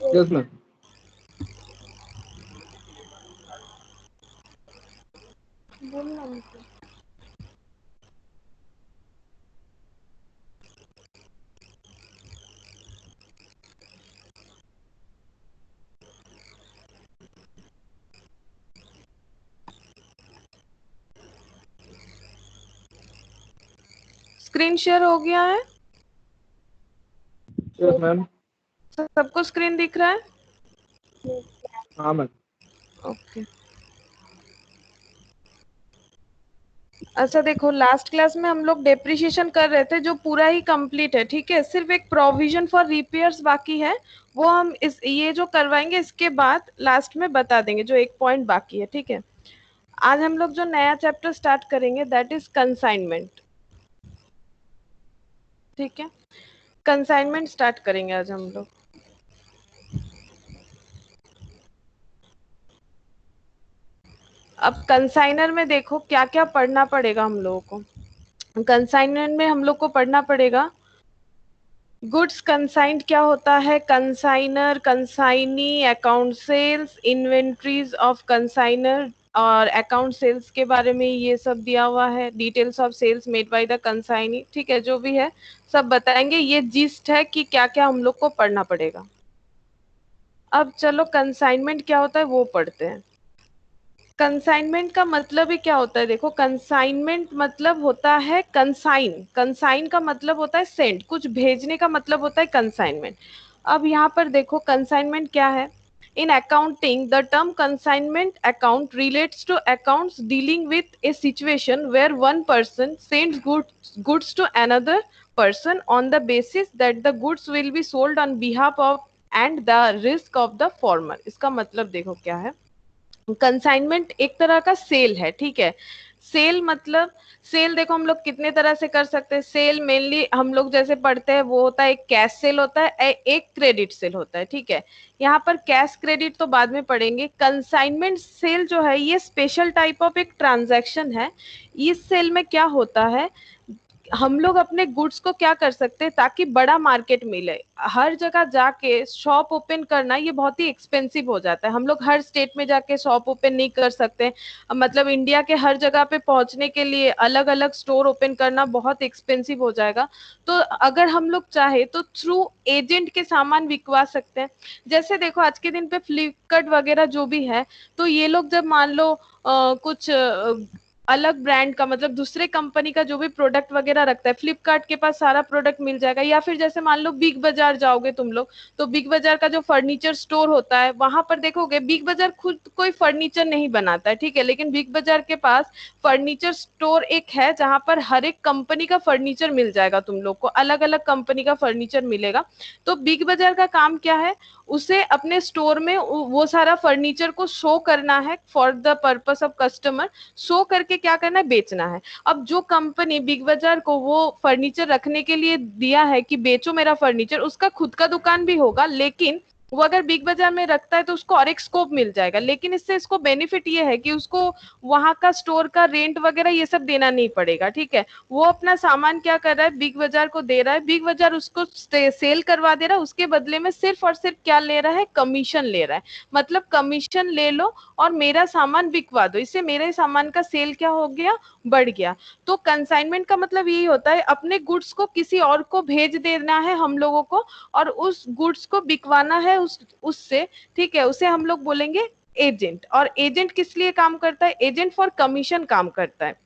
Yes ma'am. Screen share हो गया है? Yes ma'am. सबको स्क्रीन दिख रहा है? हाँ मैम। ओके। अच्छा देखो, लास्ट क्लास में हम लोग डेप्रिसिएशन कर रहे थे, जो पूरा ही कंप्लीट है, ठीक है। सिर्फ एक प्रोविजन फॉर रिपेयर्स बाकी है, वो हम इस ये जो करवाएंगे इसके बाद लास्ट में बता देंगे, जो एक पॉइंट बाकी है, ठीक है। आज हम लोग जो नया चैप्टर स्टार्ट करेंगे दैट इज कंसाइनमेंट, ठीक है। कंसाइनमेंट स्टार्ट करेंगे आज हम लोग। अब कंसाइनर में देखो क्या क्या पढ़ना पड़ेगा हम लोगों को। कंसाइनर में हम लोग को पढ़ना पड़ेगा गुड्स कंसाइंड क्या होता है, consignor, consignee, account sales, inventories of consignor और अकाउंट सेल्स के बारे में ये सब दिया हुआ है। Details of sales made by the consignee, ठीक है, जो भी है सब बताएंगे। ये जिस्ट है कि क्या क्या हम लोग को पढ़ना पड़ेगा। अब चलो कंसाइनमेंट क्या होता है वो पढ़ते हैं। कंसाइनमेंट का मतलब ही क्या होता है, देखो कंसाइनमेंट मतलब होता है कंसाइन, कंसाइन का मतलब होता है सेंड, कुछ भेजने का मतलब होता है कंसाइनमेंट। अब यहाँ पर देखो कंसाइनमेंट क्या है। In accounting, the term consignment account relates to accounts dealing with a situation where one person sends goods to another person on the basis that the goods will be sold on behalf of and the risk of the former। इसका मतलब देखो क्या है। Consignment एक तरह का cell है, ठीक है। सेल मतलब, सेल देखो हम लोग कितने तरह से कर सकते हैं। सेल मेनली हम लोग जैसे पढ़ते हैं वो होता है, एक कैश सेल होता है, एक क्रेडिट सेल होता है, ठीक है। यहाँ पर कैश क्रेडिट तो बाद में पढ़ेंगे। कंसाइनमेंट सेल जो है ये स्पेशल टाइप ऑफ एक ट्रांजैक्शन है। इस सेल में क्या होता है, हम लोग अपने गुड्स को क्या कर सकते हैं ताकि बड़ा मार्केट मिले। हर जगह जाके शॉप ओपन करना ये बहुत ही एक्सपेंसिव हो जाता है। हम लोग हर स्टेट में जाके शॉप ओपन नहीं कर सकते, मतलब इंडिया के हर जगह पे पहुंचने के लिए अलग अलग स्टोर ओपन करना बहुत एक्सपेंसिव हो जाएगा। तो अगर हम लोग चाहे तो थ्रू एजेंट के सामान बिकवा सकते हैं। जैसे देखो आज के दिन पे फ्लिपकार्ट वगैरह जो भी है, तो ये लोग जब मान लो कुछ अलग ब्रांड का, मतलब दूसरे कंपनी का जो भी प्रोडक्ट वगैरह रखता है, फ्लिपकार्ट के पास सारा प्रोडक्ट मिल जाएगा। या फिर जैसे मान लो बिग बाजार जाओगे तुम लोग, तो बिग बाजार का जो फर्नीचर स्टोर होता है वहां पर देखोगे बिग बाजार खुद कोई फर्नीचर नहीं बनाता है, ठीक है, लेकिन बिग बाजार के पास फर्नीचर स्टोर एक है जहां पर हर एक कंपनी का फर्नीचर मिल जाएगा, तुम लोग को अलग अलग कंपनी का फर्नीचर मिलेगा। तो बिग बाजार का काम क्या है, उसे अपने स्टोर में वो सारा फर्नीचर को शो करना है for the purpose of customer. Show करके क्या करना है, बेचना है। अब जो कंपनी बिग बाजार को वो फर्नीचर रखने के लिए दिया है कि बेचो मेरा फर्नीचर, उसका खुद का दुकान भी होगा, लेकिन वो अगर बिग बाजार में रखता है तो उसको और एक स्कोप मिल जाएगा। लेकिन इससे इसको बेनिफिट ये है कि उसको वहां का स्टोर का रेंट वगैरह ये सब देना नहीं पड़ेगा, ठीक है। वो अपना सामान क्या कर रहा है, बिग बाजार को दे रहा है, बिग बाजार उसको सेल करवा दे रहा है, उसके बदले में सिर्फ और सिर्फ क्या ले रहा है, कमीशन ले रहा है। मतलब कमीशन ले लो और मेरा सामान बिकवा दो, इससे मेरे सामान का सेल क्या हो गया, बढ़ गया। तो कंसाइनमेंट का मतलब यही होता है, अपने गुड्स को किसी और को भेज देना है हम लोगों को, और उस गुड्स को बिकवाना है उससे, ठीक है। उसे हम लोग बोलेंगे एजेंट। और एजेंट किस लिए काम करता है, एजेंट फॉर कमीशन काम करता है।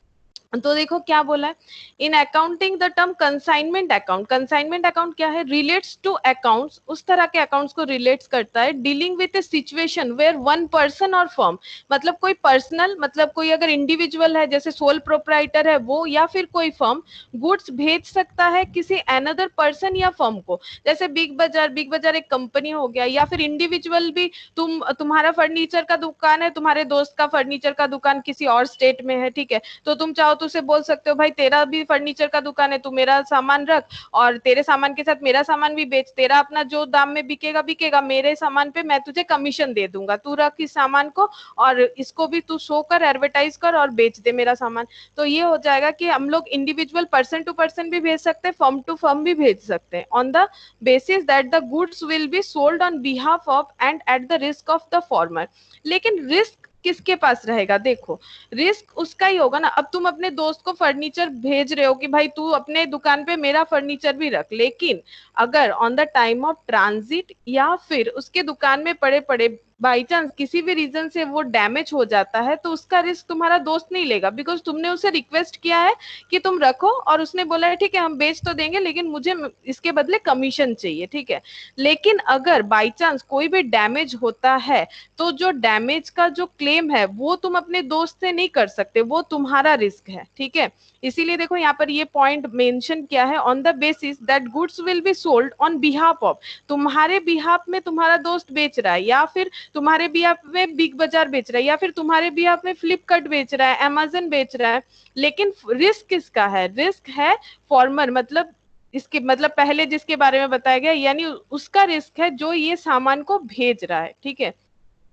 तो देखो क्या बोला है, in accounting the term consignment account, consignment account क्या है, रिलेट्स टू अकाउंट्स, उस तरह के अकाउंट्स को रिलेट्स करता है dealing with a situation where one person और फर्म, मतलब कोई पर्सनल, मतलब कोई अगर इंडिविजुअल है जैसे सोल प्रोप्राइटर है वो, या फिर कोई फर्म गुड्स भेज सकता है किसी अनदर पर्सन या फर्म को। जैसे बिग बाजार, बिग बाजार एक कंपनी हो गया, या फिर इंडिविजुअल भी, तुम्हारा फर्नीचर का दुकान है, तुम्हारे दोस्त का फर्नीचर का दुकान किसी और स्टेट में है, ठीक है, तो तुम चाहो तो उसे बोल सकते हो भाई तेरा भी फर्नीचर का दुकान है, तू मेरा सामान रख और तेरे सामान के साथ मेरा सामान भी बेच, तेरा अपना जो दाम में बिकेगा बिकेगा, मेरे सामान पे मैं तुझे कमीशन दे दूंगा, तू रख इस सामान को और इसको भी तू शो कर, एडवर्टाइज कर और बेच दे मेरा सामान। तो ये हो जाएगा कि हम लोग इंडिविजुअल पर्सन टू पर्सन भी भेज सकते हैं, फर्म टू फर्म भी भेज सकते हैं, on the basis that the goods will be sold on behalf of and at the risk of the former। लेकिन रिस्क किसके पास रहेगा? देखो रिस्क उसका ही होगा ना। अब तुम अपने दोस्त को फर्नीचर भेज रहे हो कि भाई तू अपने दुकान पे मेरा फर्नीचर भी रख, लेकिन अगर on the time of transit या फिर उसके दुकान में पड़े पड़े बाई चांस किसी भी रीजन से वो डैमेज हो जाता है, तो उसका रिस्क तुम्हारा दोस्त नहीं लेगा, बिकॉज तुमने उसे रिक्वेस्ट किया है कि तुम रखो और उसने बोला है ठीक है हम बेच तो देंगे लेकिन मुझे इसके बदले कमीशन चाहिए, ठीक है। लेकिन अगर बाई चांस कोई भी डैमेज होता है तो जो डैमेज का जो क्लेम है वो तुम अपने दोस्त से नहीं कर सकते, वो तुम्हारा रिस्क है, ठीक है। इसीलिए देखो यहाँ पर ये पॉइंट मेंशन किया है, on the basis that goods will be sold on behalf of, तुम्हारे बिहाफ में तुम्हारा दोस्त बेच रहा है, या फिर तुम्हारे बिहाफ में बिग बाजार बेच रहा है, या फिर तुम्हारे बिहाफ में फ्लिपकार्ट बेच रहा है, अमेजन बेच रहा है, लेकिन रिस्क किसका है? रिस्क है फॉर्मर, मतलब इसके मतलब पहले जिसके बारे में बताया गया, यानी उसका रिस्क है जो ये सामान को भेज रहा है, ठीक है।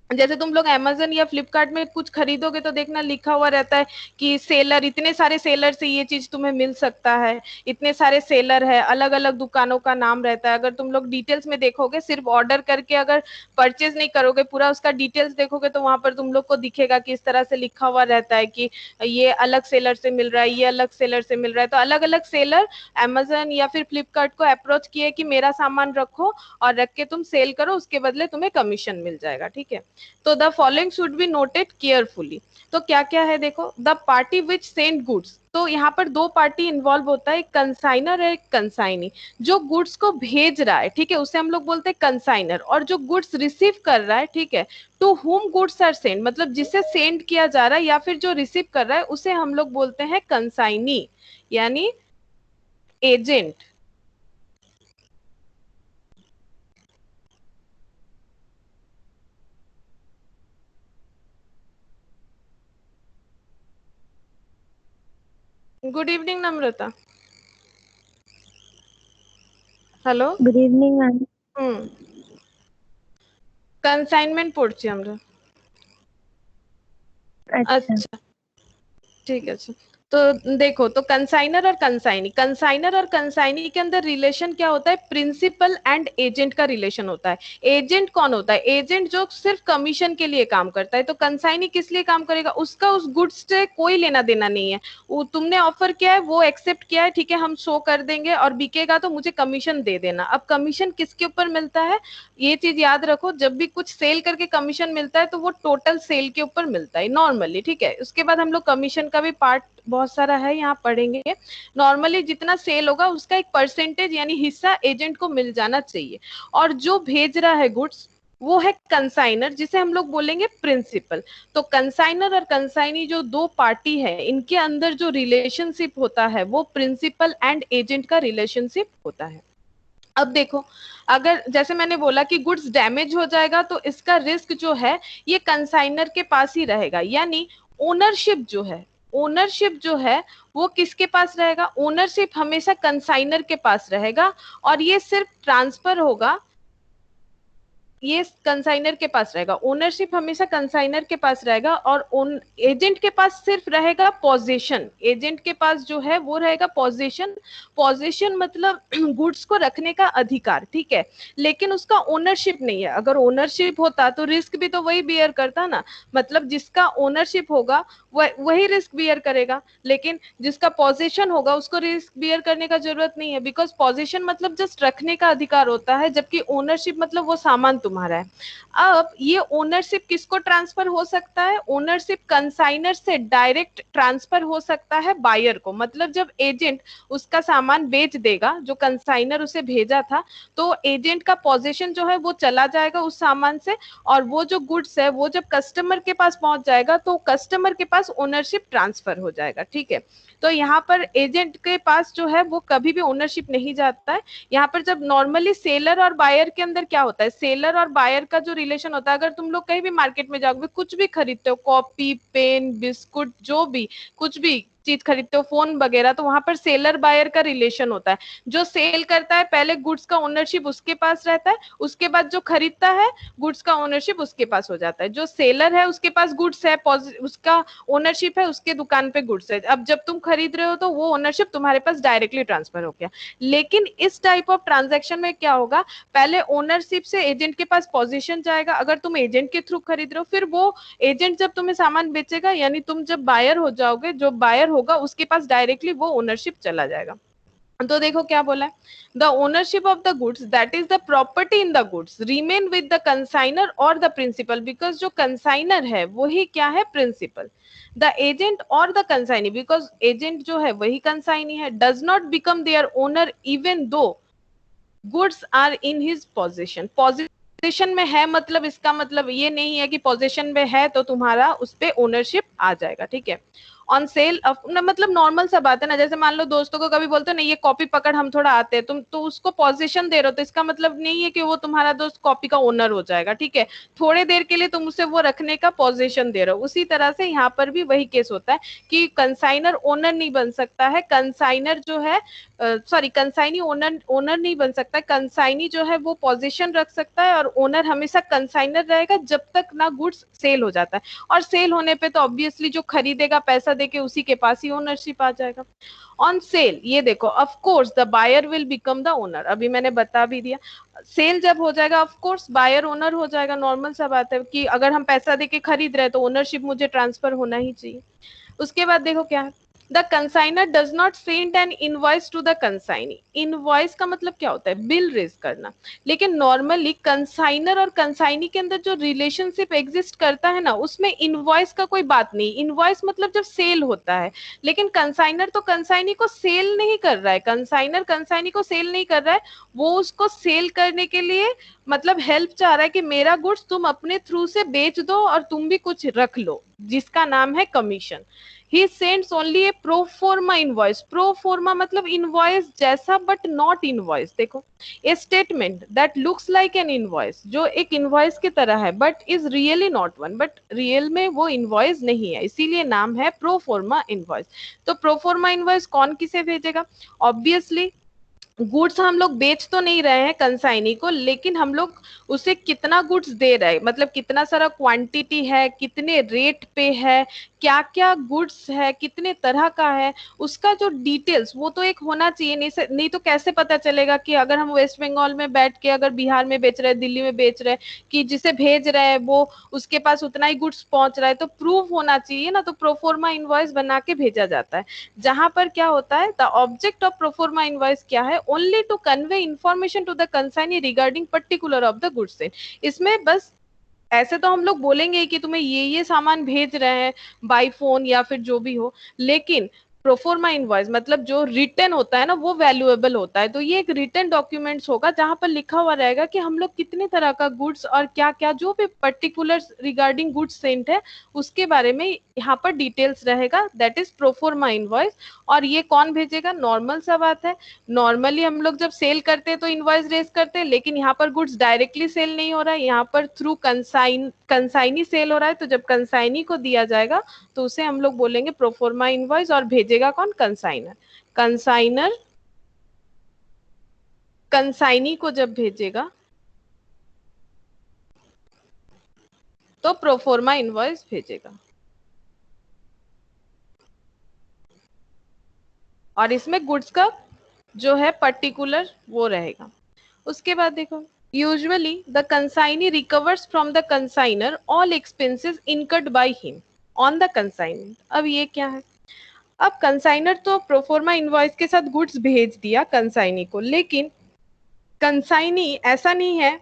जैसे तुम लोग अमेजन या फ्लिपकार्ट में कुछ खरीदोगे तो देखना लिखा हुआ रहता है कि सेलर, इतने सारे सेलर से ये चीज तुम्हें मिल सकता है, इतने सारे सेलर है, अलग अलग दुकानों का नाम रहता है। अगर तुम लोग डिटेल्स में देखोगे, सिर्फ ऑर्डर करके अगर परचेज नहीं करोगे, पूरा उसका डिटेल्स देखोगे तो वहां पर तुम लोग को दिखेगा कि इस तरह से लिखा हुआ रहता है कि ये अलग सेलर से मिल रहा है, ये अलग सेलर से मिल रहा है। तो अलग अलग सेलर अमेजन या फिर फ्लिपकार्ट को अप्रोच किए कि मेरा सामान रखो और रख के तुम सेल करो, उसके बदले तुम्हें कमीशन मिल जाएगा, ठीक है। तो the following should be noted carefully. तो क्या क्या है देखो, the party which send goods, तो यहाँ पर दो पार्टी इन्वॉल्व होता है, एक कंसाइनर है एक कंसाइनी। जो गुड्स को भेज रहा है, ठीक है, उसे हम लोग बोलते हैं कंसाइनर, और जो गुड्स रिसीव कर रहा है, ठीक है, to whom goods are send, मतलब जिसे सेंड किया जा रहा है या फिर जो रिसीव कर रहा है उसे हम लोग बोलते हैं कंसाइनी, यानी agent. Good evening Namrata. Hello. Good evening ma'am. Consignment পড়ছি আমরা। अच्छा। अच्छा ठीक है। तो देखो, तो कंसाइनर और कंसाइनी के अंदर रिलेशन क्या होता है? प्रिंसिपल एंड एजेंट का रिलेशन होता है। एजेंट कौन होता है? एजेंट जो सिर्फ कमीशन के लिए काम करता है। तो कंसाइनी किस लिए काम करेगा? उसका उस गुड्स से कोई लेना देना नहीं है, वो तुमने ऑफर किया है, वो एक्सेप्ट किया है, ठीक है हम शो कर देंगे और बिकेगा तो मुझे कमीशन दे देना। अब कमीशन किसके ऊपर मिलता है? ये चीज याद रखो, जब भी कुछ सेल करके कमीशन मिलता है तो वो टोटल सेल के ऊपर मिलता है नॉर्मली, ठीक है। उसके बाद हम लोग कमीशन का भी पार्ट बहुत सारा है यहाँ पढ़ेंगे। नॉर्मली जितना सेल होगा उसका एक परसेंटेज यानी हिस्सा एजेंट को मिल जाना चाहिए। और जो भेज रहा है गुड्स वो है कंसाइनर, जिसे हम लोग बोलेंगे प्रिंसिपल। तो कंसाइनर और कंसाइनी जो दो पार्टी है, इनके अंदर जो रिलेशनशिप होता है वो प्रिंसिपल एंड एजेंट का रिलेशनशिप होता है। अब देखो, अगर जैसे मैंने बोला कि गुड्स डैमेज हो जाएगा तो इसका रिस्क जो है ये कंसाइनर के पास ही रहेगा, यानी ओनरशिप जो है वो किसके पास रहेगा? ओनरशिप हमेशा कंसाइनर के पास रहेगा और ये सिर्फ ट्रांसफर होगा, ये कंसाइनर के पास रहेगा। ओनरशिप हमेशा कंसाइनर के पास रहेगा और एजेंट के पास सिर्फ रहेगा पोजीशन। एजेंट के पास जो है वो रहेगा पोजीशन। पोजीशन मतलब गुड्स को रखने का अधिकार, ठीक है, लेकिन उसका ओनरशिप नहीं है। अगर ओनरशिप होता तो रिस्क भी तो वही बियर करता ना, मतलब जिसका ओनरशिप होगा वही रिस्क बियर करेगा, लेकिन जिसका पोजीशन होगा उसको रिस्क बियर करने का जरूरत नहीं है, बिकॉज पोजीशन मतलब जस्ट रखने का अधिकार होता है, जबकि ओनरशिप मतलब वो सामान तुम्हारा है। अब ये ओनरशिप किसको ट्रांसफर हो सकता है? ओनरशिप कंसाइनर से डायरेक्ट ट्रांसफर हो सकता है बायर को, मतलब जब एजेंट उसका सामान बेच देगा जो कंसाइनर उसे भेजा था, तो एजेंट का पोजीशन जो है वो चला जाएगा उस सामान से, और वो जो गुड्स है वो जब कस्टमर के पास पहुंच जाएगा तो कस्टमर के पास ओनरशिप ट्रांसफर हो जाएगा, ठीक है। तो यहाँ पर एजेंट के पास जो है वो कभी भी ओनरशिप नहीं जाता है। यहाँ पर जब नॉर्मली सेलर और बायर के अंदर क्या होता है, सेलर और बायर का जो रिलेशन होता है, अगर तुम लोग कहीं भी मार्केट में जाओगे कुछ भी खरीदते हो, कॉपी पेन बिस्कुट जो भी कुछ भी चीज खरीदते हो, फोन वगैरह, तो वहां पर सेलर बायर का रिलेशन होता है। जो सेल करता है पहले गुड्स का ओनरशिप उसके पास रहता है, उसके बाद जो खरीदता है गुड्स का ओनरशिप उसके पास हो जाता है। जो सेलर है उसके पास गुड्स है, उसका ओनरशिप है, उसके दुकान पे गुड्स है। अब जब तुम खरीद रहे हो तो वो ओनरशिप तुम्हारे पास डायरेक्टली ट्रांसफर हो गया। लेकिन इस टाइप ऑफ ट्रांजैक्शन में क्या होगा, पहले ओनरशिप से एजेंट के पास पोजीशन जाएगा, अगर तुम एजेंट के थ्रू खरीद रहे हो, फिर वो एजेंट जब तुम्हें सामान बेचेगा, यानी तुम जब बायर हो जाओगे, जो बायर होगा उसके पास डायरेक्टली वो ओनरशिप चला जाएगा। तो देखो क्या बोला है, the ownership of the goods that is the property in the goods remain with the consignor और द प्रिंसिपल, बिकॉज जो कंसाइनर है वही क्या है, प्रिंसिपल। द एजेंट और द कंसाइनी, बिकॉज एजेंट जो है वही कंसाइनी है, does not become their owner even though goods are in his position. Position में है मतलब इसका मतलब ये नहीं है कि पोजीशन में है तो तुम्हारा उस पे ओनरशिप आ जाएगा, ठीक है। ऑन सेल मतलब नॉर्मल सा बात है ना, जैसे मान लो दोस्तों को कभी बोलते हो नहीं ये कॉपी पकड़ हम थोड़ा आते हैं, तुम तो उसको पोजीशन दे रहे हो, तो इसका मतलब नहीं है कि वो तुम्हारा दोस्त कॉपी का ओनर हो जाएगा, ठीक है। थोड़े देर के लिए तुम उसे वो रखने का पोजीशन दे रहे हो। उसी तरह से यहाँ पर भी वही केस होता है कि कंसाइनर ओनर नहीं बन सकता है, कंसाइनर जो है सॉरी कंसाइनी ओनर नहीं बन सकता। कंसाइनी जो है वो पोजीशन रख सकता है, और ओनर हमेशा कंसाइनर रहेगा जब तक ना गुड्स सेल हो जाता है। और सेल होने पे तो ऑब्वियसली जो खरीदेगा पैसा देके उसी के पास ही ओनरशिप आ जाएगा। ऑन सेल ये देखो, of course the buyer will become the owner, अभी मैंने बता भी दिया। सेल जब हो जाएगा ऑफ कोर्स बायर ओनर हो जाएगा, नॉर्मल सा बात है कि अगर हम पैसा देके खरीद रहे हैं तो ओनरशिप मुझे ट्रांसफर होना ही चाहिए। उसके बाद देखो क्या है, the consignor does not send an invoice to the consignee. Invoice का मतलब क्या होता है, बिल रेज करना। लेकिन नॉर्मली कंसाइनर और कंसाइनी के अंदर जो रिलेशनशिप एग्जिस्ट करता है ना, उसमें इनवॉइस का कोई बात नहीं। इनवॉइस मतलब जब सेल होता है, लेकिन कंसाइनर तो कंसाइनी को सेल नहीं कर रहा है, कंसाइनर कंसाइनी को सेल नहीं कर रहा है, वो उसको सेल करने के लिए मतलब हेल्प चाह रहा है कि मेरा गुड्स तुम अपने थ्रू से बेच दो और तुम भी कुछ रख लो, जिसका नाम है commission. He sends only a pro forma invoice. Pro forma मतलब invoice जैसा but not invoice। देखो, a statement that looks like an invoice, जो एक invoice की तरह है but is really not one, but real में वो invoice नहीं है, इसीलिए नाम है pro forma invoice। तो pro forma invoice कौन किसे भेजेगा, ऑब्वियसली गुड्स हम लोग बेच तो नहीं रहे हैं कंसाइनी को, लेकिन हम लोग उसे कितना गुड्स दे रहे हैं, मतलब कितना सारा क्वांटिटी है, कितने रेट पे है, क्या क्या गुड्स है, कितने तरह का है, उसका जो डिटेल्स वो तो एक होना चाहिए। नहीं तो कैसे पता चलेगा कि अगर हम वेस्ट बंगाल में बैठ के अगर बिहार में बेच रहे हैं, दिल्ली में बेच रहे हैं, कि जिसे भेज रहे हैं वो उसके पास उतना ही गुड्स पहुंच रहा है, तो प्रूफ होना चाहिए ना। तो प्रोफोर्मा इनवॉइस बना के भेजा जाता है, जहां पर क्या होता है, the object of proforma invoice क्या है, only to convey information to the consignee regarding particular of the goods. इसमें बस ऐसे तो हम लोग बोलेंगे कि तुम्हें ये सामान भेज रहे हैं बाई फोन या फिर जो भी हो, लेकिन प्रोफोर्मा इनवॉइस मतलब जो रिटर्न होता है ना वो वैल्यूएबल होता है। तो ये एक रिटर्न डॉक्यूमेंट्स होगा जहां पर लिखा हुआ रहेगा कि हम लोग कितने तरह का गुड्स और क्या क्या जो भी पर्टिकुलर रिगार्डिंग गुड्स सेंट है उसके बारे में यहाँ पर डिटेल्स रहेगा, दैट इज प्रोफोर्मा इनवॉइस। और ये कौन भेजेगा, नॉर्मल सा बात है, नॉर्मली हम लोग जब सेल करते हैं तो इनवॉइस रेज करते हैं, लेकिन यहाँ पर गुड्स डायरेक्टली सेल नहीं हो रहा है, यहाँ पर थ्रू कंसाइनी सेल हो रहा है। तो जब कंसाइनी को दिया जाएगा तो उसे हम लोग बोलेंगे प्रोफोर्मा इनवॉइस, और भेजेगा कौन, कंसाइनर। कंसाइनर कंसाइनी को जब भेजेगा तो प्रोफोर्मा इनवॉइस भेजेगा, और इसमें गुड्स का जो है पर्टिकुलर वो रहेगा। उसके बाद देखो, usually the consignee recovers from the consignor all expenses incurred by him on the consignment. अब ये क्या है, अब कंसाइनर तो प्रोफोर्मा इनवॉइस के साथ गुड्स भेज दिया कंसाइनी को, लेकिन कंसाइनी ऐसा नहीं है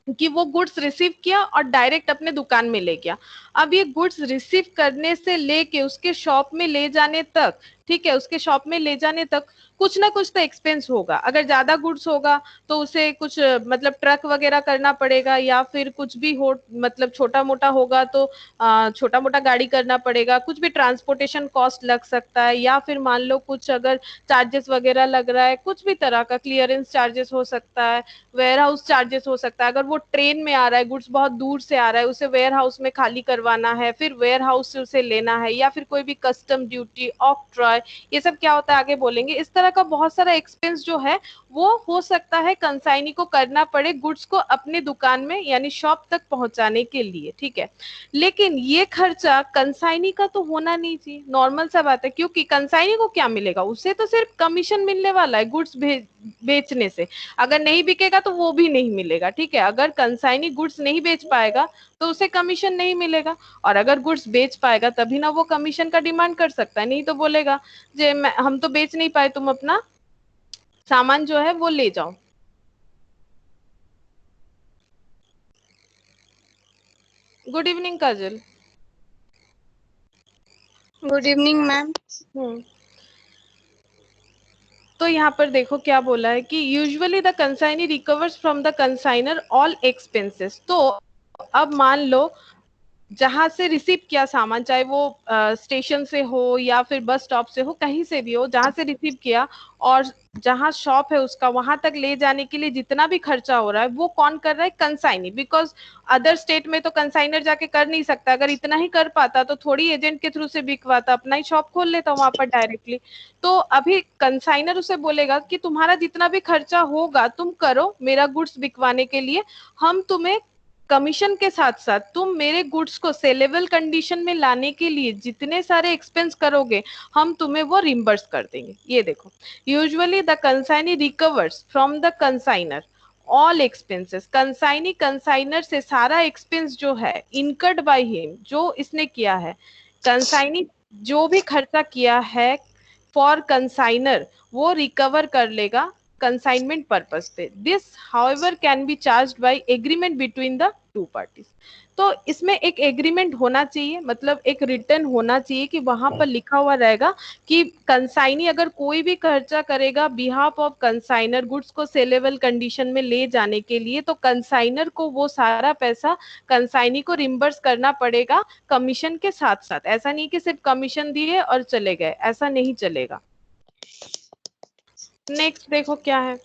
कि वो गुड्स रिसीव किया और डायरेक्ट अपने दुकान में ले गया। अब ये गुड्स रिसीव करने से लेके उसके शॉप में ले जाने तक ठीक है, उसके शॉप में ले जाने तक कुछ ना कुछ तो एक्सपेंस होगा। अगर ज्यादा गुड्स होगा तो उसे कुछ मतलब ट्रक वगैरह करना पड़ेगा, या फिर कुछ भी हो मतलब छोटा मोटा होगा तो छोटा मोटा गाड़ी करना पड़ेगा, कुछ भी ट्रांसपोर्टेशन कॉस्ट लग सकता है, या फिर मान लो कुछ अगर चार्जेस वगैरह लग रहा है, कुछ भी तरह का क्लियरेंस चार्जेस हो सकता है, वेयर हाउस चार्जेस हो सकता है। अगर वो ट्रेन में आ रहा है, गुड्स बहुत दूर से आ रहा है, उसे वेयर हाउस में खाली करवाना है, फिर वेयर हाउस से उसे लेना है, या फिर कोई भी कस्टम ड्यूटी, ऑक्ट्रॉय, ये सब क्या होता है आगे बोलेंगे। इस तरह का बहुत सारा एक्सपेंस जो है वो हो सकता है कंसाइनी को करना पड़े गुड्स को अपने दुकान में यानी शॉप तक पहुंचाने के लिए, ठीक है। लेकिन ये खर्चा कंसाइनी का तो होना नहीं चाहिए, नॉर्मल सा बात है, क्योंकि कंसाइनी को क्या मिलेगा, उसे तो सिर्फ कमीशन मिलने वाला है गुड्स बेचने से। अगर नहीं बिकेगा तो वो भी नहीं मिलेगा, ठीक है। अगर कंसाइनी गुड्स नहीं बेच पाएगा तो उसे कमीशन नहीं मिलेगा, और अगर गुड्स बेच पाएगा तभी ना वो कमीशन का डिमांड कर सकता है, नहीं तो बोलेगा जे हम तो बेच नहीं पाए, तुम अपना सामान जो है वो ले जाओ। Good evening Kajal. Good evening ma'am. तो यहाँ पर देखो क्या बोला है कि usually the consignee recovers from the consignor all expenses. तो अब मान लो जहां से रिसीव किया सामान, चाहे वो स्टेशन से हो या फिर बस स्टॉप से हो, कहीं से भी हो, जहां से रिसीव किया और जहां शॉप है उसका वहां तक ले जाने के लिए जितना भी खर्चा हो रहा है वो कौन कर रहा है, कंसाइनी। बिकॉज अदर स्टेट में तो कंसाइनर जाके कर नहीं सकता, अगर इतना ही कर पाता तो थोड़ी एजेंट के थ्रू से बिकवाता, अपना ही शॉप खोल लेता वहां पर डायरेक्टली। तो अभी कंसाइनर उसे बोलेगा कि तुम्हारा जितना भी खर्चा होगा तुम करो मेरा गुड्स बिकवाने के लिए, हम तुम्हें कमीशन के साथ साथ तुम मेरे गुड्स को सेलेबल कंडीशन में लाने के लिए जितने सारे एक्सपेंस करोगे हम तुम्हें वो रिम्बर्स कर देंगे। ये देखो, usually the consignee recovers from the consignor all expenses. Consignee consignor से सारा एक्सपेंस जो है इनकर्ड बाय हिम, जो इसने किया है, कंसाइनी जो भी खर्चा किया है फॉर कंसाइनर वो रिकवर कर लेगा कंसाइनमेंट पर्पस पे। This however can be charged by agreement between the two parties. तो इसमें एक एग्रीमेंट होना चाहिए, मतलब एक रिटर्न होना चाहिए कि वहां पर लिखा हुआ रहेगा कि कंसाइनी अगर कोई भी खर्चा करेगा बिहाफ ऑफ कंसाइनर गुड्स को सेलेबल कंडीशन में ले जाने के लिए, तो कंसाइनर को वो सारा पैसा कंसाइनी को रिम्बर्स करना पड़ेगा कमीशन के साथ साथ। ऐसा नहीं कि सिर्फ कमीशन दिए और चले गए, ऐसा नहीं चलेगा। नेक्स्ट देखो क्या है,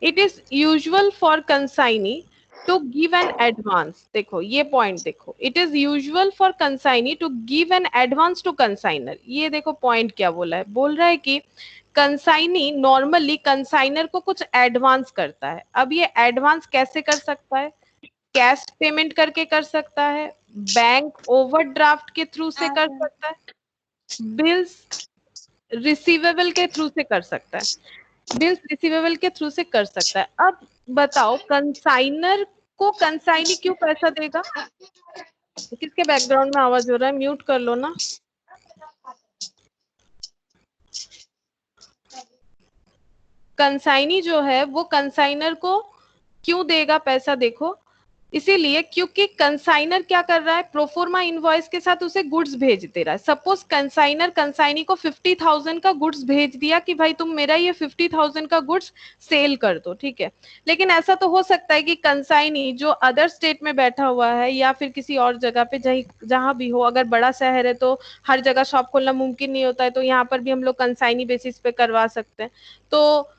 it is usual for consignee to give an advance. देखो ये पॉइंट देखो, it is usual for consignee to give an advance to consignor. ये देखो पॉइंट क्या बोला है, बोल रहा है कि कंसाइनी नॉर्मली कंसाइनर को कुछ एडवांस करता है। अब ये एडवांस कैसे कर सकता है, कैश पेमेंट करके कर सकता है, बैंक ओवरड्राफ्ट के थ्रू से कर सकता है, बिल्स रिसीवेबल के थ्रू से कर सकता है, बिल्स रिसीवेबल के थ्रू से कर सकता है। अब बताओ कंसाइनर को कंसाइनी क्यों पैसा देगा। किसके बैकग्राउंड में आवाज हो रहा है, म्यूट कर लो ना। कंसाइनी जो है वो कंसाइनर को क्यों देगा पैसा, देखो इसीलिए क्योंकि कंसाइनर क्या कर रहा है, प्रोफोर्मा इनवॉइस के साथ उसे गुड्स भेज दे रहा है। सपोज कंसाइनर कंसाइनी को 50,000 का गुड्स भेज दिया कि भाई तुम मेरा ये 50,000 का गुड्स सेल कर दो, ठीक है। लेकिन ऐसा तो हो सकता है कि कंसाइनी जो अदर स्टेट में बैठा हुआ है या फिर किसी और जगह पे जहां भी हो, अगर बड़ा शहर है तो हर जगह शॉप खोलना मुमकिन नहीं होता है, तो यहाँ पर भी हम लोग कंसाइनी बेसिस पे करवा सकते हैं। तो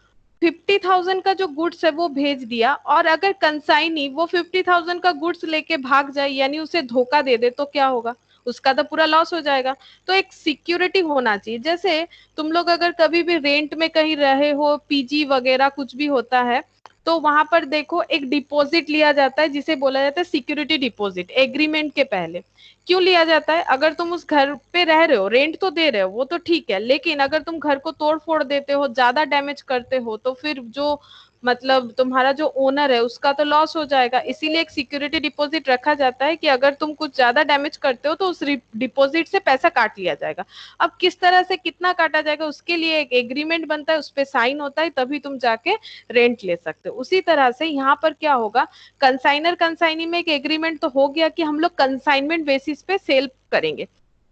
50,000 का जो गुड्स है वो भेज दिया, और अगर कंसाइनी वो 50,000 का गुड्स लेके भाग जाए यानी उसे धोखा दे दे तो क्या होगा, उसका तो पूरा लॉस हो जाएगा। तो एक सिक्योरिटी होना चाहिए। जैसे तुम लोग अगर कभी भी रेंट में कहीं रहे हो, पीजी वगैरह कुछ भी होता है, तो वहां पर देखो एक डिपॉजिट लिया जाता है जिसे बोला जाता है सिक्योरिटी डिपॉजिट, एग्रीमेंट के पहले। क्यों लिया जाता है, अगर तुम उस घर पे रह रहे हो, रेंट तो दे रहे हो वो तो ठीक है, लेकिन अगर तुम घर को तोड़ फोड़ देते हो, ज्यादा डैमेज करते हो, तो फिर जो मतलब तुम्हारा जो ओनर है उसका तो लॉस हो जाएगा। इसीलिए एक सिक्योरिटी डिपॉजिट रखा जाता है कि अगर तुम कुछ ज्यादा डैमेज करते हो तो उस डिपॉजिट से पैसा काट लिया जाएगा। अब किस तरह से कितना काटा जाएगा उसके लिए एक एग्रीमेंट बनता है, उस पर साइन होता है, तभी तुम जाके रेंट ले सकते हो। उसी तरह से यहाँ पर क्या होगा, कंसाइनर कंसाइनी में एक एग्रीमेंट तो हो गया कि हम लोग कंसाइनमेंट बेसिस पे सेल करेंगे।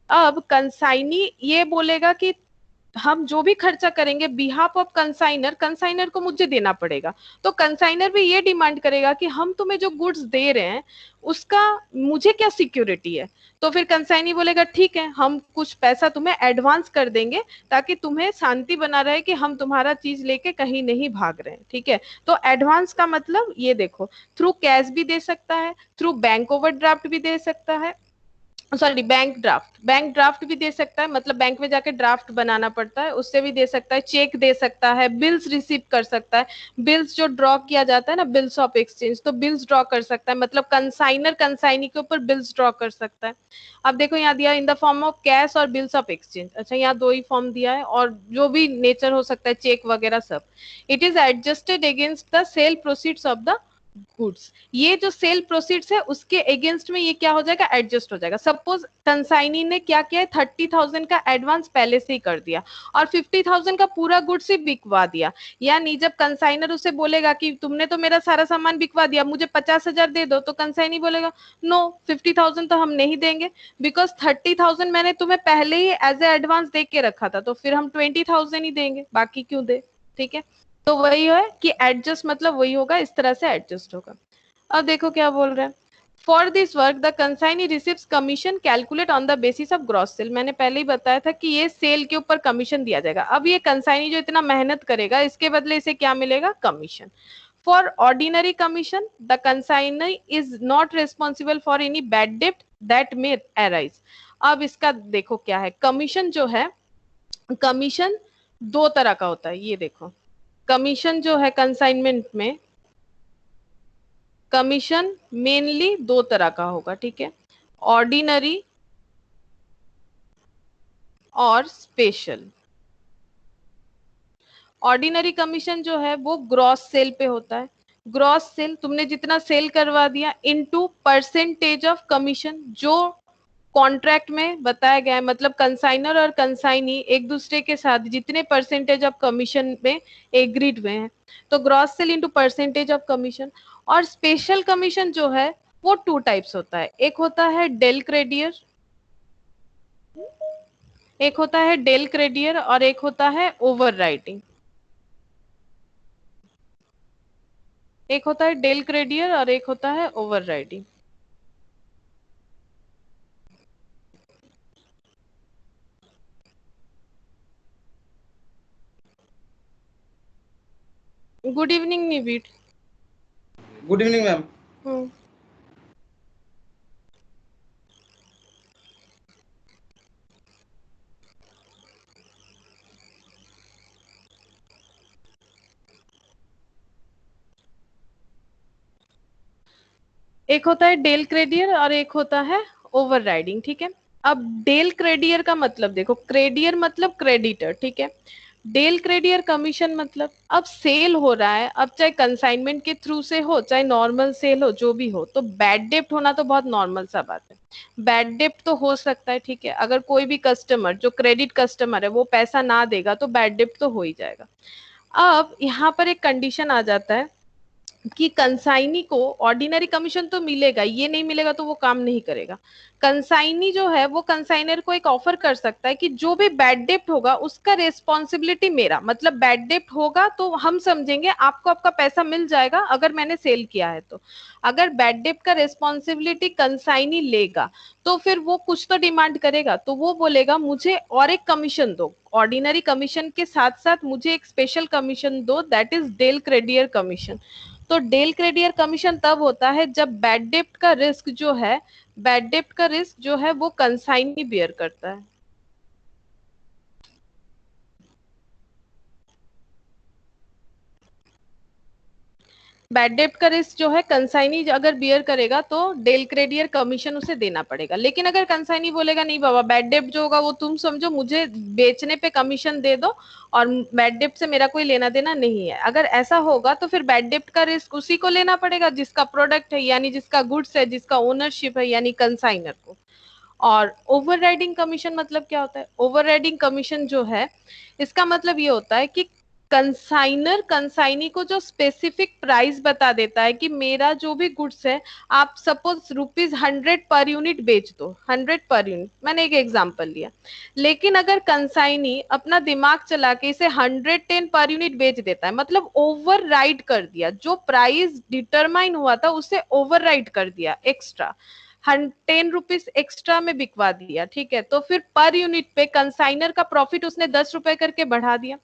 अब कंसाइनी ये बोलेगा कि हम जो भी खर्चा करेंगे बिहाफ ऑफ कंसाइनर, कंसाइनर को मुझे देना पड़ेगा। तो कंसाइनर भी ये डिमांड करेगा कि हम तुम्हें जो गुड्स दे रहे हैं उसका मुझे क्या सिक्योरिटी है। तो फिर कंसाइनी बोलेगा ठीक है, हम कुछ पैसा तुम्हें एडवांस कर देंगे ताकि तुम्हें शांति बना रहे कि हम तुम्हारा चीज लेके कहीं नहीं भाग रहे हैं, ठीक है। तो एडवांस का मतलब ये देखो, थ्रू कैश भी दे सकता है, थ्रू बैंक ओवरड्राफ्ट भी दे सकता है, sorry bank draft, bank draft भी दे सकता है, मतलब बैंक में जाके ड्राफ्ट बनाना पड़ता है, उससे भी दे सकता है, चेक दे सकता है, बिल्स रिसीव कर सकता है, बिल्स जो ड्रॉ किया जाता है ना, बिल्स ऑफ एक्सचेंज, तो बिल्स ड्रॉ कर सकता है, मतलब कंसाइनर कंसाइनी के ऊपर बिल्स ड्रॉ कर सकता है। अब देखो यहाँ दिया in the form of cash और बिल्स ऑफ एक्सचेंज, अच्छा यहाँ दो ही फॉर्म दिया है और जो भी नेचर हो सकता है, चेक वगैरह सब। It is adjusted against the sale proceeds of the goods, ये जो सेल प्रोसीड्स है उसके अगेंस्ट में ये क्या हो जाएगा, एडजस्ट हो जाएगा। सपोज कंसाइनी ने क्या किया है, 30,000 का एडवांस पहले से ही कर दिया और 50,000 का पूरा गुड्स ही बिकवा दिया, यानी जब कंसाइनर उसे बोलेगा कि तुमने तो मेरा सारा सामान बिकवा दिया, मुझे 50,000 दे दो, तो कंसाइनी बोलेगा नो, 50,000 तो हम नहीं देंगे, बिकॉज 30,000 मैंने तुम्हें पहले ही एज ए एडवांस दे के रखा था, तो फिर हम 20,000 ही देंगे, बाकी क्यों दे, ठीक है। तो वही है कि एडजस्ट मतलब वही होगा, इस तरह से एडजस्ट होगा। अब देखो क्या बोल रहे हैं, for this work the consignee receives commission calculate on the basis of gross sale, मैंने पहले ही बताया था कि ये सेल के ऊपर कमीशन दिया जाएगा। अब ये कंसाइनी जो इतना मेहनत करेगा इसके बदले इसे क्या मिलेगा, commission. For ordinary commission the consignee is not responsible for any bad डेब्ट दैट मे अराइज। अब इसका देखो क्या है, कमीशन जो है, कमीशन दो तरह का होता है, ये देखो कमीशन जो है कंसाइनमेंट में, कमीशन मेनली दो तरह का होगा, ठीक है, ऑर्डिनरी और स्पेशल। ऑर्डिनरी कमीशन जो है वो ग्रॉस सेल पे होता है, ग्रॉस सेल तुमने जितना सेल करवा दिया इनटू परसेंटेज ऑफ कमीशन जो कॉन्ट्रैक्ट में बताया गया है, मतलब कंसाइनर और कंसाइनी एक दूसरे के साथ जितने परसेंटेज ऑफ कमीशन में एग्रीड हुए हैं, तो gross sale into percentage of commission. और स्पेशल कमीशन जो है वो टू टाइप्स होता है, एक होता है डेल क्रेडियर, एक होता है डेल क्रेडियर और एक होता है ओवर राइटिंग, एक होता है डेल क्रेडियर और एक होता है overriding. Good evening Nivid. Good evening ma'am. एक होता है डेल क्रेडियर और एक होता है ओवर राइडिंग, ठीक है। अब डेल क्रेडियर का मतलब देखो, क्रेडियर मतलब क्रेडिटर, ठीक है, डेल क्रेडियर कमीशन मतलब अब सेल हो रहा है, अब चाहे कंसाइनमेंट के थ्रू से हो चाहे नॉर्मल सेल हो, जो भी हो, तो बैड डेप्ट होना तो बहुत नॉर्मल सा बात है, बैड डेप्ट तो हो सकता है, ठीक है, अगर कोई भी कस्टमर जो क्रेडिट कस्टमर है वो पैसा ना देगा तो बैड डेप्ट तो हो ही जाएगा। अब यहाँ पर एक कंडीशन आ जाता है कि कंसाइनी को ऑर्डिनरी कमीशन तो मिलेगा, ये नहीं मिलेगा तो वो काम नहीं करेगा। कंसाइनी जो है वो कंसाइनर को एक ऑफर कर सकता है कि जो भी बैड डेप्ट होगा उसका रिस्पॉन्सिबिलिटी मेरा, मतलब बैड डेप्ट होगा तो हम समझेंगे आपको आपका पैसा मिल जाएगा अगर मैंने सेल किया है तो। अगर बैड डेप्ट का रिस्पॉन्सिबिलिटी कंसाइनी लेगा तो फिर वो कुछ तो डिमांड करेगा, तो वो बोलेगा मुझे और एक कमीशन दो, ऑर्डिनरी कमीशन के साथ साथ मुझे एक स्पेशल कमीशन दो, that is del credere commission. तो डेल क्रेडियर कमीशन तब होता है जब बैड डेप्ट का रिस्क जो है, बैड डेप्ट का रिस्क जो है वो कंसाइनी बियर करता है। बैड डेप्ट का रिस्क जो है कंसाइनी अगर बियर करेगा तो डेल क्रेडियर कमीशन उसे देना पड़ेगा। लेकिन अगर कंसाइनी बोलेगा नहीं बाबा, बैड डेप्ट जो होगा वो तुम समझो, मुझे बेचने पे कमीशन दे दो और बैड डेप्ट से मेरा कोई लेना देना नहीं है, अगर ऐसा होगा तो फिर बैड डेप्ट का रिस्क उसी को लेना पड़ेगा जिसका प्रोडक्ट है, यानी जिसका गुड्स है, जिसका ओनरशिप है, यानी कंसाइनर को। और ओवरराइडिंग कमीशन मतलब क्या होता है, ओवरराइडिंग कमीशन जो है इसका मतलब ये होता है कि कंसाइनर कंसाइनी को जो स्पेसिफिक प्राइस बता देता है कि मेरा जो भी गुड्स है, आप सपोज ₹100 पर यूनिट बेच दो, 100 पर यूनिट, मैंने एक एग्जांपल लिया। लेकिन अगर कंसाइनी अपना दिमाग चला के इसे 110 पर यूनिट बेच देता है, मतलब ओवर राइड कर दिया, जो प्राइस डिटरमाइन हुआ था उसे ओवर राइड कर दिया, एक्स्ट्रा 10 रुपीज एक्स्ट्रा में बिकवा दिया, ठीक है, तो फिर पर यूनिट पे कंसाइनर का प्रॉफिट उसने 10 रुपए करके बढ़ा दिया,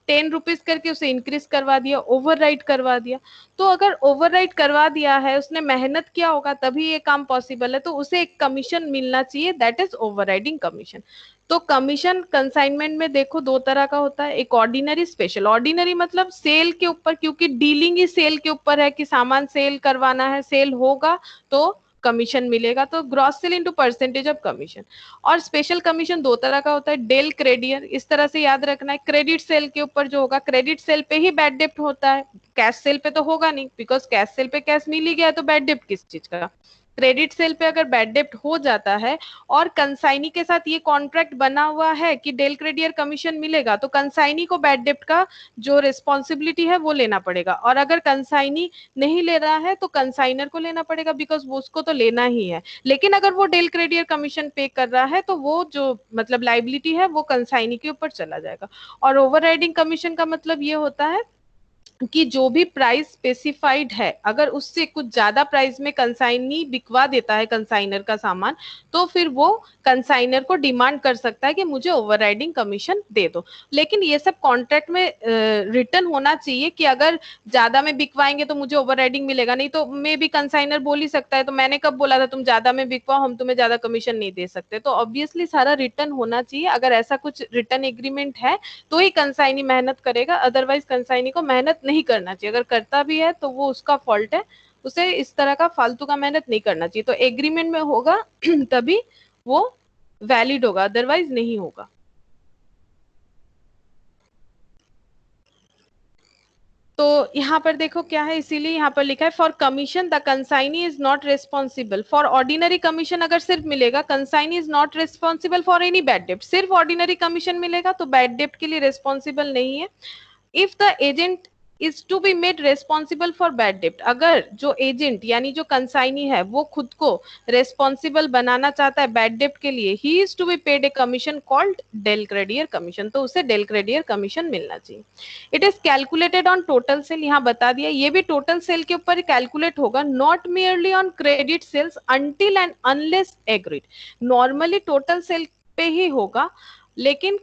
10 रुपीज करके उसे इंक्रीज करवा दिया, ओवरराइड करवा दिया। तो अगर ओवरराइड करवा दिया है, उसने मेहनत किया होगा तभी ये काम पॉसिबल है, तो उसे एक कमीशन मिलना चाहिए, दैट इज ओवरराइडिंग कमीशन। तो कमीशन कंसाइनमेंट में देखो दो तरह का होता है, एक ऑर्डिनरी, स्पेशल। ऑर्डिनरी मतलब सेल के ऊपर, क्योंकि डीलिंग ही सेल के ऊपर है कि सामान सेल करवाना है, सेल होगा तो कमीशन मिलेगा, तो gross sale into percentage of commission. और स्पेशल कमीशन दो तरह का होता है, डेल क्रेडियर, इस तरह से याद रखना है, क्रेडिट सेल के ऊपर जो होगा, क्रेडिट सेल पे ही बैड डेप्ट होता है, कैश सेल पे तो होगा नहीं, बिकॉज कैश सेल पे कैश मिल ही गया तो बैड डेप्ट किस चीज का। क्रेडिट सेल पे अगर बैड डेप्ट हो जाता है और कंसाइनी के साथ ये कॉन्ट्रैक्ट बना हुआ है कि डेल क्रेडियर कमीशन मिलेगा, तो कंसाइनी को बैड डेप्ट का जो रिस्पॉन्सिबिलिटी है वो लेना पड़ेगा, और अगर कंसाइनी नहीं ले रहा है तो कंसाइनर को लेना पड़ेगा, बिकॉज वो उसको तो लेना ही है। लेकिन अगर वो डेल क्रेडियर कमीशन पे कर रहा है तो वो जो मतलब लाइबिलिटी है वो कंसाइनी के ऊपर चला जाएगा। और ओवरराइडिंग कमीशन का मतलब ये होता है कि जो भी प्राइस स्पेसिफाइड है, अगर उससे कुछ ज्यादा प्राइस में कंसाइनी बिकवा देता है कंसाइनर का सामान, तो फिर वो कंसाइनर को डिमांड कर सकता है कि मुझे ओवरराइडिंग कमीशन दे दो। लेकिन ये सब कॉन्ट्रैक्ट में रिटर्न होना चाहिए कि अगर ज्यादा में बिकवाएंगे तो मुझे ओवरराइडिंग मिलेगा, नहीं तो मे भी कंसाइनर बोल ही सकता है तो मैंने कब बोला था तुम ज्यादा में बिकवाओ, हम तुम्हें ज्यादा कमीशन नहीं दे सकते। तो ऑब्वियसली सारा रिटर्न होना चाहिए, अगर ऐसा कुछ रिटर्न एग्रीमेंट है तो ही कंसाइनी मेहनत करेगा, अदरवाइज कंसाइनी को मेहनत नहीं करना चाहिए। अगर करता भी है तो वो उसका फॉल्ट है, उसे इस तरह का फालतू का मेहनत नहीं करना चाहिए। तो एग्रीमेंट में होगा तभी वो वैलिड होगा, अदरवाइज नहीं होगा। तो यहाँ पर देखो क्या है, इसीलिए यहाँ पर लिखा है for commission the consignee is not responsible for ordinary commission. अगर सिर्फ मिलेगा consignee is not responsible for any bad डेप्ट, सिर्फ ऑर्डिनरी कमीशन मिलेगा तो बैड डेप्ट के लिए रिस्पॉन्सिबल नहीं है। If the agent is to be made responsible for bad डेप्ट, अगर जो एजेंट यानी जो कंसाइनी है वो खुद को रेस्पॉन्सिबल बनाना चाहता है बैड डेप्ट के लिए, he is to be paid a commission called del credere commission, तो उसे डेल क्रेडियर कमीशन मिलना चाहिए। It is calculated on total sale, यहाँ बता दिया, ये भी टोटल सेल के ऊपर कैलकुलेट होगा, not merely on credit sales until and unless agreed. Normally total sale पे ही होगा, लेकिन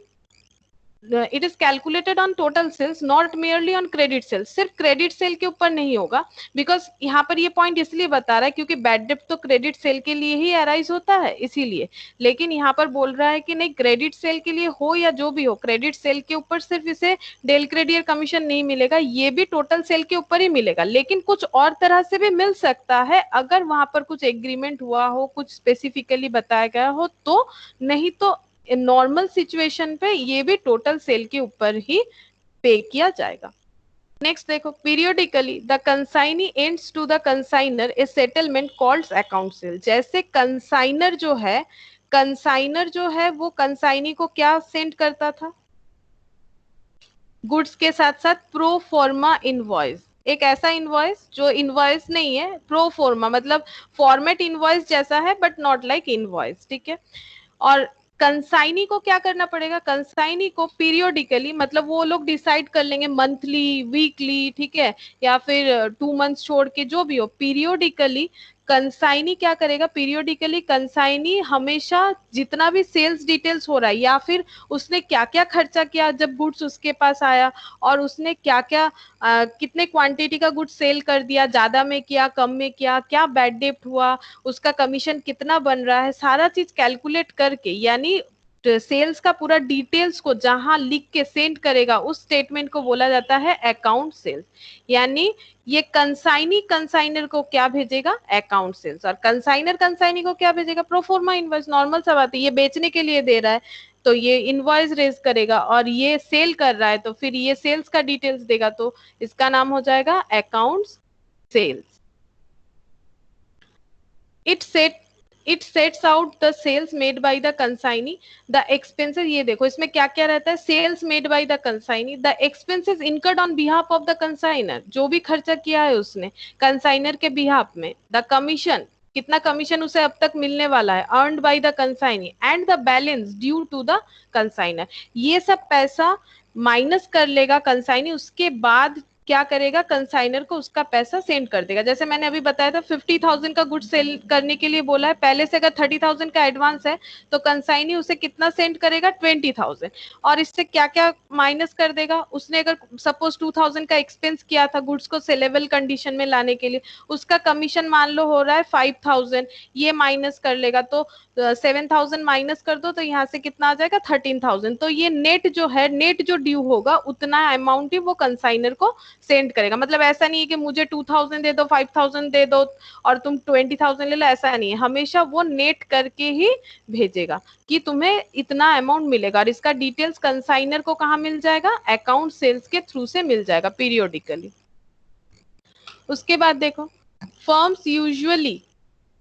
it is calculated on total sales not merely on credit sales, सिर्फ क्रेडिट सेल के ऊपर नहीं होगा, बिकॉज यहाँ पर ये पॉइंट इसलिए बता रहा है क्योंकि बैड डेप्ट तो क्रेडिट सेल के लिए ही अराइज होता है इसीलिए। लेकिन यहाँ पर बोल रहा है कि नहीं, क्रेडिट सेल के लिए हो या जो भी हो, क्रेडिट सेल के ऊपर सिर्फ इसे डेल क्रेडियर कमीशन नहीं मिलेगा, ये भी टोटल सेल के ऊपर ही मिलेगा, लेकिन कुछ और तरह से भी मिल सकता है अगर वहां पर कुछ एग्रीमेंट हुआ हो, कुछ स्पेसिफिकली बताया गया हो तो, नहीं तो नॉर्मल सिचुएशन पे ये भी टोटल सेल के ऊपर ही पे किया जाएगा। नेक्स्ट देखो, periodically the consignee ends to the consignor a settlement called account sale. जैसे कंसाइनर जो है वो कंसाइनी को क्या सेंड करता था, गुड्स के साथ साथ प्रो फॉर्मा इनवॉइस, एक ऐसा इनवॉइस जो इनवॉइस नहीं है, प्रो फॉर्मा मतलब फॉर्मेट इनवॉइस जैसा है बट नॉट लाइक इनवॉइस, ठीक है। और कंसाइनी को क्या करना पड़ेगा, कंसाइनी को पीरियोडिकली, मतलब वो लोग डिसाइड कर लेंगे मंथली, वीकली, ठीक है, या फिर 2 मंथ्स छोड़ के, जो भी हो, पीरियोडिकली कंसाइनी क्या करेगा, पीरियोडिकली कंसाइनी हमेशा जितना भी सेल्स डिटेल्स हो रहा है या फिर उसने क्या क्या खर्चा किया जब गुड्स उसके पास आया, और उसने क्या क्या कितने क्वांटिटी का गुड्स सेल कर दिया, ज्यादा में किया, कम में किया, क्या बैड डेप्ट हुआ, उसका कमीशन कितना बन रहा है, सारा चीज कैलकुलेट करके, यानी सेल्स का पूरा डिटेल्स को जहां लिख के सेंड करेगा, उस स्टेटमेंट को बोला जाता है अकाउंट सेल्स। यानी ये कंसाइनी कंसाइनर को क्या भेजेगा, अकाउंट सेल्स, और कंसाइनर कंसाइनी को क्या भेजेगा, प्रोफॉर्मा इनवॉइस। नॉर्मल सा बात है, ये बेचने के लिए दे रहा है तो ये इनवॉइस रेज करेगा, और ये सेल कर रहा है तो फिर ये सेल्स का डिटेल्स देगा, तो इसका नाम हो जाएगा accounts sales. It sets out the sales made by the consignee, the expenses, ये देखो इसमें क्या क्या रहता है, sales made by the consignee, the expenses incurred on behalf of the consignor, जो भी खर्चा किया है उसने कंसाइनर के बिहाफ में, द कमीशन, कितना कमीशन उसे अब तक मिलने वाला है, earned by the consignee, and the balance due to the consignor, ये सब पैसा माइनस कर लेगा कंसाइनी, उसके बाद क्या करेगा, कंसाइनर को उसका पैसा सेंड कर देगा। जैसे मैंने अभी बताया था 50,000 का गुड सेल करने के लिए बोला है, पहले से अगर 30,000 का एडवांस है तो कंसाइनी उसे कितना सेंड करेगा, 20,000, और इससे क्या क्या माइनस कर देगा, उसने अगर सपोज 2,000 का एक्सपेंस किया था गुड्स को सेलेबल कंडीशन में लाने के लिए, उसका कमीशन मान लो हो रहा है 5,000, ये माइनस कर लेगा, तो 7,000 माइनस कर दो तो यहाँ से कितना आ जाएगा, 13,000, तो ये नेट जो है, नेट जो ड्यू होगा उतना अमाउंट ही वो कंसाइनर को सेंड करेगा। मतलब ऐसा नहीं है कि मुझे 2,000 दे दो, 5,000 दे दो और तुम 20,000 ले लो, ऐसा नहीं है, हमेशा वो नेट करके ही भेजेगा कि तुम्हें इतना अमाउंट मिलेगा, और इसका डिटेल्स कंसाइनर को कहाँ मिल जाएगा, अकाउंट सेल्स के थ्रू से मिल जाएगा पीरियोडिकली। उसके बाद देखो, firms usually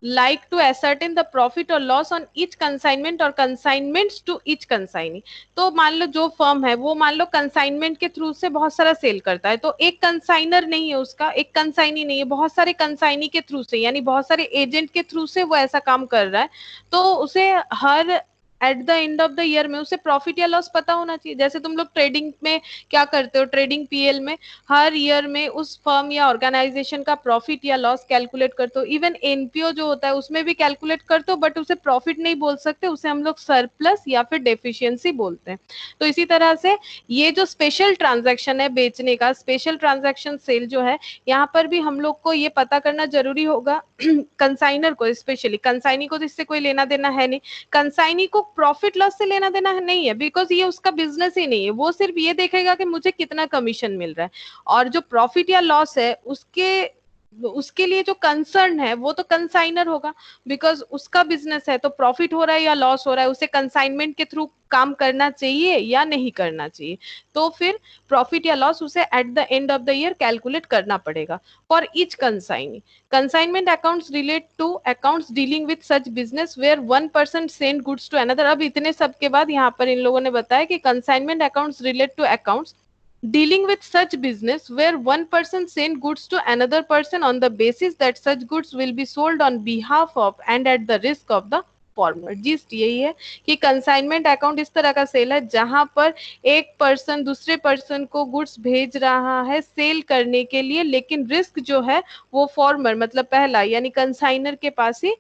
like to ascertain the profit or loss on each consignment or consignments to each consignee। तो मान लो जो फर्म है वो मान लो कंसाइनमेंट के थ्रू से बहुत सारा सेल करता है, तो एक कंसाइनर नहीं है उसका, एक कंसाइनी नहीं है, बहुत सारे कंसाइनी के थ्रू से, यानी बहुत सारे एजेंट के थ्रू से वो ऐसा काम कर रहा है, तो उसे her at the end of the year में उसे प्रॉफिट या लॉस पता होना चाहिए। जैसे तुम लोग ट्रेडिंग में क्या करते हो, ट्रेडिंग पीएल में हर ईयर में उस फर्म या ऑर्गेनाइजेशन का प्रॉफिट या लॉस कैलकुलेट करते हो, इवन एनपीओ जो होता है उसमें भी कैलकुलेट करते हो, बट उसे प्रॉफिट नहीं बोल सकते, उसे हम लोग सरप्लस या फिर डेफिशिएंसी बोलते हैं। तो इसी तरह से ये जो स्पेशल ट्रांजैक्शन है बेचने का, स्पेशल ट्रांजैक्शन सेल जो है, यहाँ पर भी हम लोग को ये पता करना जरूरी होगा कंसाइनर को, स्पेशली कंसाइनी को तो इससे कोई लेना देना है नहीं, कंसाइनी को प्रॉफिट लॉस से लेना देना नहीं है, बिकॉज ये उसका बिजनेस ही नहीं है, वो सिर्फ ये देखेगा कि मुझे कितना कमीशन मिल रहा है, और जो प्रॉफिट या लॉस है उसके लिए जो कंसर्न है वो तो कंसाइनर होगा, बिकॉज उसका बिजनेस है, तो प्रॉफिट हो रहा है या लॉस हो रहा है, उसे कंसाइनमेंट के थ्रू काम करना चाहिए या नहीं करना चाहिए, तो फिर प्रॉफिट या लॉस उसे at the end of the year calculate करना पड़ेगा for each consignee. Consignment accounts relate to accounts dealing with such business where one person send goods to another. अब इतने सब के बाद यहाँ पर इन लोगों ने बताया कि consignment accounts relate to accounts dealing with such business where one person send goods to another person on the basis that such goods will be sold on behalf of and at the risk of the former। जिस यही है कि consignment account इस तरह का cell है जहां पर एक पर्सन दूसरे पर्सन को गुड्स भेज रहा है सेल करने के लिए, लेकिन रिस्क जो है वो फॉर्मर मतलब पहला यानी कंसाइनर के पास ही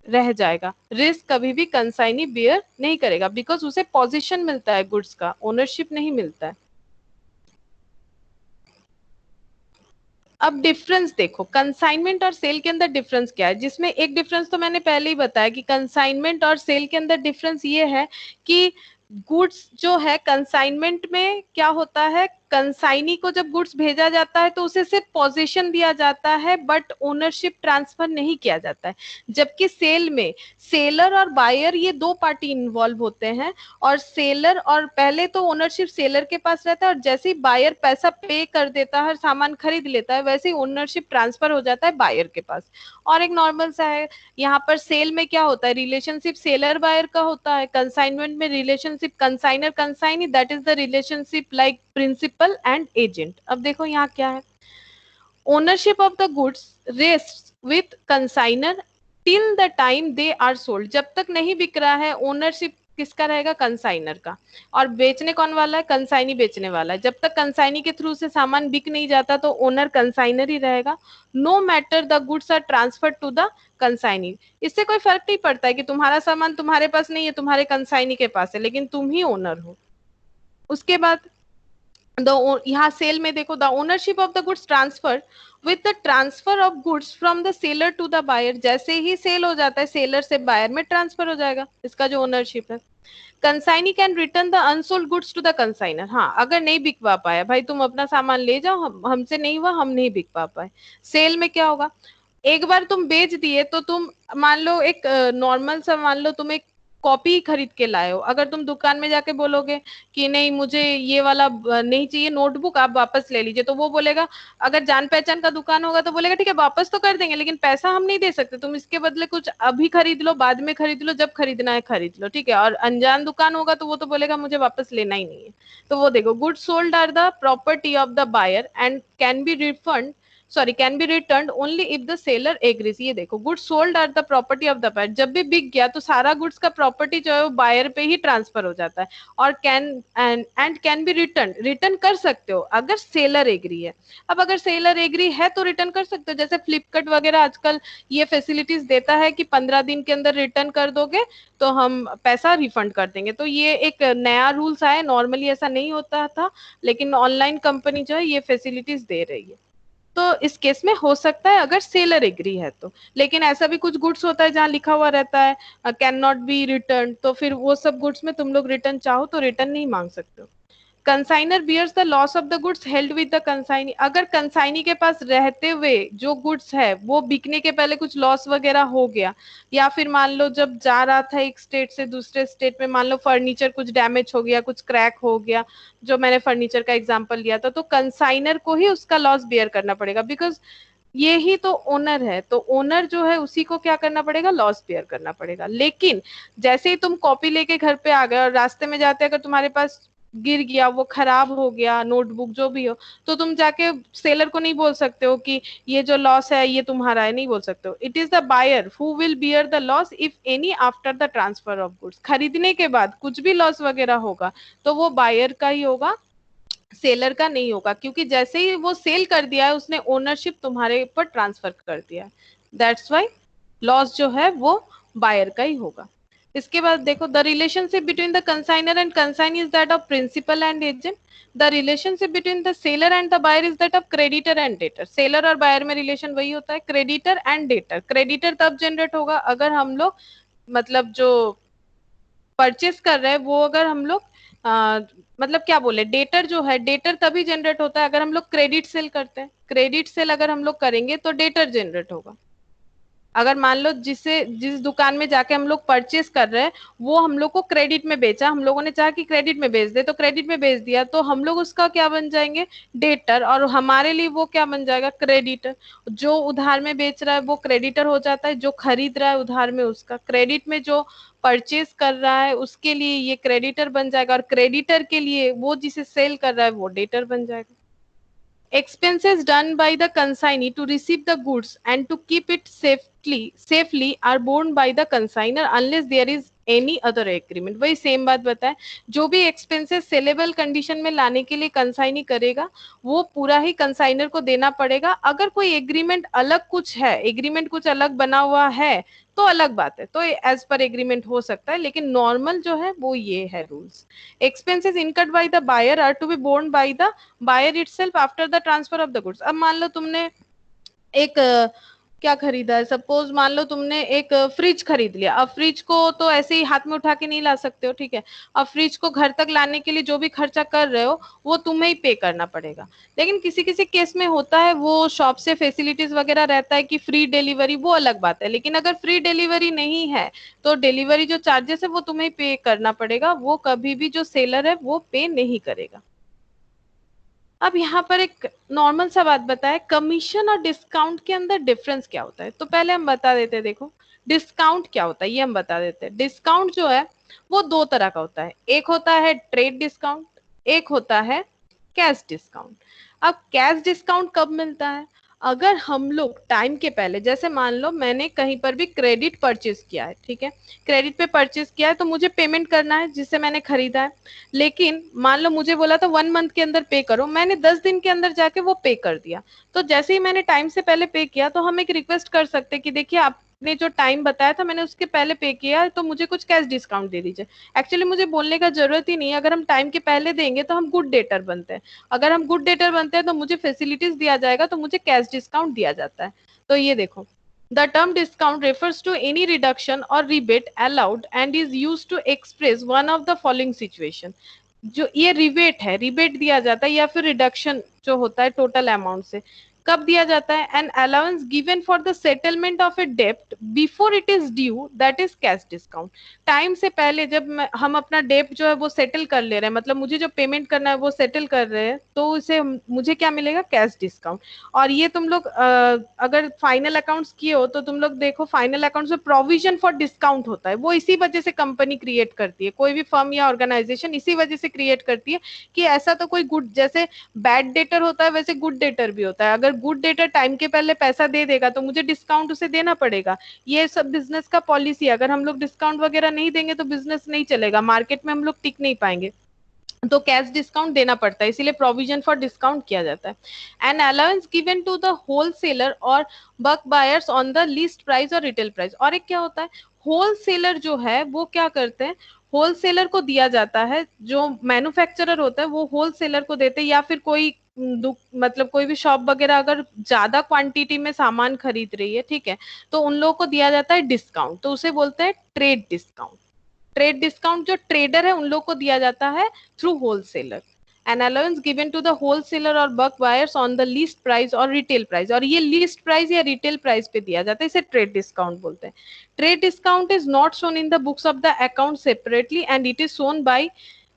रह जाएगा, रिस्क कभी भी कंसाइनी बेयर नहीं करेगा, बिकॉज उसे पोजीशन मिलता है गुड्स का, ओनरशिप नहीं मिलता है। अब डिफरेंस देखो, कंसाइनमेंट और सेल के अंदर डिफरेंस क्या है, जिसमें एक डिफरेंस तो मैंने पहले ही बताया कि कंसाइनमेंट और सेल के अंदर डिफरेंस ये है कि गुड्स जो है कंसाइनमेंट में क्या होता है, कंसाइनी को जब गुड्स भेजा जाता है तो उसे सिर्फ पोजीशन दिया जाता है बट ओनरशिप ट्रांसफर नहीं किया जाता है, जबकि सेल में सेलर और बायर ये दो पार्टी इन्वॉल्व होते हैं, और सेलर और पहले तो ओनरशिप सेलर के पास रहता है और जैसे ही बायर पैसा पे कर देता है, सामान खरीद लेता है, वैसे ही ओनरशिप ट्रांसफर हो जाता है बायर के पास। और एक नॉर्मल सा है, यहाँ पर सेल में क्या होता है, रिलेशनशिप सेलर बायर का होता है, कंसाइनमेंट में relationship consignor consignee, that is the relationship like principal and agent. अब देखो यहाँ क्या है, ownership of the goods rest with consignor till the time they are sold. जब तक नहीं बिक रहा है ओनरशिप किसका रहेगा, कंसाइनर का, और बेचने कौन वाला है, कंसाइनी बेचने वाला है। जब तक कंसाइनी के थ्रू से सामान बिक नहीं जाता तो ओनर कंसाइनर ही रहेगा, no matter the goods are transfer to the consignee. इससे कोई फर्क नहीं पड़ता है कि तुम्हारा सामान तुम्हारे पास नहीं है, तुम्हारे कंसाइनी के पास है, लेकिन तुम ही ओनर हो। उसके बाद यहाँ सेल में देखो, the ownership of the goods transfer with the transfer of goods from the seller to the buyer. जैसे ही सेल हो जाता है सेलर से बायर में ट्रांसफर हो जाएगा इसका जो ओनरशिप है। Consignee can return the unsold goods to the consignor. हाँ, अगर नहीं बिकवा पाया, भाई तुम अपना सामान ले जाओ, हमसे नहीं हुआ, हम नहीं बिकवा पाए। सेल में क्या होगा, एक बार तुम बेच दिए तो तुम मान लो एक नॉर्मल सा मान लो तुम एक कॉपी खरीद के लाए हो, अगर तुम दुकान में जाके बोलोगे कि नहीं मुझे ये वाला नहीं चाहिए नोटबुक, आप वापस ले लीजिए, तो वो बोलेगा, अगर जान पहचान का दुकान होगा तो बोलेगा ठीक है वापस तो कर देंगे लेकिन पैसा हम नहीं दे सकते, तुम इसके बदले कुछ अभी खरीद लो, बाद में खरीद लो, जब खरीदना है खरीद लो, ठीक है। और अनजान दुकान होगा तो वो तो बोलेगा मुझे वापस लेना ही नहीं है। तो वो देखो, goods sold are the property of the buyer and can be return only if the seller agrees. ये देखो, goods sold are the property of the buyer, जब भी बिक गया तो सारा गुड्स का प्रॉपर्टी जो है वो बायर पे ही ट्रांसफर हो जाता है। और कैन बी रिटर्न कर सकते हो अगर सेलर एग्री है। अब अगर सेलर एग्री है तो रिटर्न कर सकते हो, जैसे फ्लिपकार्ट वगैरह आजकल ये फैसिलिटीज देता है कि 15 दिन के अंदर रिटर्न कर दोगे तो हम पैसा रिफंड कर देंगे। तो ये एक नया रूल्स आया, नॉर्मली ऐसा नहीं होता था, लेकिन ऑनलाइन कंपनी जो है ये फैसिलिटीज दे रही है। तो इस केस में हो सकता है अगर सेलर एग्री है तो, लेकिन ऐसा भी कुछ गुड्स होता है जहां लिखा हुआ रहता है कैन नॉट बी रिटर्न, तो फिर वो सब गुड्स में तुम लोग रिटर्न चाहो तो रिटर्न नहीं मांग सकते हो। Consignor bears the loss of the goods held with the consignee, अगर कंसाइनी के पास रहते हुए जो गुड्स है वो बिकने के पहले कुछ लॉस वगैरह हो गया, या फिर मान लो जब जा रहा था एक स्टेट से दूसरे स्टेट में, मान लो फर्नीचर कुछ डैमेज हो गया, कुछ क्रैक हो गया, जो मैंने फर्नीचर का एग्जांपल लिया था, तो कंसाइनर को ही उसका लॉस बियर करना पड़ेगा, बिकॉज ये ही तो ओनर है, तो ओनर जो है उसी को क्या करना पड़ेगा, लॉस बियर करना पड़ेगा। लेकिन जैसे ही तुम कॉपी लेके घर पे आ गए और रास्ते में जाते अगर तुम्हारे पास गिर गया, वो खराब हो गया, नोटबुक जो भी हो, तो तुम जाके सेलर को नहीं बोल सकते हो कि ये जो लॉस है ये तुम्हारा है, नहीं बोल सकते हो। It is the buyer who will bear the loss if any after the transfer of goods, खरीदने के बाद कुछ भी लॉस वगैरह होगा तो वो बायर का ही होगा, सेलर का नहीं होगा, क्योंकि जैसे ही वो सेल कर दिया है उसने ओनरशिप तुम्हारे ऊपर ट्रांसफर कर दिया है। दैट्स वाई लॉस जो है वो बायर का ही होगा। इसके बाद देखो, the relationship between the consignor and consignee is that of principal and agent. The relationship between the seller and the buyer is that of creditor and debtor. Seller और buyer में रिलेशन वही होता है, क्रेडिटर एंड डेटर। क्रेडिटर तब generate होगा अगर हम लोग मतलब जो परचेस कर रहे हैं वो अगर हम लोग मतलब क्या बोले, डेटर जो है, डेटर तभी जनरेट होता है अगर हम लोग क्रेडिट सेल करते हैं। क्रेडिट सेल अगर हम लोग करेंगे तो डेटर जनरेट होगा। अगर मान लो जिस दुकान में जाके हम लोग परचेस कर रहे हैं वो हम लोग को क्रेडिट में बेचा, हम लोगों ने चाहा कि क्रेडिट में बेच दे तो क्रेडिट में बेच दिया, तो हम लोग उसका क्या बन जाएंगे, डेटर, और हमारे लिए वो क्या बन जाएगा, क्रेडिटर। जो उधार में बेच रहा है वो क्रेडिटर हो जाता है, जो खरीद रहा है उधार में उसका, क्रेडिट में जो परचेस कर रहा है उसके लिए ये क्रेडिटर बन जाएगा, और क्रेडिटर के लिए वो जिसे सेल कर रहा है वो डेटर बन जाएगा। Expenses done by the consignee to receive the goods and to keep it safely are borne by the consignor unless there is any other agreement. वही सेम बात बताए, जो भी एक्सपेंसेस सेलेबल कंडीशन में लाने के लिए कंसाइनी करेगा वो पूरा ही कंसाइनर को देना पड़ेगा। अगर कोई एग्रीमेंट अलग कुछ है, एग्रीमेंट कुछ अलग बना हुआ है तो अलग बात है, तो एज पर एग्रीमेंट हो सकता है, लेकिन नॉर्मल जो है वो ये है rules. Expenses incurred by the buyer are to be borne by the buyer itself after the transfer of the goods. अब मान लो तुमने एक क्या खरीदा है, सपोज मान लो तुमने एक फ्रिज खरीद लिया। अब फ्रिज को तो ऐसे ही हाथ में उठा के नहीं ला सकते हो, ठीक है। अब फ्रिज को घर तक लाने के लिए जो भी खर्चा कर रहे हो वो तुम्हें ही पे करना पड़ेगा। लेकिन किसी किसी केस में होता है वो शॉप से फैसिलिटीज वगैरह रहता है कि फ्री डिलीवरी, वो अलग बात है। लेकिन अगर फ्री डिलीवरी नहीं है तो डिलीवरी जो चार्जेस है वो तुम्हें पे करना पड़ेगा, वो कभी भी जो सेलर है वो पे नहीं करेगा। अब यहाँ पर एक नॉर्मल सा बात बताए, कमीशन और डिस्काउंट के अंदर डिफरेंस क्या होता है। तो पहले हम बता देते हैं, देखो डिस्काउंट क्या होता है ये हम बता देते हैं। डिस्काउंट जो है वो दो तरह का होता है, एक होता है ट्रेड डिस्काउंट, एक होता है कैश डिस्काउंट। अब कैश डिस्काउंट कब मिलता है, अगर हम लोग टाइम के पहले, जैसे मान लो मैंने कहीं पर भी क्रेडिट परचेज किया है, ठीक है, क्रेडिट पे परचेज किया है तो मुझे पेमेंट करना है जिससे मैंने खरीदा है। लेकिन मान लो मुझे बोला था 1 मंथ के अंदर पे करो, मैंने 10 दिन के अंदर जाके वो पे कर दिया। तो जैसे ही मैंने टाइम से पहले पे किया तो हम एक रिक्वेस्ट कर सकते हैं कि देखिए आपने जो टाइम बताया था मैंने उसके पहले पे किया है तो मुझे कुछ कैश डिस्काउंट दे दीजिए। एक्चुअली मुझे बोलने का जरूरत ही नहीं है, अगर हम टाइम के पहले देंगे तो हम गुड डेटर बनते हैं। अगर हम गुड डेटर बनते हैं तो मुझे फैसिलिटीज दिया जाएगा, तो मुझे कैश डिस्काउंट दिया जाता है। तो ये देखो, the term discount refers to any reduction or rebate allowed and is used to express one of the following situation। जो ये रिबेट है, रिबेट दिया जाता है या फिर रिडक्शन जो होता है टोटल अमाउंट से। कब दिया जाता है? An allowance given for the settlement of a डेप्ट before it is due, that is cash discount. Time से पहले जब हम अपना डेप्ट जो है वो सेटल कर ले रहे हैं, मतलब मुझे जो पेमेंट करना है वो सेटल कर रहे हैं, तो उसे मुझे क्या मिलेगा? Cash discount. और ये तुम लोग अगर फाइनल अकाउंट्स किए हो तो तुम लोग देखो, फाइनल अकाउंट्स में प्रोविजन फॉर डिस्काउंट होता है, वो इसी वजह से कंपनी क्रिएट करती है, कोई भी फर्म या ऑर्गेनाइजेशन इसी वजह से क्रिएट करती है कि ऐसा तो कोई गुड, जैसे बैड डेटर होता है वैसे गुड डेटर भी होता है, अगर गुड डेटर टाइम के पहले पैसा दे देगा तो मुझे डिस्काउंट उसे देना पड़ेगा। ये सब बिजनेस का पॉलिसी है, अगर हम लोग डिस्काउंट वगैरह नहीं देंगे तो बिजनेस नहीं चलेगा, मार्केट में हम लोग टिक नहीं पाएंगे, तो कैश डिस्काउंट देना पड़ता है, इसीलिए प्रोविजन फॉर डिस्काउंट किया जाता है। An allowance given to the wholesaler और bulk buyers on the list price और रिटेल प्राइस। और एक क्या होता है, होलसेलर जो है वो क्या करते हैं, होलसेलर को दिया जाता है, जो मैन्युफैक्चरर होता है वो होलसेलर को देते हैं, या फिर कोई मतलब कोई भी शॉप वगैरह अगर ज्यादा क्वांटिटी में सामान खरीद रही है, ठीक है, तो उन लोगों को दिया जाता है डिस्काउंट, तो उसे बोलते हैं ट्रेड डिस्काउंट। ट्रेड डिस्काउंट जो ट्रेडर है उन लोग को दिया जाता है through wholesaler. An allowance given to the wholesaler और bulk buyers on the list price और रिटेल प्राइस, और ये लीस्ट प्राइस या रिटेल प्राइस पे दिया जाता है, इसे ट्रेड डिस्काउंट बोलते हैं। Trade discount is not shown in the books of the account separately and it is shown by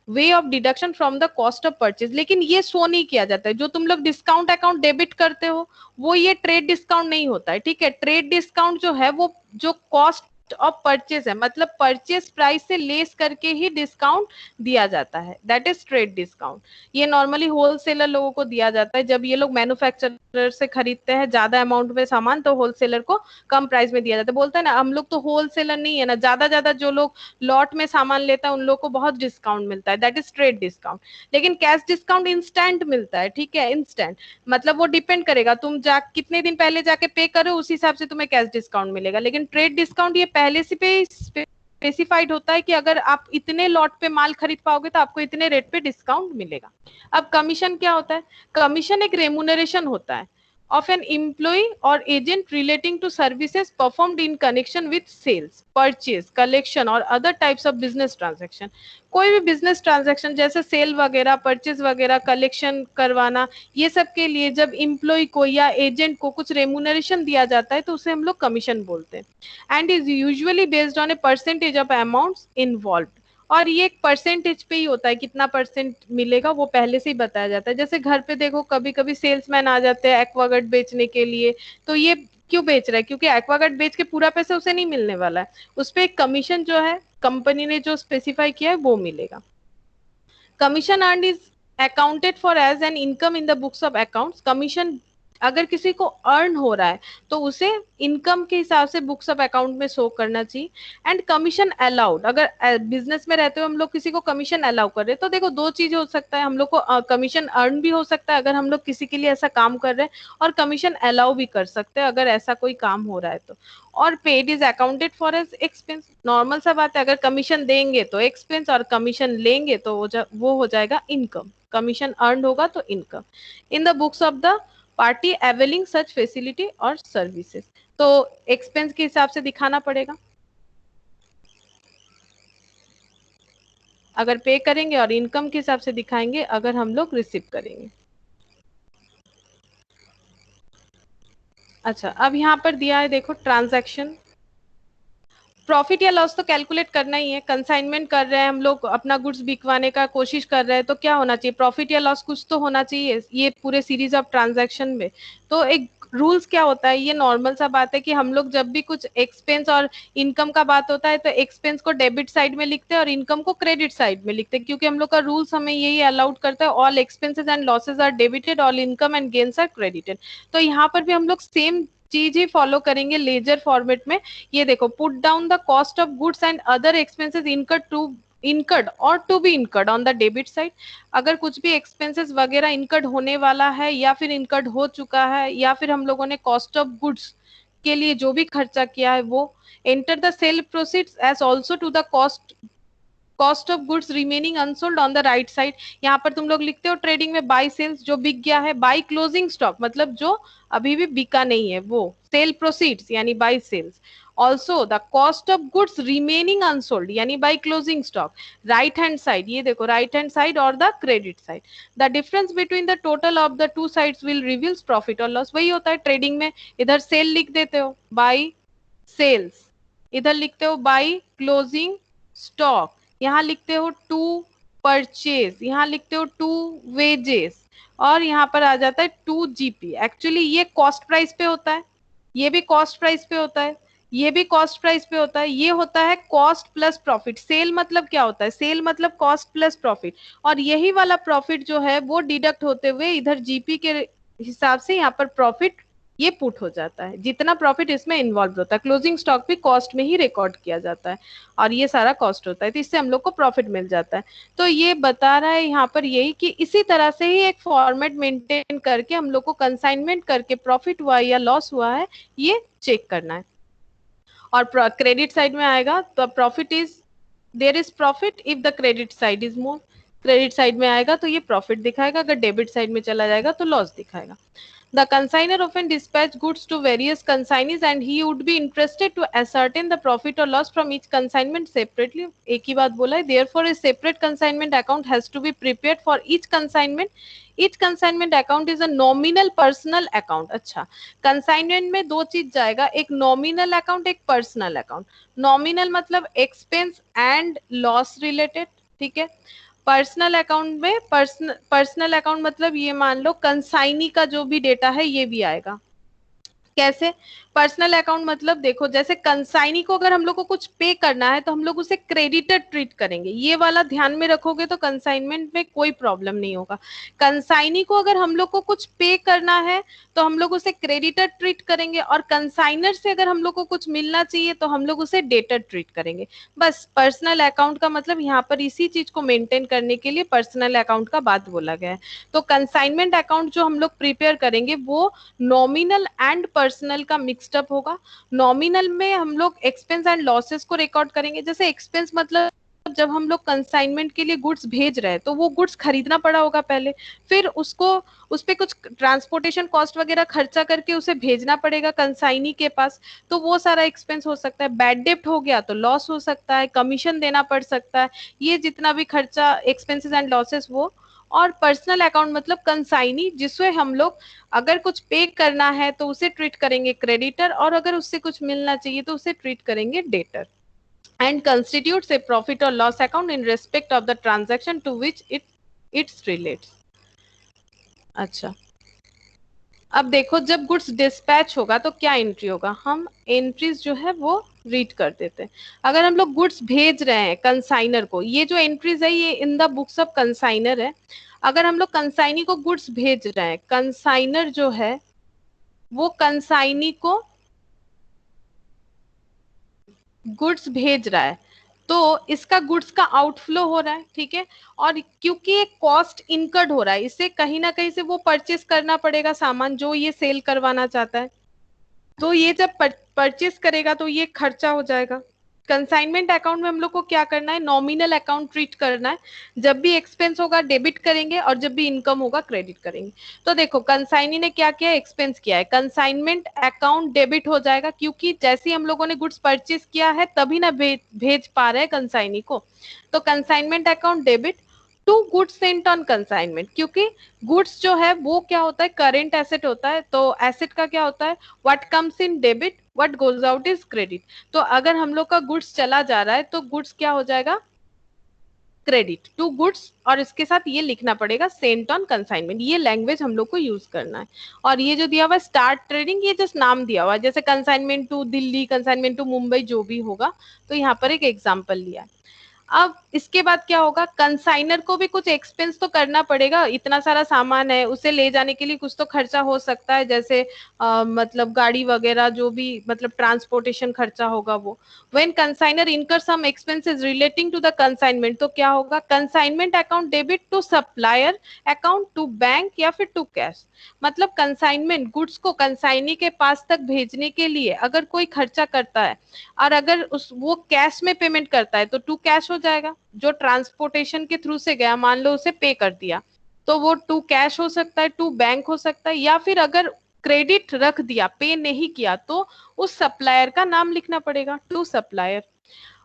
way of deduction from the cost of purchase. लेकिन ये शो नहीं किया जाता है, जो तुम लोग डिस्काउंट अकाउंट डेबिट करते हो वो ये ट्रेड डिस्काउंट नहीं होता है, ठीक है। ट्रेड डिस्काउंट जो है वो जो कॉस्ट ऑफ परचेज है, मतलब परचेज प्राइस से लेस करके ही डिस्काउंट दिया जाता है, दैट इज ट्रेड डिस्काउंट। ये नॉर्मली होलसेलर लोगों को दिया जाता है, जब ये लोग मैन्युफैक्चरर से खरीदते हैं ज्यादा अमाउंट में सामान तो होलसेलर को कम प्राइस में दिया जाता है। बोलता है ना हम लोग तो होलसेलर नहीं है ना, ज्यादा ज्यादा जो लोग लॉट में सामान लेता है उन लोग को बहुत डिस्काउंट मिलता है, दैट इज ट्रेड डिस्काउंट। लेकिन कैश डिस्काउंट इंस्टेंट मिलता है, ठीक है, इंस्टेंट, मतलब वो डिपेंड करेगा तुम कितने दिन पहले जाके पे करो उस हिसाब से तुम्हें कैश डिस्काउंट मिलेगा। लेकिन ट्रेड डिस्काउंट ये पहले से पे स्पेसिफाइड होता है कि अगर आप इतने लॉट पे माल खरीद पाओगे तो आपको इतने रेट पे डिस्काउंट मिलेगा। अब कमीशन क्या होता है? कमीशन एक रेम्यूनरेशन होता है of an employee or agent relating to services performed in connection with sales, purchase, collection or other types of business transaction। कोई भी बिजनेस ट्रांजैक्शन जैसे सेल वगैरह, परचेज वगैरह, कलेक्शन करवाना, ये सब के लिए जब इम्प्लॉय को या एजेंट को कुछ रेम्यूनरेशन दिया जाता है तो उसे हम लोग कमीशन बोलते हैं। And is usually based on a percentage of amounts involve, और ये एक परसेंटेज पे ही होता है, कितना परसेंट मिलेगा वो पहले से ही बताया जाता है। जैसे घर पे देखो कभी कभी सेल्समैन आ जाते हैं एक्वागार्ड बेचने के लिए, तो ये क्यों बेच रहा है? क्योंकि एक्वागार्ड बेच के पूरा पैसा उसे नहीं मिलने वाला है, उस पे एक कमीशन जो है कंपनी ने जो स्पेसिफाई किया है वो मिलेगा। Commission earned is accounted for as an income in the books of accounts. Commission अगर किसी को अर्न हो रहा है तो उसे इनकम के हिसाब से बुक्स ऑफ अकाउंट में शो करना चाहिए। एंड कमीशन अलाउड, अगर बिजनेस में रहते हो हम लोग किसी को कमीशन अलाउ कर रहे हैं तो देखो दो चीज हो सकता है, हम लोग को कमीशन अर्न भी हो सकता है अगर हम लोग किसी के लिए ऐसा काम कर रहे हैं, और कमीशन अलाउ भी कर सकते हैं अगर ऐसा कोई काम हो रहा है तो। और paid is accounted for as expense, normal सा बात है, अगर कमीशन देंगे तो एक्सपेंस और कमीशन लेंगे तो वो हो जाएगा इनकम, कमीशन अर्न होगा तो income. In the books of the party availing such facility और सर्विसेज, तो एक्सपेंस के हिसाब से दिखाना पड़ेगा अगर पे करेंगे, और इनकम के हिसाब से दिखाएंगे अगर हम लोग रिसीव करेंगे। अच्छा, अब यहाँ पर दिया है देखो ट्रांजैक्शन, प्रॉफिट या लॉस तो कैलकुलेट करना ही है। कंसाइनमेंट कर रहे हैं हम लोग, अपना गुड्स बिकवाने का कोशिश कर रहे हैं तो क्या होना चाहिए? प्रॉफिट या लॉस कुछ तो होना चाहिए ये पूरे सीरीज ऑफ ट्रांजैक्शन में। तो एक रूल्स क्या होता है, ये नॉर्मल सा बात है कि हम लोग जब भी कुछ एक्सपेंस और इनकम का बात होता है तो एक्सपेंस को डेबिट साइड में लिखते हैं और इनकम को क्रेडिट साइड में लिखते हैं, क्योंकि हम लोग का रूल्स हमें यही अलाउड करता है, all expenses and losses are debited, all income and gains are credited. तो यहाँ पर भी हम लोग सेम चीज ही फॉलो करेंगे लेजर फॉर्मेट में। ये देखो, put down the cost of goods and other expenses incurred or to be incurred on the debit side। अगर कुछ भी एक्सपेंसेस वगैरह इनकर्ड होने वाला है या फिर इनकर्ड हो चुका है या फिर हम लोगों ने कॉस्ट ऑफ गुड्स के लिए जो भी खर्चा किया है वो, enter the sale proceeds as also to the cost of goods remaining unsold on the right side. यहाँ पर तुम लोग लिखते हो ट्रेडिंग में बाय सेल्स, जो बिक गया है, बाय क्लोजिंग स्टॉक मतलब जो अभी भी बिका नहीं है वो, सेल प्रोसीड्स यानी by sales, also the cost of goods remaining unsold यानी by closing stock, right hand side, ये देखो राइट हैंड साइड और the credit side, the difference between the total of the two sides will reveals profit और loss. वही होता है trading में, इधर सेल लिख देते हो बाय सेल्स, इधर लिखते हो बाय क्लोजिंग स्टॉक, यहाँ लिखते हो टू परचेज, यहाँ लिखते हो टू वेजेस, और यहाँ पर आ जाता है टू जीपी। एक्चुअली ये कॉस्ट प्राइस पे होता है, ये भी कॉस्ट प्राइस पे होता है, ये भी कॉस्ट प्राइस पे होता है, ये होता है कॉस्ट प्लस प्रॉफिट। सेल मतलब क्या होता है, सेल मतलब कॉस्ट प्लस प्रॉफिट, और यही वाला प्रॉफिट जो है वो डिडक्ट होते हुए इधर जीपी के हिसाब से यहाँ पर प्रॉफिट ये पुट हो जाता है, जितना प्रॉफिट इसमें इन्वॉल्व होता है। क्लोजिंग स्टॉक भी कॉस्ट में ही रिकॉर्ड किया जाता है और ये सारा कॉस्ट होता है, तो इससे हम लोग को प्रॉफिट मिल जाता है। तो ये बता रहा है यहाँ पर यही कि इसी तरह से ही एक फॉर्मेट मेंटेन करके हम लोग को कंसाइनमेंट करके प्रॉफिट हुआ है या लॉस हुआ है ये चेक करना है। और क्रेडिट साइड में आएगा तो profit is, there is profit if the credit side is more, credit side में आएगा तो ये प्रॉफिट दिखाएगा, अगर डेबिट साइड में चला जाएगा तो लॉस दिखाएगा। The consignor often dispatch goods to various consignees and he would be interested to ascertain the profit or loss from each consignment separately. एक ही बात बोला है, therefore a separate consignment account has to be prepared for each consignment. Each consignment account is a nominal personal account. अच्छा, consignment में दो चीज जाएगा, एक nominal account, एक personal account. Nominal मतलब expense and loss related, ठीक है। पर्सनल अकाउंट में पर्सनल अकाउंट मतलब ये मान लो कंसाइनी का जो भी डेटा है ये भी आएगा। कैसे पर्सनल अकाउंट मतलब देखो, जैसे कंसाइनी को अगर हम लोग को कुछ पे करना है तो हम लोग उसे क्रेडिटर ट्रीट करेंगे, ये वाला ध्यान में रखोगे तो कंसाइनमेंट में कोई प्रॉब्लम नहीं होगा। कंसाइनी को अगर हम लोग को कुछ पे करना है तो हम लोग उसे क्रेडिटर ट्रीट करेंगे, और कंसाइनर से अगर हम लोग को कुछ मिलना चाहिए तो हम लोग उसे डेटर ट्रीट करेंगे। बस पर्सनल अकाउंट का मतलब यहाँ पर इसी चीज को मेंटेन करने के लिए पर्सनल अकाउंट का बात बोला गया है। तो कंसाइनमेंट अकाउंट जो हम लोग प्रिपेयर करेंगे वो नॉमिनल एंड पर्सनल का मिक्स्ड अप होगा। नॉमिनल में हम लोग एक्सपेंस एंड लॉसेस को रिकॉर्ड करेंगे। जैसे एक्सपेंस मतलब जब हम लोग कंसाइनमेंट के लिए गुड्स भेज रहे हैं तो वो गुड्स खरीदना पड़ा होगा पहले, फिर उसको उस पे कुछ ट्रांसपोर्टेशन कॉस्ट वगैरह खर्चा करके उसे भेजना पड़ेगा कंसाइनी के पास, तो वो सारा एक्सपेंस हो सकता है। बैड डेप्ट हो गया तो लॉस हो सकता है, कमीशन देना पड़ सकता है, ये जितना भी खर्चा एक्सपेंसेस एंड लॉसेस वो। और पर्सनल अकाउंट मतलब कंसाइनी, जिससे हम लोग अगर कुछ पे करना है तो उसे ट्रीट करेंगे क्रेडिटर, और अगर उससे कुछ मिलना चाहिए तो उसे ट्रीट करेंगे debtor. And constitutes a profit और loss account in respect of the transaction to which it's relates. अच्छा, अब देखो जब गुड्स डिस्पैच होगा तो क्या एंट्री होगा, हम एंट्रीज जो है वो रीड कर देते हैं। अगर हम लोग गुड्स भेज रहे हैं कंसाइनर को, ये जो एंट्रीज है ये in the books of consignor है। अगर हम लोग कंसाइनी को गुड्स भेज रहे हैं, कंसाइनर जो है वो कंसाइनी को गुड्स भेज रहा है तो इसका गुड्स का आउटफ्लो हो रहा है, ठीक है। और क्योंकि एक कॉस्ट इनकर्ड हो रहा है, इसे कहीं ना कहीं से वो परचेस करना पड़ेगा सामान जो ये सेल करवाना चाहता है, तो ये जब परचेस करेगा तो ये खर्चा हो जाएगा। कंसाइनमेंट अकाउंट में हम लोग को क्या करना है, नॉमिनल अकाउंट ट्रीट करना है। जब भी एक्सपेंस होगा डेबिट करेंगे और जब भी इनकम होगा क्रेडिट करेंगे। तो देखो कंसाइनी ने क्या किया, एक्सपेंस किया है, कंसाइनमेंट अकाउंट डेबिट हो जाएगा, क्योंकि जैसे ही हम लोगों ने गुड्स परचेस किया है तभी ना भेज पा रहे हैं कंसाइनी को। तो consignment account debit to goods sent on consignment, क्योंकि गुड्स जो है वो क्या होता है, करेंट एसेट होता है। तो एसेट का क्या होता है, what comes in debit what goes out is credit. तो अगर हम लोग का गुड्स चला जा रहा है तो गुड्स क्या हो जाएगा, क्रेडिट टू गुड्स, और इसके साथ ये लिखना पड़ेगा सेंट ऑन कंसाइनमेंट। ये लैंग्वेज हम लोग को यूज करना है। और ये जो दिया हुआ है स्टार्ट ट्रेडिंग, ये जस्ट नाम दिया हुआ है, जैसे consignment to Delhi, consignment to Mumbai जो भी होगा, तो यहाँ पर एक एग्जाम्पल लिया है। अब इसके बाद क्या होगा, कंसाइनर को भी कुछ एक्सपेंस तो करना पड़ेगा, इतना सारा सामान है उसे ले जाने के लिए कुछ तो खर्चा हो सकता है, जैसे मतलब गाड़ी वगैरह जो भी मतलब ट्रांसपोर्टेशन खर्चा होगा वो। When consignor incur some expenses relating to the consignment, तो क्या होगा, consignment account debit to supplier account to bank या फिर टू कैश। मतलब कंसाइनमेंट गुड्स को कंसाइनी के पास तक भेजने के लिए अगर कोई खर्चा करता है और अगर वो कैश में पेमेंट करता है तो टू कैश हो जाएगा। जो ट्रांसपोर्टेशन के थ्रू से गया, मान लो उसे पे कर दिया, तो वो टू कैश हो सकता है, टू बैंक हो सकता है, या फिर अगर क्रेडिट रख दिया, पे नहीं किया, तो उस सप्लायर का नाम लिखना पड़ेगा, टू सप्लायर।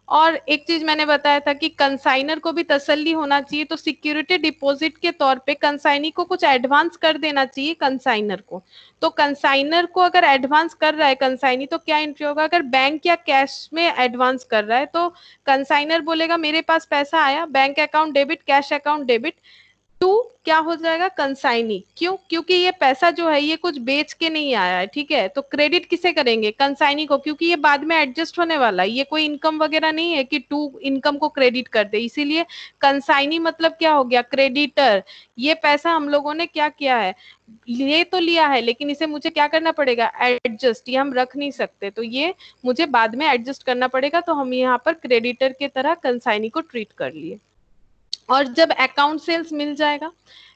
और एक चीज मैंने बताया था कि कंसाइनर को भी तसल्ली होना चाहिए, तो सिक्योरिटी डिपॉजिट के तौर पे कंसाइनी को कुछ एडवांस कर देना चाहिए कंसाइनर को। तो कंसाइनर को अगर एडवांस कर रहा है कंसाइनी, तो क्या एंट्री होगा? अगर बैंक या कैश में एडवांस कर रहा है तो कंसाइनर बोलेगा मेरे पास पैसा आया, bank account debit, cash account debit, to क्या हो जाएगा? कंसाइनी। क्यों? क्योंकि ये पैसा जो है ये कुछ बेच के नहीं आया है, ठीक है? तो क्रेडिट किसे करेंगे? कंसाइनी को, क्योंकि ये बाद में एडजस्ट होने वाला है, ये कोई इनकम वगैरह नहीं है कि टू इनकम को क्रेडिट कर दे, इसीलिए कंसाइनी मतलब क्या हो गया? क्रेडिटर। ये पैसा हम लोगों ने क्या किया है? ले तो लिया है, लेकिन इसे मुझे क्या करना पड़ेगा? एडजस्ट। ये हम रख नहीं सकते, तो ये मुझे बाद में एडजस्ट करना पड़ेगा, तो हम यहाँ पर क्रेडिटर की तरह कंसाइनी को ट्रीट कर लिए। और जब अकाउंट सेल्स मिल जाएगा,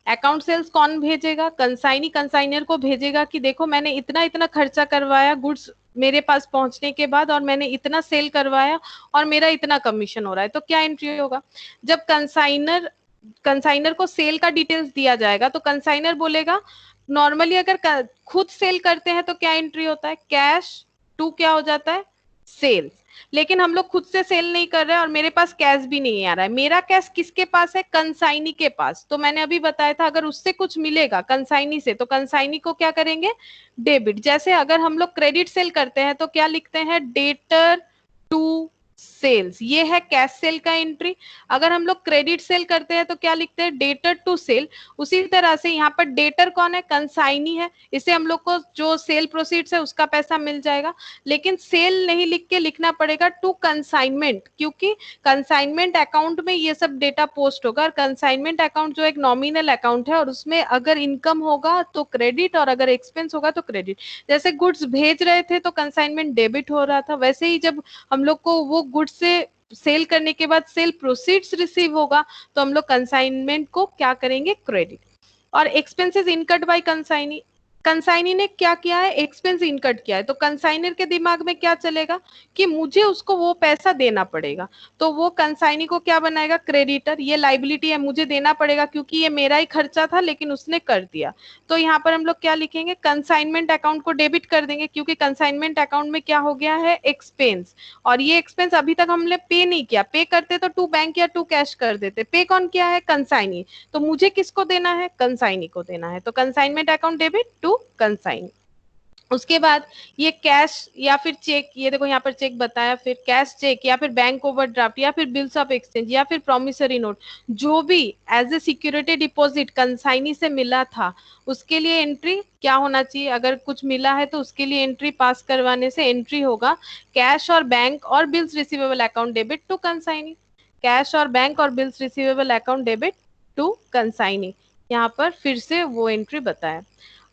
अकाउंट सेल्स कौन भेजेगा? कंसाइनी कंसाइनर को भेजेगा कि देखो मैंने इतना इतना खर्चा करवाया गुड्स मेरे पास पहुंचने के बाद, और मैंने इतना सेल करवाया और मेरा इतना कमीशन हो रहा है। तो क्या एंट्री होगा? जब कंसाइनर को सेल का डिटेल्स दिया जाएगा, तो कंसाइनर बोलेगा, नॉर्मली अगर खुद सेल करते हैं तो क्या एंट्री होता है? कैश टू क्या हो जाता है? सेल्स। लेकिन हम लोग खुद से सेल नहीं कर रहे हैं और मेरे पास कैश भी नहीं आ रहा है। मेरा कैश किसके पास है? कंसाइनी के पास। तो मैंने अभी बताया था अगर उससे कुछ मिलेगा कंसाइनी से, तो कंसाइनी को क्या करेंगे? डेबिट। जैसे अगर हम लोग क्रेडिट सेल करते हैं तो क्या लिखते हैं? Debtor to sales. ये है कैश सेल का एंट्री। अगर हम लोग क्रेडिट सेल करते हैं तो क्या लिखते हैं? Debtor to sale. उसी तरह से यहाँ पर डेटर कौन है? कंसाइनी है, इससे हम लोग को जो सेल प्रोसीड्स है उसका पैसा मिल जाएगा। लेकिन सेल नहीं लिख के लिखना पड़ेगा टू कंसाइनमेंट, क्योंकि कंसाइनमेंट अकाउंट में ये सब डेटा पोस्ट होगा। और कंसाइनमेंट अकाउंट जो एक नॉमिनल अकाउंट है और उसमें अगर इनकम होगा तो क्रेडिट और अगर एक्सपेंस होगा तो क्रेडिट। जैसे गुड्स भेज रहे थे तो कंसाइनमेंट डेबिट हो रहा था, वैसे ही जब हम लोग को वो गुड्स से सेल करने के बाद सेल प्रोसीड्स रिसीव होगा तो हम लोग कंसाइनमेंट को क्या करेंगे? क्रेडिट। और एक्सपेंसेस इनकट बाय कंसाइनी, कंसाइनी ने क्या किया है? एक्सपेंस इनकट किया है, तो कंसाइनर के दिमाग में क्या चलेगा कि मुझे उसको वो पैसा देना पड़ेगा, तो वो कंसाइनी को क्या बनाएगा? क्रेडिटर। ये लाइबिलिटी है, मुझे देना पड़ेगा क्योंकि ये मेरा ही खर्चा था लेकिन उसने कर दिया। तो यहाँ पर हम लोग क्या लिखेंगे? कंसाइनमेंट अकाउंट को डेबिट कर देंगे, क्योंकि कंसाइनमेंट अकाउंट में क्या हो गया है? एक्सपेंस। और ये एक्सपेंस अभी तक हमने पे नहीं किया, पे करते तो टू बैंक या टू कैश कर देते, पे कौन किया है? कंसाइनी। तो मुझे किसको देना है? कंसाइनी को देना है, तो consignment account debit to consign. उसके बाद ये कैश या फिर चेक, ये देखो यहाँ पर चेक बताया, फिर कैश चेक या फिर बैंक ओवरड्राफ्ट या फिर बिल्स ऑफ एक्सचेंज या फिर प्रॉमिसरी नोट, जो भी as a security deposit consignee से मिला था उसके लिए एंट्री क्या होना चाहिए? अगर कुछ मिला है तो उसके लिए एंट्री पास करवाने से एंट्री होगा कैश और बैंक और bills receivable account debit to consignee. Cash और बैंक और bills receivable account debit to consignee, यहाँ पर फिर से वो एंट्री बताया।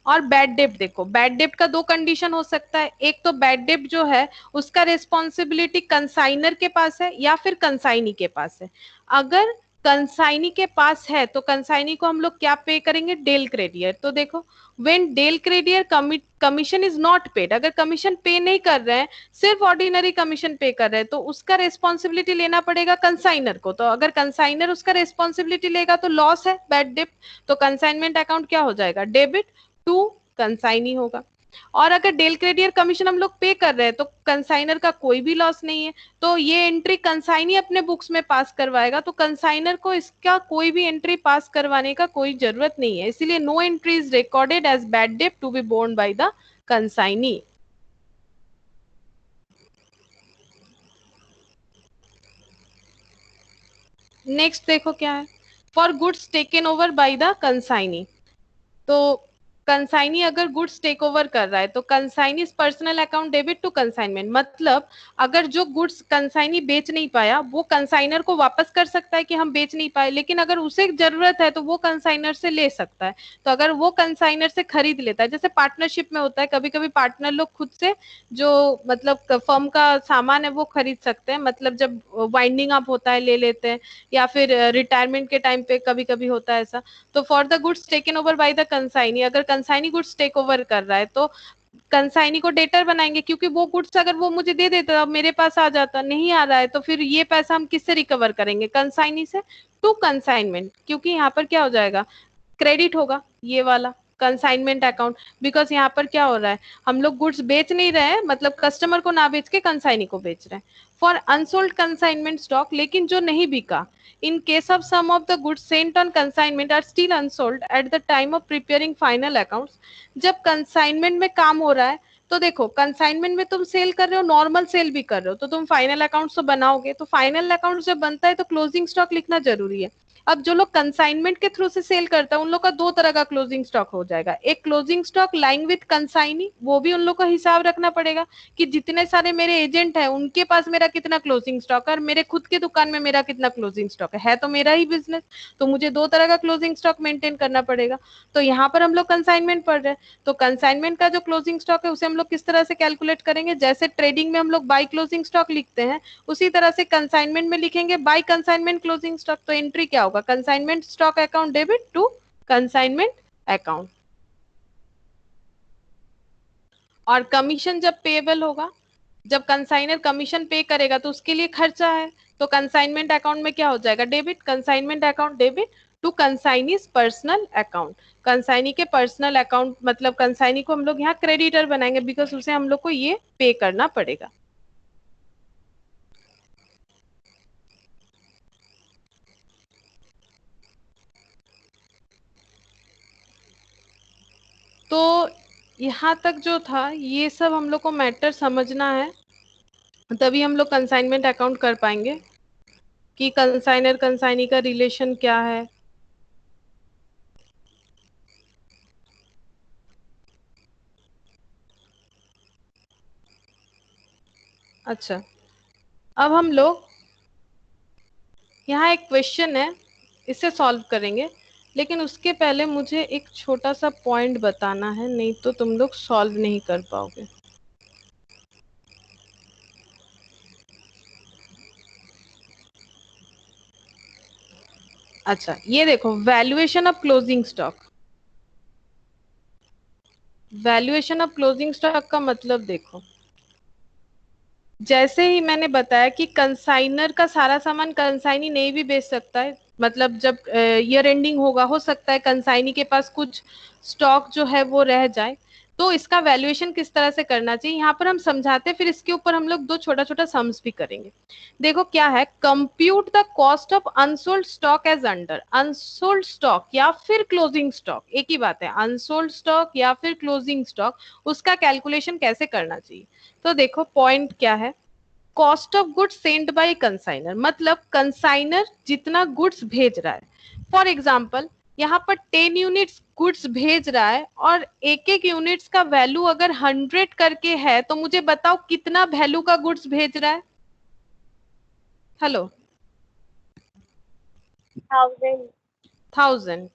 और बैड डेब्ट, देखो बैड डेब्ट का दो कंडीशन हो सकता है, एक तो बैड डेब्ट जो है उसका रिस्पॉन्सिबिलिटी कंसाइनर के पास है या फिर कंसाइनी के पास है। अगर कंसाइनी के पास है तो कंसाइनी को हम लोग क्या पे करेंगे? Del credere. तो देखो when del credere commission is not paid, अगर कमीशन पे नहीं कर रहे हैं, सिर्फ ऑर्डिनरी कमीशन पे कर रहे हैं, तो उसका रिस्पॉन्सिबिलिटी लेना पड़ेगा कंसाइनर को। तो अगर कंसाइनर उसका रिस्पॉन्सिबिलिटी लेगा तो लॉस है, बैड डेब्ट, तो कंसाइनमेंट अकाउंट क्या हो जाएगा? डेबिट टू कंसाइनी होगा। और अगर डेल क्रेडियर कमीशन हम लोग पे कर रहे हैं तो कंसाइनर का कोई भी लॉस नहीं है, तो ये एंट्री कंसाइनी अपने बुक्स में पास करवाएगा, तो कंसाइनर को इसका कोई भी एंट्री पास करवाने का कोई जरूरत नहीं है, इसलिए no entry is recorded as bad डेब्ट to be borne by the consignee. Next देखो क्या है, for goods taken over by the consignee. तो कंसाइनी अगर गुड्स टेक ओवर कर रहा है तो consignee personal account debit to consignment, मतलब अगर जो गुड्स कंसाइनी बेच नहीं पाया वो कंसाइनर को वापस कर सकता है कि हम बेच नहीं पाए, लेकिन अगर उसे जरूरत है तो वो कंसाइनर से ले सकता है। तो अगर वो कंसाइनर से खरीद लेता है, जैसे पार्टनरशिप में होता है, कभी कभी पार्टनर लोग खुद से जो मतलब फर्म का सामान है वो खरीद सकते हैं, मतलब जब वाइंडिंग अप होता है ले लेते हैं, या फिर रिटायरमेंट के टाइम पे कभी कभी होता है ऐसा। तो for the goods taken over by the consignee, अगर कंसाइनी गुड्स टेक ओवर कर रहा है तो कंसाइनी को डेटर बनाएंगे, क्योंकि वो गुड्स अगर वो मुझे दे देता अब मेरे पास आ जाता, नहीं आ रहा है तो फिर ये पैसा हम किससे रिकवर करेंगे? कंसाइनी से टू कंसाइनमेंट, क्योंकि यहाँ पर क्या हो जाएगा? क्रेडिट होगा ये वाला, कंसाइनमेंट अकाउंट, बिकॉज यहाँ पर क्या हो रहा है, हम लोग गुड्स बेच नहीं रहे हैं, मतलब कस्टमर को ना बेच के कंसाइनी को बेच रहे हैं। फॉर अनसोल्ड कंसाइनमेंट स्टॉक, लेकिन जो नहीं बिका, in case of some of the goods sent on consignment are still unsold at the time of preparing final accounts, जब कंसाइनमेंट में काम हो रहा है, तो देखो कंसाइनमेंट में तुम सेल कर रहे हो, नॉर्मल सेल भी कर रहे हो, तो तुम फाइनल अकाउंट तो बनाओगे, तो फाइनल अकाउंट जब बनता है तो क्लोजिंग स्टॉक लिखना जरूरी है। अब जो लोग कंसाइनमेंट के थ्रू से सेल करता है उन लोग का दो तरह का क्लोजिंग स्टॉक हो जाएगा, एक closing stock lying with consignee, वो भी उन लोग का हिसाब रखना पड़ेगा कि जितने सारे मेरे एजेंट है उनके पास मेरा कितना क्लोजिंग स्टॉक है और मेरे खुद की दुकान में मेरा कितना क्लोजिंग स्टॉक है तो मेरा ही बिजनेस, तो मुझे दो तरह का क्लोजिंग स्टॉक मेंटेन करना पड़ेगा। तो यहाँ पर हम लोग कंसाइनमेंट पढ़ रहे हैं, तो कंसाइनमेंट का जो क्लोजिंग स्टॉक है उसे हम लोग किस तरह से कैलकुलेट करेंगे, जैसे ट्रेडिंग में हम लोग बाय क्लोजिंग स्टॉक लिखते हैं उसी तरह से कंसाइनमेंट में लिखेंगे बाय कंसाइनमेंट क्लोजिंग स्टॉक। तो एंट्री क्या होगा, consignment stock account debit to consignment account. और कमीशन जब पेएबल होगा, जब कंसाइनर कमीशन पे करेगा तो उसके लिए खर्चा है, तो कंसाइनमेंट अकाउंट में क्या हो जाएगा, debit, consignment account debit to consignee's personal account. Consignee के पर्सनल अकाउंट मतलब कंसाइनी को हम लोग यहाँ क्रेडिटर बनाएंगे बिकॉज उसे हम लोग को ये पे करना पड़ेगा। तो यहाँ तक जो था ये सब हम लोग को मैटर समझना है, तभी हम लोग कंसाइनमेंट अकाउंट कर पाएंगे कि कंसाइनर कंसाइनी का रिलेशन क्या है। अच्छा, अब हम लोग यहाँ एक क्वेश्चन है इसे सॉल्व करेंगे, लेकिन उसके पहले मुझे एक छोटा सा पॉइंट बताना है, नहीं तो तुम लोग सॉल्व नहीं कर पाओगे। अच्छा, ये देखो valuation of closing stock. Valuation of closing stock का मतलब देखो, जैसे ही मैंने बताया कि कंसाइनर का सारा सामान कंसाइनी नहीं भी बेच सकता है, मतलब जब ईयर एंडिंग होगा हो सकता है कंसाइनी के पास कुछ स्टॉक जो है वो रह जाए, तो इसका वैल्यूएशन किस तरह से करना चाहिए यहाँ पर हम समझाते हैं, फिर इसके ऊपर हम लोग दो छोटा छोटा सम्स भी करेंगे। देखो क्या है, compute the cost of unsold stock as under. Unsold stock या फिर क्लोजिंग स्टॉक एक ही बात है, अनसोल्ड स्टॉक या फिर क्लोजिंग स्टॉक, उसका कैलकुलेशन कैसे करना चाहिए। तो देखो पॉइंट क्या है, cost of goods send by consignor, मतलब कंसाइनर जितना गुड्स भेज रहा है। फॉर एग्जांपल यहाँ पर 10 यूनिट्स गुड्स भेज रहा है और एक एक यूनिट्स का वैल्यू अगर 100 करके है, तो मुझे बताओ कितना वैल्यू का गुड्स भेज रहा है। हेलो, 1000।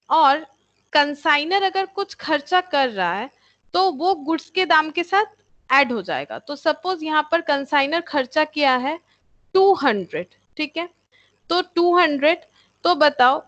और कंसाइनर अगर कुछ खर्चा कर रहा है तो वो गुड्स के दाम के साथ ऐड हो जाएगा। तो सपोज यहाँ पर कंसाइनर खर्चा किया है 200, ठीक है, तो 200, तो बताओ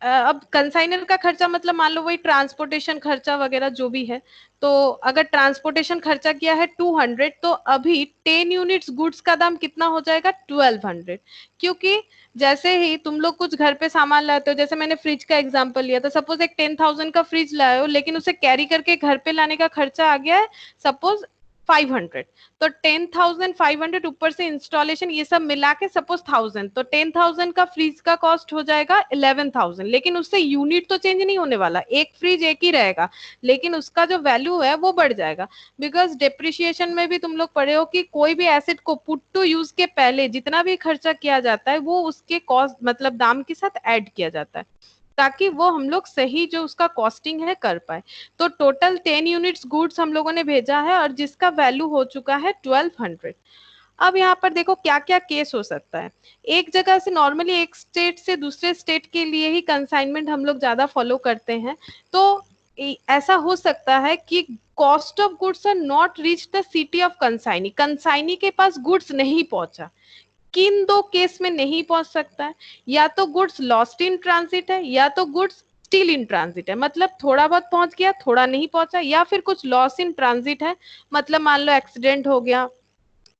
अब कंसाइनर का खर्चा मतलब मान लो वही ट्रांसपोर्टेशन खर्चा वगैरह जो भी है, तो अगर ट्रांसपोर्टेशन खर्चा किया है 200, तो अभी 10 यूनिट्स गुड्स का दाम कितना हो जाएगा 1200, क्योंकि जैसे ही तुम लोग कुछ घर पे सामान लाते हो, जैसे मैंने फ्रिज का एग्जांपल लिया था, सपोज एक 10,000 का फ्रिज लाए हो लेकिन उसे कैरी करके घर पे लाने का खर्चा आ गया है सपोज 500, तो 10,500 ऊपर से इंस्टॉलेशन ये सब मिला के सपोज 1000, तो 10,000 का फ्रिज का कॉस्ट हो जाएगा 11,000, लेकिन उससे यूनिट तो चेंज नहीं होने वाला, एक फ्रिज एक ही रहेगा, लेकिन उसका जो वैल्यू है वो बढ़ जाएगा। बिकॉज डेप्रिसिएशन में भी तुम लोग पढ़े हो कि कोई भी एसेट को पुट टू यूज के पहले जितना भी खर्चा किया जाता है वो उसके कॉस्ट मतलब दाम के साथ ऐड किया जाता है, ताकि वो हम लोग सही जो उसका कॉस्टिंग है कर पाए। तो टोटल 10 यूनिट्स गुड्स हम लोगों ने भेजा है और जिसका वैल्यू हो चुका है 1200। अब यहाँ पर देखो क्या क्या केस हो सकता है। एक जगह से नॉर्मली एक स्टेट से दूसरे स्टेट के लिए ही कंसाइनमेंट हम लोग ज्यादा फॉलो करते हैं, तो ऐसा हो सकता है कि cost of goods are not reach the city of consignee, consignee के पास गुड्स नहीं पहुंचा। किन दो केस में नहीं पहुंच सकता है, या तो गुड्स लॉस्ट इन ट्रांजिट है या तो गुड्स स्टिल इन ट्रांजिट है, मतलब थोड़ा बहुत पहुंच गया थोड़ा नहीं पहुंचा, या फिर कुछ लॉस इन ट्रांजिट है, मतलब मान लो एक्सीडेंट हो गया,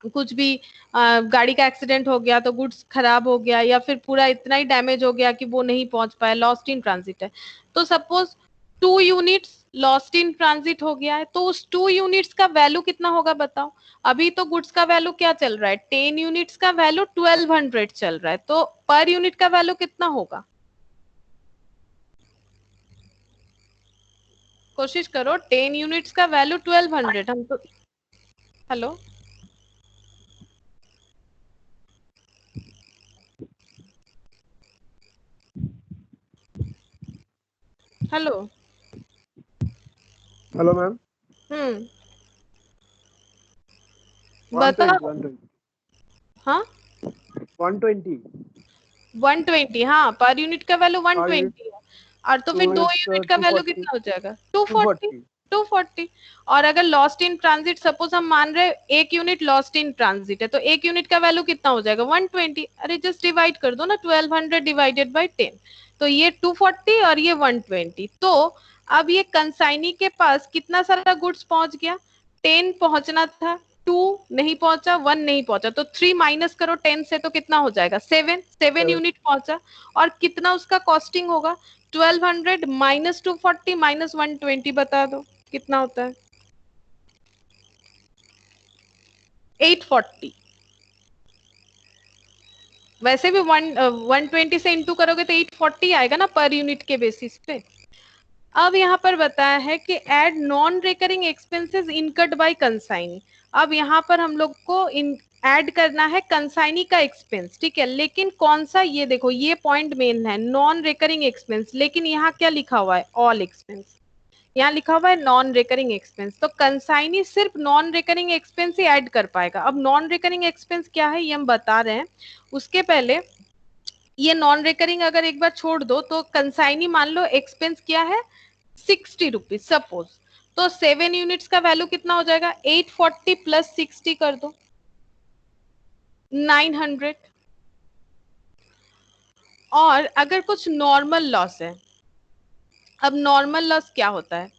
कुछ भी गाड़ी का एक्सीडेंट हो गया तो गुड्स खराब हो गया, या फिर पूरा इतना ही डैमेज हो गया कि वो नहीं पहुंच पाया, लॉस्ट इन ट्रांजिट है। तो suppose 2 units lost in transit हो गया है, तो उस 2 यूनिट्स का वैल्यू कितना होगा बताओ। अभी तो गुड्स का वैल्यू क्या चल रहा है, 10 यूनिट्स का वैल्यू 1200 चल रहा है, तो पर यूनिट का वैल्यू कितना होगा, कोशिश करो। 10 यूनिट्स का वैल्यू 1200, हम तो, हेलो हेलो, हेलो मैम। बताओ। 120 हाँ 120 120, हाँ पर यूनिट का वैल्यू और 120 है। और तो फिर 2 यूनिट का वैल्यू 240 कितना हो जाएगा, 240। 240। 240। और अगर लॉस्ट इन ट्रांजिट, सपोज हम मान रहे 1 यूनिट लॉस्ट इन ट्रांजिट है, तो 1 यूनिट का वैल्यू कितना हो जाएगा, 120। अरे जस्ट डिवाइड कर दो ना, 1200 डिवाइडेड बाई 10, तो ये 240 और ये 120। तो अब ये कंसाइनी के पास कितना सारा गुड्स पहुंच गया, 10 पहुंचना था, 2 नहीं पहुंचा, 1 नहीं पहुंचा, तो 3 माइनस करो 10 से तो कितना हो जाएगा, 7 यूनिट पहुंचा। और कितना उसका कॉस्टिंग होगा, 1200 माइनस 240 माइनस 120, बता दो कितना होता है, 840। वैसे भी 120 से इंटू करोगे तो 840 आएगा ना पर यूनिट के बेसिस पे। अब यहाँ पर बताया है कि add non recurring expenses incurred by consignee. अब यहाँ पर हम लोग को ऐड करना है कंसाइनी का एक्सपेंस, ठीक है, लेकिन कौन सा, ये देखो ये पॉइंट मेन है, नॉन रिकरिंग एक्सपेंस, लेकिन यहाँ क्या लिखा हुआ है, ऑल एक्सपेंस, यहाँ लिखा हुआ है नॉन रिकरिंग एक्सपेंस। तो कंसाइनी सिर्फ नॉन रिकरिंग एक्सपेंस ही ऐड कर पाएगा। अब नॉन रिकरिंग एक्सपेंस क्या है ये हम बता रहे हैं, उसके पहले ये नॉन रिकरिंग अगर एक बार छोड़ दो, तो कंसाइनी मान लो एक्सपेंस क्या है, 60 रुपीज सपोज, तो 7 यूनिट्स का वैल्यू कितना हो जाएगा, 840 प्लस 60 कर दो, 900। और अगर कुछ नॉर्मल लॉस है, अब नॉर्मल लॉस क्या होता है,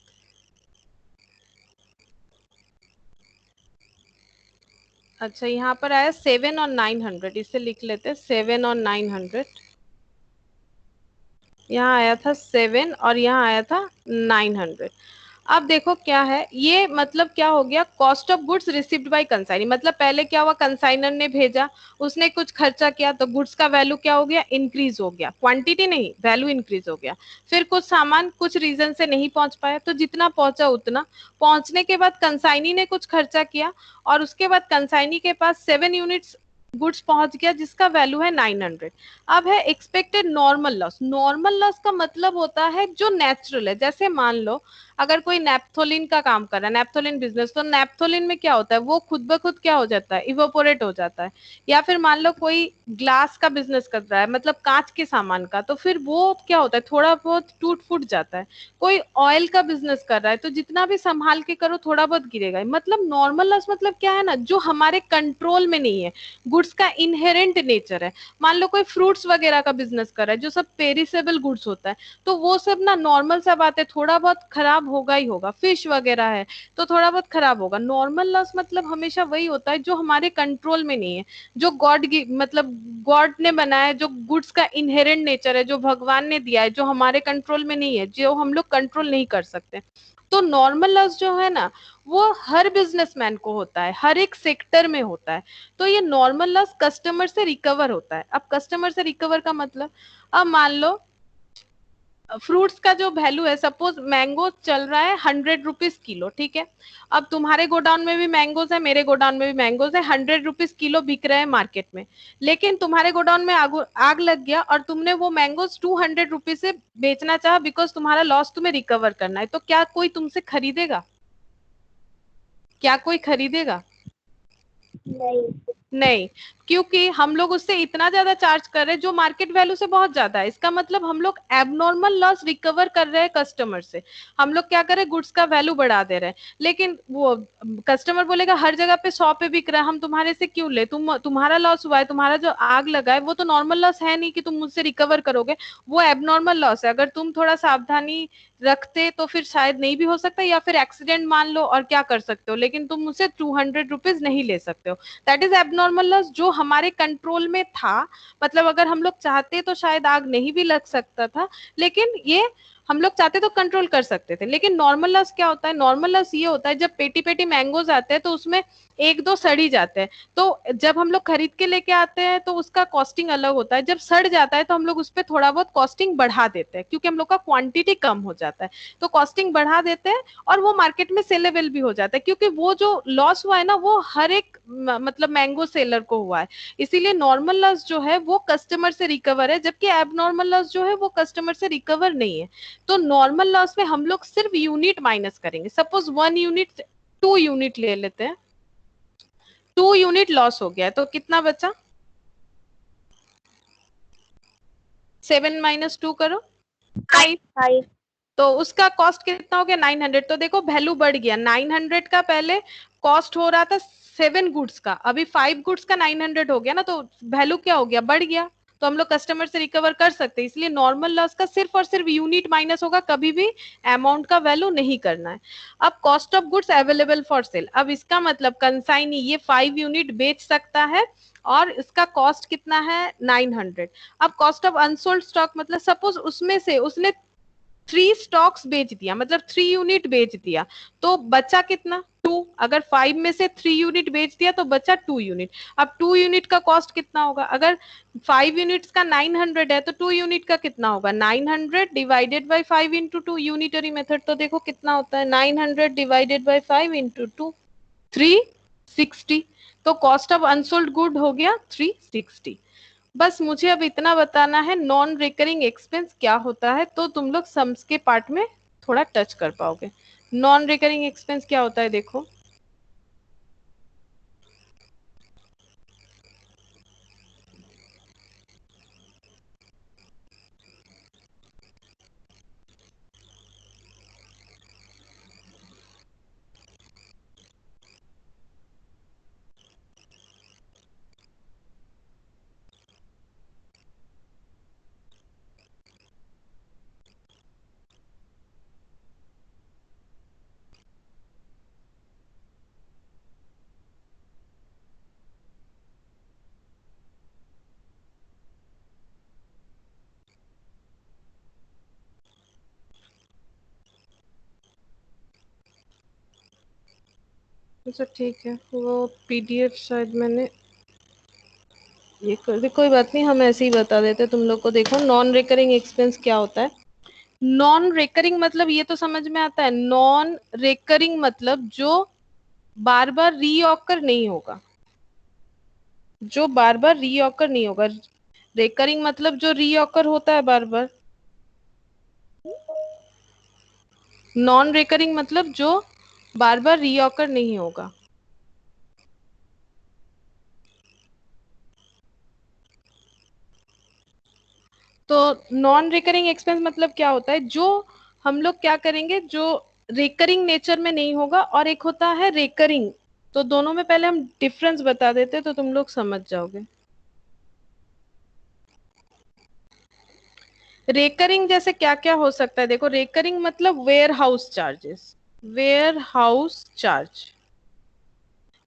अच्छा यहाँ पर आया 7 और 900, इसे लिख लेते हैं 7 और 900, यहाँ आया था 7 और यहाँ आया था 900। अब देखो क्या है ये, मतलब क्या हो गया, cost of goods received by consignee, मतलब पहले क्या हुआ, कंसाइनर ने भेजा, उसने कुछ खर्चा किया, तो गुड्स का वैल्यू क्या हो गया, इंक्रीज हो गया, क्वांटिटी नहीं वैल्यू इंक्रीज हो गया। फिर कुछ सामान कुछ रीजन से नहीं पहुंच पाया, तो जितना पहुंचा उतना, पहुंचने के बाद कंसाइनी ने कुछ खर्चा किया, और उसके बाद कंसाइनी के पास 7 यूनिट्स गुड्स पहुंच गया जिसका वैल्यू है 900। अब है expected normal loss. Normal loss का मतलब होता है जो नेचुरल है, जैसे मान लो अगर कोई नेप्थोलिन का काम कर रहा है, नेप्थोलिन बिजनेस, तो नेप्थोलिन में क्या होता है, वो खुद ब खुद क्या हो जाता है, इवोपोरेट हो जाता है। या फिर मान लो कोई ग्लास का बिजनेस कर रहा है, मतलब कांच के सामान का, तो फिर वो क्या होता है, थोड़ा बहुत टूट फूट जाता है। कोई ऑयल का बिजनेस कर रहा है, तो जितना भी संभाल के करो थोड़ा बहुत गिरेगा ही। मतलब नॉर्मल लॉस मतलब क्या है ना, जो हमारे कंट्रोल में नहीं है, गुड्स का इनहेरेंट नेचर है। मान लो कोई फ्रूट्स वगैरह का बिजनेस कर रहा है, जो सब पेरिसेबल गुड्स होता है, तो वो सब ना नॉर्मल सा बात है, थोड़ा बहुत खराब होगा ही होगा। फिश वगैरह है तो थोड़ा बहुत खराब होगा। नॉर्मल लॉस मतलब हमेशा वही होता है जो हमारे कंट्रोल में नहीं है, जो गॉड मतलब गॉड ने बनाया है, जो गुड्स का इनहेरेंट नेचर है, जो भगवान ने दिया है, जो हमारे कंट्रोल में नहीं है, जो हम लोग कंट्रोल नहीं कर सकते। तो नॉर्मल लॉस जो है ना, वो हर बिजनेसमैन को होता है, हर एक सेक्टर में होता है। तो ये नॉर्मल लॉस कस्टमर से रिकवर होता है। अब कस्टमर से रिकवर का मतलब, अब मान लो फ्रूट्स का जो वैल्यू है, सपोज मैंगो चल रहा है 100 रुपीज किलो, ठीक है। अब तुम्हारे गोडाउन में भी मैंगोज है, मेरे गोडाउन में भी मैंगोज है, 100 रुपीज किलो बिक रहे हैं मार्केट में। लेकिन तुम्हारे गोडाउन में आग लग गया और तुमने वो मैंगोज 200 रुपीज से बेचना चाहा, बिकॉज तुम्हारा लॉस तुम्हें रिकवर करना है। तो क्या कोई तुमसे खरीदेगा, क्या कोई खरीदेगा, नहीं, क्योंकि हम लोग उससे इतना ज्यादा चार्ज कर रहे हैं जो मार्केट वैल्यू से बहुत ज्यादा है। इसका मतलब हम लोग एबनॉर्मल लॉस रिकवर कर रहे हैं कस्टमर से। हम लोग क्या कर रहे हैं, गुड्स का वैल्यू बढ़ा दे रहे हैं। लेकिन वो कस्टमर बोलेगा हर जगह पे 100 पे बिक रहा है, हम तुम्हारे से क्यों ले, तुम्हारा लॉस हुआ है, तुम्हारा जो आग लगा है वो तो नॉर्मल लॉस है नहीं कि तुम मुझसे रिकवर करोगे, वो एबनॉर्मल लॉस है। अगर तुम थोड़ा सावधानी रखते तो फिर शायद नहीं भी हो सकता, या फिर एक्सीडेंट मान लो और क्या कर सकते हो, लेकिन तुम मुझसे 200 रुपीज नहीं ले सकते हो। दैट इज एबनॉर्मल लॉस, जो हमारे कंट्रोल में था। मतलब अगर हम लोग चाहते तो शायद आग नहीं भी लग सकता था, लेकिन ये हम लोग चाहते तो कंट्रोल कर सकते थे। लेकिन नॉर्मल लॉस क्या होता है? नॉर्मल लॉस ये होता है जब पेटी पेटी मैंगोज आते हैं तो उसमें एक दो सड़ी जाते हैं, तो जब हम लोग खरीद के लेके आते हैं तो उसका कॉस्टिंग अलग होता है। जब सड़ जाता है तो हम लोग उस पर थोड़ा बहुत कॉस्टिंग बढ़ा देते हैं, क्योंकि हम लोग का क्वांटिटी कम हो जाता है, तो कॉस्टिंग बढ़ा देते हैं और वो मार्केट में सेलेबल भी हो जाता है, क्योंकि वो जो लॉस हुआ है ना वो हर एक मतलब मैंगो सेलर को हुआ है। इसीलिए नॉर्मल लॉस जो है वो कस्टमर से रिकवर है, जबकि एबनॉर्मल लॉस जो है वो कस्टमर से रिकवर नहीं है। तो नॉर्मल लॉस में हम लोग सिर्फ यूनिट माइनस करेंगे। सपोज 1 यूनिट 2 यूनिट ले लेते हैं, 2 यूनिट लॉस हो गया है तो कितना बचा? 7 माइनस 2 करो, 5। तो उसका कॉस्ट कितना हो गया? 900। तो देखो वैल्यू बढ़ गया। 900 का पहले कॉस्ट हो रहा था 7 गुड्स का, अभी 5 गुड्स का 900 हो गया ना, तो वैल्यू क्या हो गया? बढ़ गया। तो हम लोग कस्टमर से रिकवर कर सकते हैं। इसलिए नॉर्मल लॉस का सिर्फ और सिर्फ यूनिट माइनस होगा, कभी भी अमाउंट का वैल्यू नहीं करना है। अब cost of goods available for sale, अब इसका मतलब कंसाइनी ये 5 यूनिट बेच सकता है और इसका कॉस्ट कितना है? 900। अब कॉस्ट ऑफ अनसोल्ड स्टॉक मतलब सपोज उसमें से उसने 3 स्टॉक्स बेच दिया, मतलब 3 यूनिट बेच दिया, तो बचा कितना? 2। अगर 5 में से 3 यूनिट बेच दिया तो बचा 2 यूनिट। अब 2 यूनिट का कॉस्ट कितना होगा? अगर 5 यूनिट्स का 900 है तो 2 यूनिट का कितना होगा? 900 divided by 5 into 2, unitary method. तो देखो कितना होता है? 900 डिवाइडेड बाय 5 इंटू 2, 360। तो कॉस्ट ऑफ अनसोल्ड गुड हो गया 360। बस मुझे अब इतना बताना है नॉन रिकरिंग एक्सपेंस क्या होता है, तो तुम लोग सम्स के पार्ट में थोड़ा टच कर पाओगे। नॉन रिकरिंग एक्सपेंस क्या होता है? देखो, अच्छा ठीक है, वो पीडीएफ शायद मैंने ये कर दी, कोई बात नहीं, हम ऐसे ही बता देते तुम लोग को। देखो नॉन रिकरिंग एक्सपेंस क्या होता है। नॉन रिकरिंग मतलब ये तो समझ में आता है। नॉन रिकरिंग मतलब जो बार बार रीऑकर नहीं होगा, जो बार बार रीऑकर नहीं होगा। रिकरिंग मतलब जो रीऑकर होता है बार बार। नॉन रिकरिंग मतलब जो बार बार रीऑकर नहीं होगा। तो नॉन रिकरिंग एक्सपेंस मतलब क्या होता है? जो हम लोग क्या करेंगे जो रिकरिंग नेचर में नहीं होगा, और एक होता है रिकरिंग। तो दोनों में पहले हम डिफरेंस बता देते तो तुम लोग समझ जाओगे। रेकरिंग जैसे क्या क्या हो सकता है? देखो रेकरिंग मतलब warehouse charges, warehouse charge.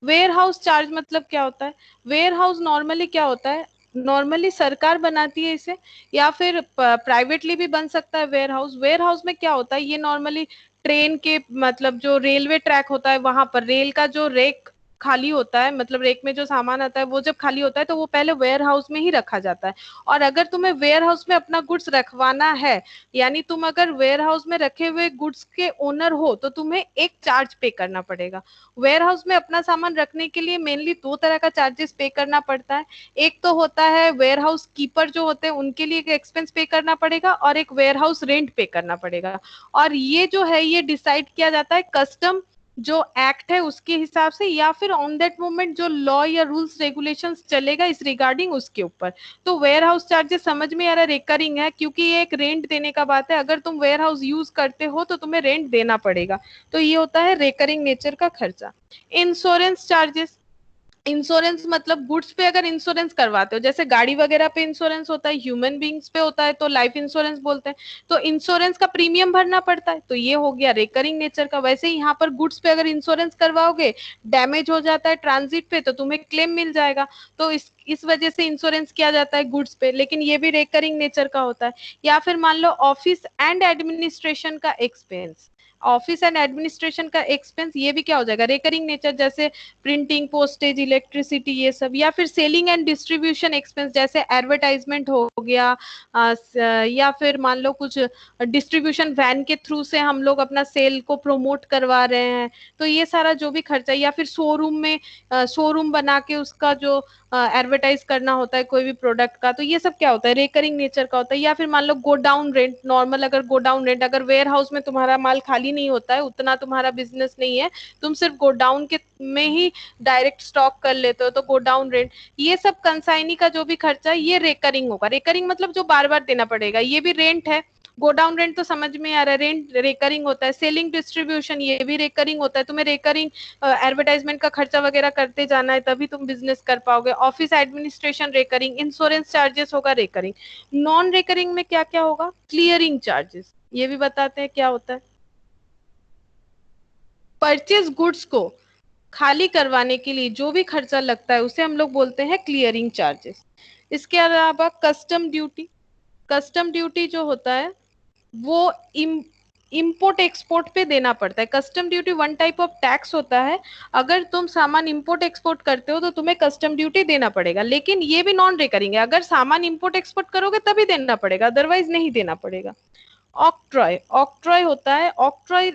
Warehouse charge मतलब क्या होता है? वेयर हाउस नॉर्मली क्या होता है? नॉर्मली सरकार बनाती है इसे, या फिर प्राइवेटली भी बन सकता है वेयर हाउस। वेयर हाउस में क्या होता है? ये नॉर्मली ट्रेन के मतलब जो रेलवे ट्रैक होता है वहां पर रेल का जो रेक खाली होता है, मतलब रेक में जो सामान आता है वो जब खाली होता है तो वो पहले वेयर हाउस में ही रखा जाता है। और अगर तुम्हें वेयर हाउस में अपना गुड्स रखवाना है, यानी तुम अगर वेयर हाउस में रखे हुए गुड्स के ओनर हो, तो तुम्हें एक चार्ज पे करना पड़ेगा। वेयर हाउस में अपना सामान रखने के लिए मेनली 2 तरह का चार्जेस पे करना पड़ता है। एक तो होता है वेयर हाउस कीपर जो होते हैं उनके लिए एक एक्सपेंस पे करना पड़ेगा, और एक वेयर हाउस रेंट पे करना पड़ेगा। और ये जो है ये डिसाइड किया जाता है कस्टम जो एक्ट है उसके हिसाब से, या फिर ऑन दैट मोमेंट जो लॉ या रूल्स रेगुलेशंस चलेगा इस रिगार्डिंग उसके ऊपर। तो वेयर हाउस चार्जेस समझ में आ रहा है रिकरिंग है, क्योंकि ये एक रेंट देने का बात है। अगर तुम वेयर हाउस यूज करते हो तो तुम्हें रेंट देना पड़ेगा। तो ये होता है रिकरिंग नेचर का खर्चा। इंश्योरेंस चार्जेस, इंश्योरेंस मतलब गुड्स पे अगर इंश्योरेंस करवाते हो, जैसे गाड़ी वगैरह पे इंश्योरेंस होता है, ह्यूमन बींग्स पे होता है तो लाइफ इंश्योरेंस बोलते हैं, तो इंश्योरेंस का प्रीमियम भरना पड़ता है, तो ये हो गया रेकरिंग नेचर का। वैसे ही यहाँ पर गुड्स पे अगर इंश्योरेंस करवाओगे, डैमेज हो जाता है ट्रांजिट पे तो तुम्हें क्लेम मिल जाएगा, तो इस वजह से इंश्योरेंस किया जाता है गुड्स पे, लेकिन ये भी रेकरिंग नेचर का होता है। या फिर मान लो ऑफिस एंड एडमिनिस्ट्रेशन का एक्सपेंस, ऑफिस एंड एडमिनिस्ट्रेशन का एक्सपेंस, ये भी क्या हो जाएगा रेकरिंग नेचर, जैसे प्रिंटिंग, पोस्टेज, इलेक्ट्रिसिटी, ये सब। या फिर सेलिंग एंड डिस्ट्रीब्यूशन एक्सपेंस, जैसे एडवर्टाइजमेंट हो गया, या फिर मान लो कुछ डिस्ट्रीब्यूशन वैन के थ्रू से हम लोग अपना सेल को प्रमोट करवा रहे हैं, तो ये सारा जो भी खर्चा, या फिर शोरूम में शोरूम बना के उसका जो एडवर्टाइज करना होता है कोई भी प्रोडक्ट का, तो ये सब क्या होता है रेकरिंग नेचर का होता है। या फिर मान लो गोडाउन रेंट, नॉर्मल अगर गोडाउन रेंट, अगर वेयर हाउस में तुम्हारा माल खाली नहीं होता है, उतना तुम्हारा बिजनेस नहीं है, तुम सिर्फ गोडाउन के में ही डायरेक्ट स्टॉक कर लेते हो, तो गोडाउन रेंट, ये सब कंसाइनी का जो भी खर्चा है ये रेकरिंग होगा। रेकरिंग मतलब जो बार बार देना पड़ेगा, ये भी रेंट है। गोडाउन रेंट तो समझ में आ रहा है, रेंट रेकरिंग होता है। सेलिंग डिस्ट्रीब्यूशन ये भी रेकरिंग होता है, तुम्हें रेकरिंग एडवर्टाइजमेंट का खर्चा वगैरह करते जाना है तभी तुम बिजनेस कर पाओगे। Office administration recurring, insurance charges होगा रेकरिंग। नॉन रेकरिंग में क्या क्या होगा, क्लियरिंग चार्जेस, ये भी बताते हैं क्या होता है। परचेज गुड्स को खाली करवाने के लिए जो भी खर्चा लगता है उसे हम लोग बोलते हैं क्लियरिंग चार्जेस। इसके अलावा कस्टम ड्यूटी, कस्टम ड्यूटी जो होता है वो इम्पोर्ट एक्सपोर्ट पे देना पड़ता है। Custom duty one type of tax होता है, अगर तुम सामान इंपोर्ट एक्सपोर्ट करते हो तो तुम्हें कस्टम ड्यूटी देना पड़ेगा, लेकिन ये भी नॉन रिकरिंग है, अगर सामान इंपोर्ट एक्सपोर्ट करोगे तभी देना पड़ेगा, अदरवाइज नहीं देना पड़ेगा। ऑक्ट्रॉय, ऑक्ट्रॉय होता है, ऑक्ट्रॉय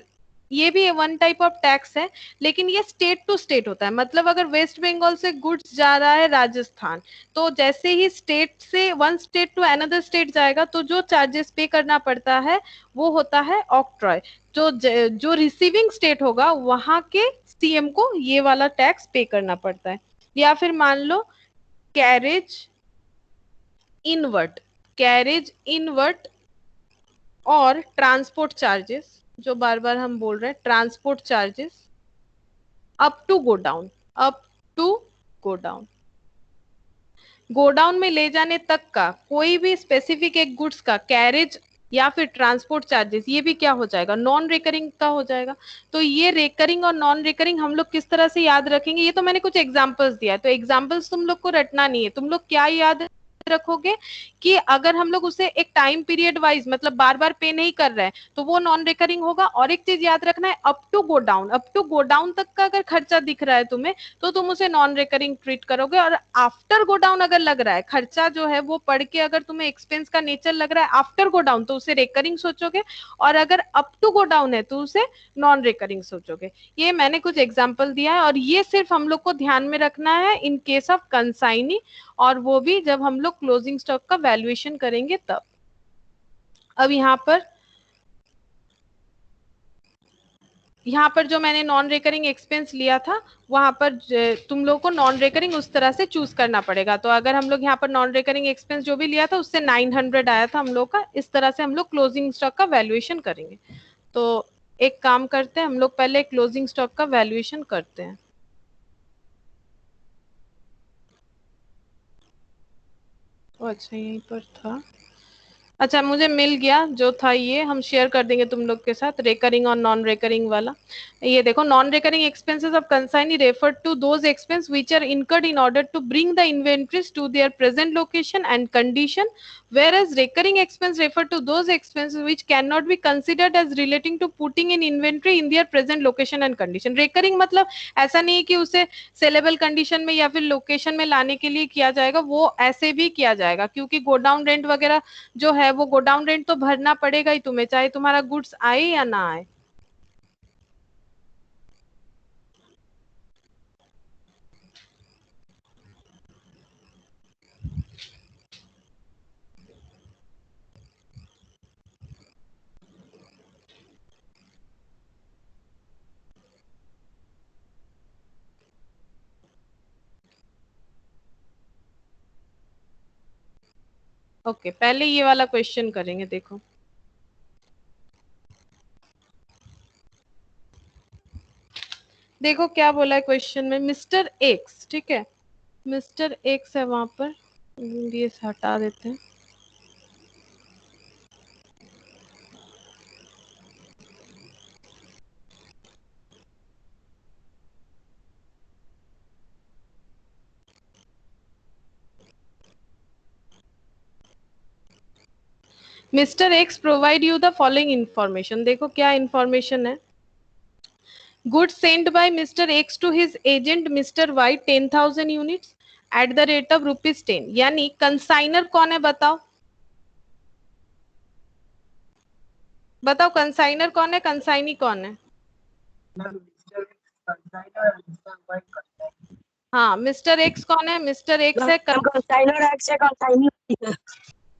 ये भी वन टाइप ऑफ टैक्स है, लेकिन ये स्टेट टू स्टेट होता है, मतलब अगर वेस्ट बंगाल से गुड्स जा रहा है राजस्थान, तो जैसे ही स्टेट से one state to another state जाएगा तो जो चार्जेस पे करना पड़ता है वो होता है ऑक्ट्रॉय। जो रिसीविंग स्टेट होगा वहां के सीएम को ये वाला टैक्स पे करना पड़ता है। या फिर मान लो कैरेज इनवर्ट, कैरेज इनवर्ट और ट्रांसपोर्ट चार्जेस, जो बार बार हम बोल रहे हैं transport charges, up to godown, up to godown, godown में ले जाने तक का कोई भी स्पेसिफिक एक गुड्स का कैरेज या फिर ट्रांसपोर्ट चार्जेस, ये भी क्या हो जाएगा नॉन रिकरिंग का हो जाएगा। तो ये रिकरिंग और नॉन रिकरिंग हम लोग किस तरह से याद रखेंगे, ये तो मैंने कुछ एग्जांपल्स दिया है, तो एग्जांपल्स तुम लोग को रटना नहीं है, तुम लोग क्या याद रखोगे कि अगर हम लोग उसे एक टाइम पीरियड वाइज मतलब बार बार पे नहीं कर रहे हैं तो वो नॉन रिकरिंग होगा। और एक चीज याद रखना है, up to godown, up to godown तक का अगर खर्चा दिख रहा है तुम्हें तो तुम उसे नॉन रिकरिंग ट्रीट करोगे, और आफ्टर गो डाउन अगर लग रहा है खर्चा जो है वो पढ़ के अगर तुम्हें एक्सपेंस का नेचर लग रहा है आफ्टर गो डाउन तो उसे रिकरिंग सोचोगे, और अगर अप टू गो डाउन है तो उसे नॉन रिकरिंग सोचोगे। ये मैंने कुछ एग्जाम्पल दिया है और ये सिर्फ हम लोग को ध्यान में रखना है इन केस ऑफ कंसाइनी, और वो भी जब हम लोग क्लोजिंग स्टॉक का वैल्यूएशन करेंगे तब। अब यहाँ पर जो मैंने नॉन रेकरिंग एक्सपेंस लिया था वहां पर तुम लोग को नॉन रेकरिंग उस तरह से चूज करना पड़ेगा। तो अगर हम लोग यहाँ पर नॉन रेकरिंग एक्सपेंस जो भी लिया था उससे 900 आया था हम लोग का, इस तरह से हम लोग क्लोजिंग स्टॉक का वैल्यूएशन करेंगे। तो एक काम करते हैं, हम लोग पहले क्लोजिंग स्टॉक का वैल्यूएशन करते हैं। अच्छा यहीं पर था, अच्छा मुझे मिल गया जो था, ये हम शेयर कर देंगे तुम लोग के साथ रेकरिंग और नॉन रेकरिंग वाला। ये देखो, non recurring expenses of consignee refer to those expense which are incurred in order to bring the inventories to their present location and condition, whereas recurring expense refer to those expenses which cannot be considered as relating to putting in inventory in their present location and condition। recurring मतलब ऐसा नहीं है कि उसे saleable condition में या फिर location में लाने के लिए किया जाएगा, वो ऐसे भी किया जाएगा, क्योंकि गोडाउन रेंट वगैरह जो है वो गोडाउन रेंट तो भरना पड़ेगा ही तुम्हें, चाहे तुम्हारा गुड्स आए या ना आए। ओके पहले ये वाला क्वेश्चन करेंगे, देखो देखो क्या बोला है क्वेश्चन में, मिस्टर एक्स, ठीक है, मिस्टर एक्स है वहां पर, ये हटा देते हैं। Mister X provide you the following information, देखो क्या इंफॉर्मेशन है। Goods sent by mister X to his agent mister Y 10,000 units at the rate of ₹10, यानी कंसाइनर कौन है बताओ, बताओ कंसाइनर कौन है, कंसाइनी कौन है? हाँ, मिस्टर एक्स कौन है, मिस्टर एक्स है कंसाइनर एक्स है, कंसाइनी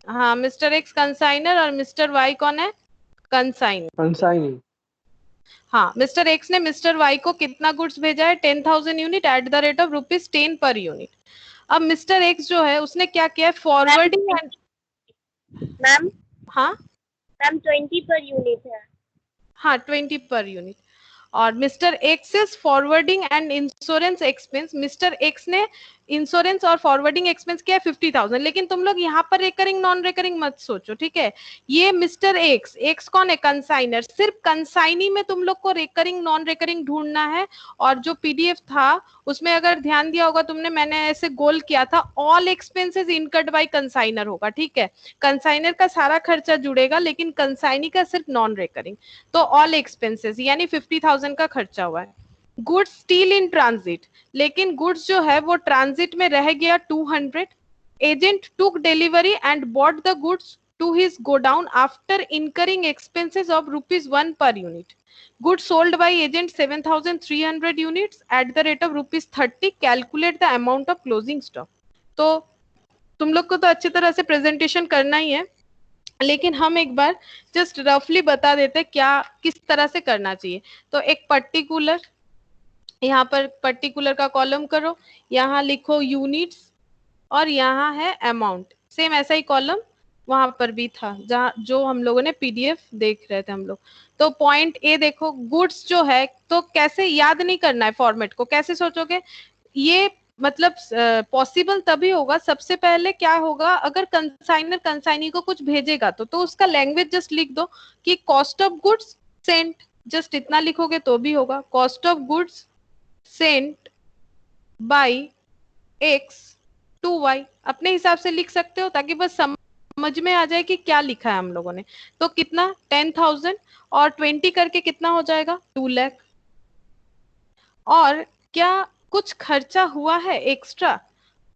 हाँ, मिस्टर एक्स कंसाइनर और मिस्टर वाई कौन है, कंसाइन। कंसाइनी। हाँ, मिस्टर एक्स ने मिस्टर वाई को कितना गुड्स भेजा है, 10,000 unit eight the rate of ₹10 per unit. अब मिस्टर एक्स जो है उसने क्या किया है, फॉरवर्डिंग एंड, मैम हाँ मैम 20 पर यूनिट है। हाँ 20 पर यूनिट। और mister x is forwarding and insurance expense, mister x ने इंश्योरेंस और फॉरवर्डिंग एक्सपेंस किया है 50,000। लेकिन तुम लोग यहाँ पर रिकरिंग नॉन रिकरिंग मत सोचो, ठीक है। ये मिस्टर एक्स, एक्स कौन है, कंसाइनर, सिर्फ कंसाइनी में तुम लोग को रिकरिंग नॉन रिकरिंग ढूंढना है। और जो पीडीएफ था उसमें अगर ध्यान दिया होगा तुमने, मैंने ऐसे गोल किया था, all expenses incurred by consignor होगा, ठीक है। कंसाइनर का सारा खर्चा जुड़ेगा लेकिन कंसाइनी का सिर्फ नॉन रिकरिंग। तो ऑल एक्सपेंसेस यानी 50,000 का खर्चा हुआ है। गुड्स स्टील इन ट्रांजिट, लेकिन गुड्स जो है वो ट्रांजिट में रह गया 200। Agent took delivery and bought the goods to his godown after incurring expenses of ₹1 per unit. Goods sold by agent 7,300 units at the rate of ₹30। Calculate the amount of closing stock. तो तुम लोग को तो अच्छी तरह से presentation करना ही है, लेकिन हम एक बार जस्ट रफली बता देते क्या किस तरह से करना चाहिए। तो एक पर्टिकुलर, यहाँ पर पर्टिकुलर का कॉलम करो, यहाँ लिखो यूनिट्स और यहाँ है अमाउंट, सेम ऐसा ही कॉलम वहां पर भी था जहाँ जो हम लोगों ने पीडीएफ देख रहे थे हम लोग। तो पॉइंट ए देखो, गुड्स जो है, तो कैसे याद नहीं करना है फॉर्मेट को, कैसे सोचोगे ये, मतलब पॉसिबल तभी होगा, सबसे पहले क्या होगा, अगर कंसाइनर कंसाइनी को कुछ भेजेगा तो उसका लैंग्वेज जस्ट लिख दो कि cost of goods sent, just इतना लिखोगे तो भी होगा, cost of goods sent by X to Y, अपने हिसाब से लिख सकते हो ताकि बस समझ में आ जाए कि क्या लिखा है हम लोगों ने। तो कितना 10,000 और 20 करके कितना हो जाएगा 2 लाख। और क्या कुछ खर्चा हुआ है एक्स्ट्रा,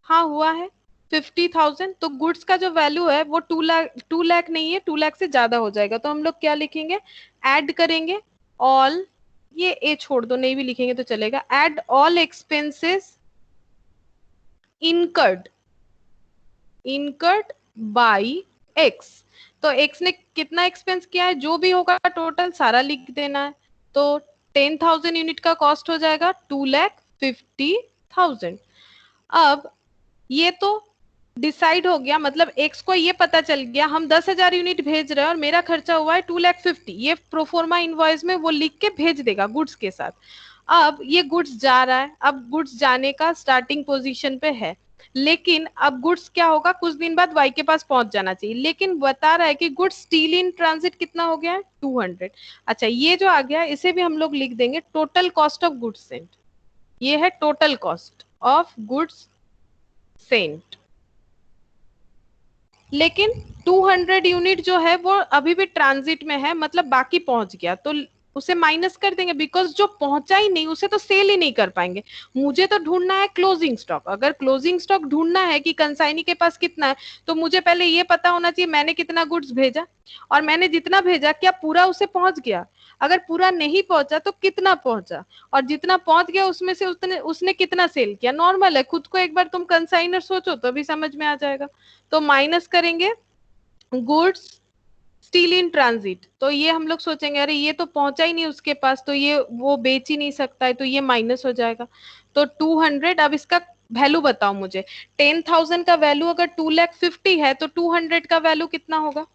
हाँ हुआ है 50,000। तो गुड्स का जो वैल्यू है वो 2 लाख नहीं है, 2 लाख से ज्यादा हो जाएगा। तो हम लोग क्या लिखेंगे, ऐड करेंगे ऑल, ये ए छोड़ दो, नहीं भी लिखेंगे तो चलेगा, add all expenses incurred bye x. तो एक्स ने कितना एक्सपेंस किया है, जो भी होगा टोटल सारा लिख देना है। तो 10,000 यूनिट का कॉस्ट हो जाएगा 2,50,000। अब ये तो डिसाइड हो गया, मतलब एक्स को ये पता चल गया हम 10,000 यूनिट भेज रहे हैं और मेरा खर्चा हुआ है 2,50,000, ये प्रोफोर्मा इनवॉइस में वो लिख के भेज देगा गुड्स के साथ। अब ये गुड्स जा रहा है, अब गुड्स जाने का स्टार्टिंग पोजीशन पे है, लेकिन अब गुड्स क्या होगा, कुछ दिन बाद वाई के पास पहुंच जाना चाहिए, लेकिन बता रहा है कि गुड्स स्टील इन ट्रांजिट कितना हो गया है 200। अच्छा, ये जो आ गया इसे भी हम लोग लिख देंगे total cost of goods Saint, ये है total cost of goods Saint. लेकिन 200 यूनिट जो है वो अभी भी ट्रांजिट में है, मतलब बाकी पहुंच गया, तो उसे माइनस कर देंगे, बिकॉज जो पहुंचा ही नहीं उसे तो सेल ही नहीं कर पाएंगे। मुझे तो ढूंढना है क्लोजिंग स्टॉक, अगर क्लोजिंग स्टॉक ढूंढना है कि कंसाइनी के पास कितना है, तो मुझे पहले ये पता होना चाहिए मैंने कितना गुड्स भेजा, और मैंने जितना भेजा क्या पूरा उसे पहुंच गया, अगर पूरा नहीं पहुंचा तो कितना पहुंचा, और जितना पहुंच गया उसमें से उसने कितना सेल किया। नॉर्मल है, खुद को एक बार तुम कंसाइनर सोचो तो भी समझ में आ जाएगा। तो माइनस करेंगे गुड्स स्टील इन ट्रांजिट, तो ये हम लोग सोचेंगे अरे ये तो पहुंचा ही नहीं उसके पास, तो ये वो बेच ही नहीं सकता है, तो ये माइनस हो जाएगा। तो 200, अब इसका वैल्यू बताओ मुझे, 10,000 का वैल्यू अगर 2,50,000 है तो 200 का वैल्यू कितना होगा,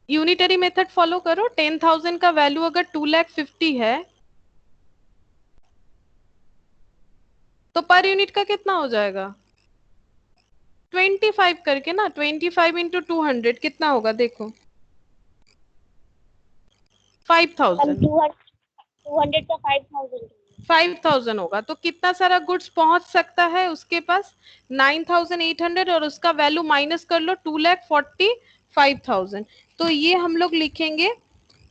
यूनिटरी मेथड फॉलो करो। 10,000 का वैल्यू अगर 2,50,000 है तो पर यूनिट का कितना हो जाएगा? 25 करके ना, 25 इंटू 200 कितना होगा देखो? 5,000। 200 का 5,000। 5,000 होगा तो कितना सारा गुड्स पहुंच सकता है उसके पास? 9,800 और उसका वैल्यू माइनस कर लो 2,45,000। तो ये हम लोग लिखेंगे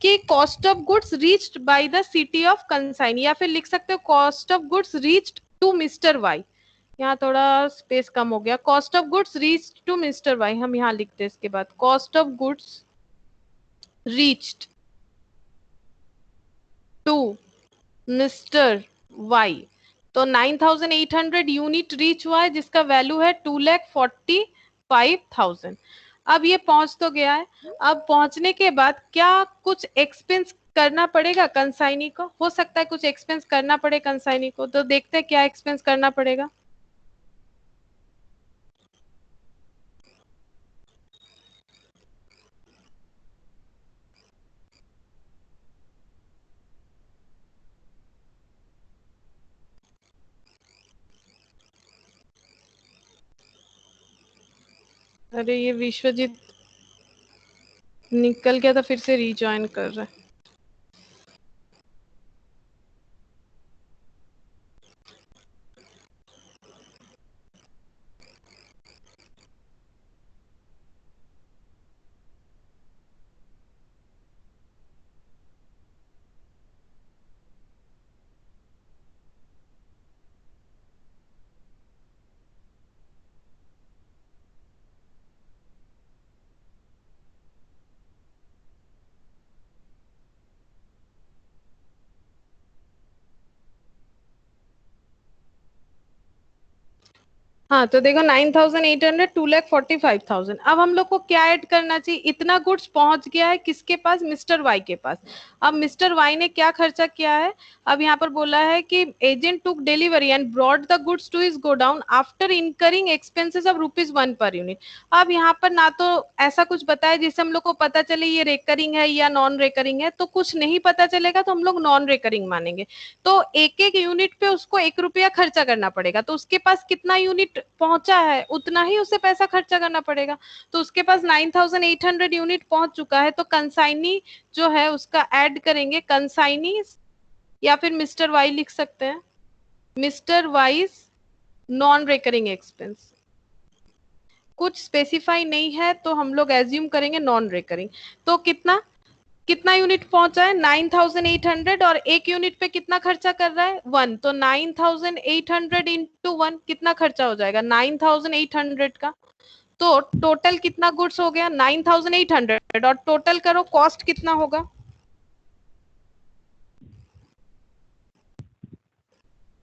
कि cost of goods reached by the city of consign, या फिर लिख सकते हो cost of goods reached to mister Y. यहाँ थोड़ा स्पेस कम हो गया। Cost of goods reached to mister Y हम यहाँ लिखते हैं। इसके बाद cost of goods reached to mister Y, तो 9,800 यूनिट रीच हुआ है जिसका वैल्यू है 2,45,000। अब ये पहुंच तो गया है। अब पहुंचने के बाद क्या कुछ एक्सपेंस करना पड़ेगा कंसाइनी को? हो सकता है कुछ एक्सपेंस करना पड़े कंसाइनी को, तो देखते हैं क्या एक्सपेंस करना पड़ेगा। अरे ये विश्वजीत निकल गया था, फिर से रिज्वाइन कर रहा है। हाँ तो देखो 9,800 2,45,000। अब हम लोग को क्या ऐड करना चाहिए? इतना गुड्स पहुंच गया है किसके पास? मिस्टर वाई के पास। अब मिस्टर वाई ने क्या खर्चा किया है? अब यहाँ पर बोला है कि agent took delivery and brought the goods to his godown after incurring expenses of ₹1 per unit. अब यहाँ पर ना तो ऐसा कुछ बताया जिससे हम लोग को पता चले ये रेकरिंग है या नॉन रेकरिंग है, तो कुछ नहीं पता चलेगा तो हम लोग नॉन रेकरिंग मानेंगे। तो एक एक यूनिट पे उसको ₹1 खर्चा करना पड़ेगा, तो उसके पास कितना यूनिट पहुंचा है उतना ही उसे पैसा खर्चा करना पड़ेगा। तो उसके पास 9,800 यूनिट पहुंच चुका है, तो कंसाइनी जो है उसका ऐड करेंगे कंसाइनी, या फिर मिस्टर वाई लिख सकते हैं, mister wise non recurring expense. कुछ स्पेसिफाई नहीं है तो हम लोग एज्यूम करेंगे नॉन रेकरिंग। तो कितना कितना यूनिट पहुंचा है? 9,800 और एक यूनिट पे कितना खर्चा कर रहा है? 1। तो 9,800 इंटू 1 कितना खर्चा हो जाएगा? 9,800 का। तो टोटल कितना गुड्स हो गया? 9,800 और टोटल करो कॉस्ट कितना होगा?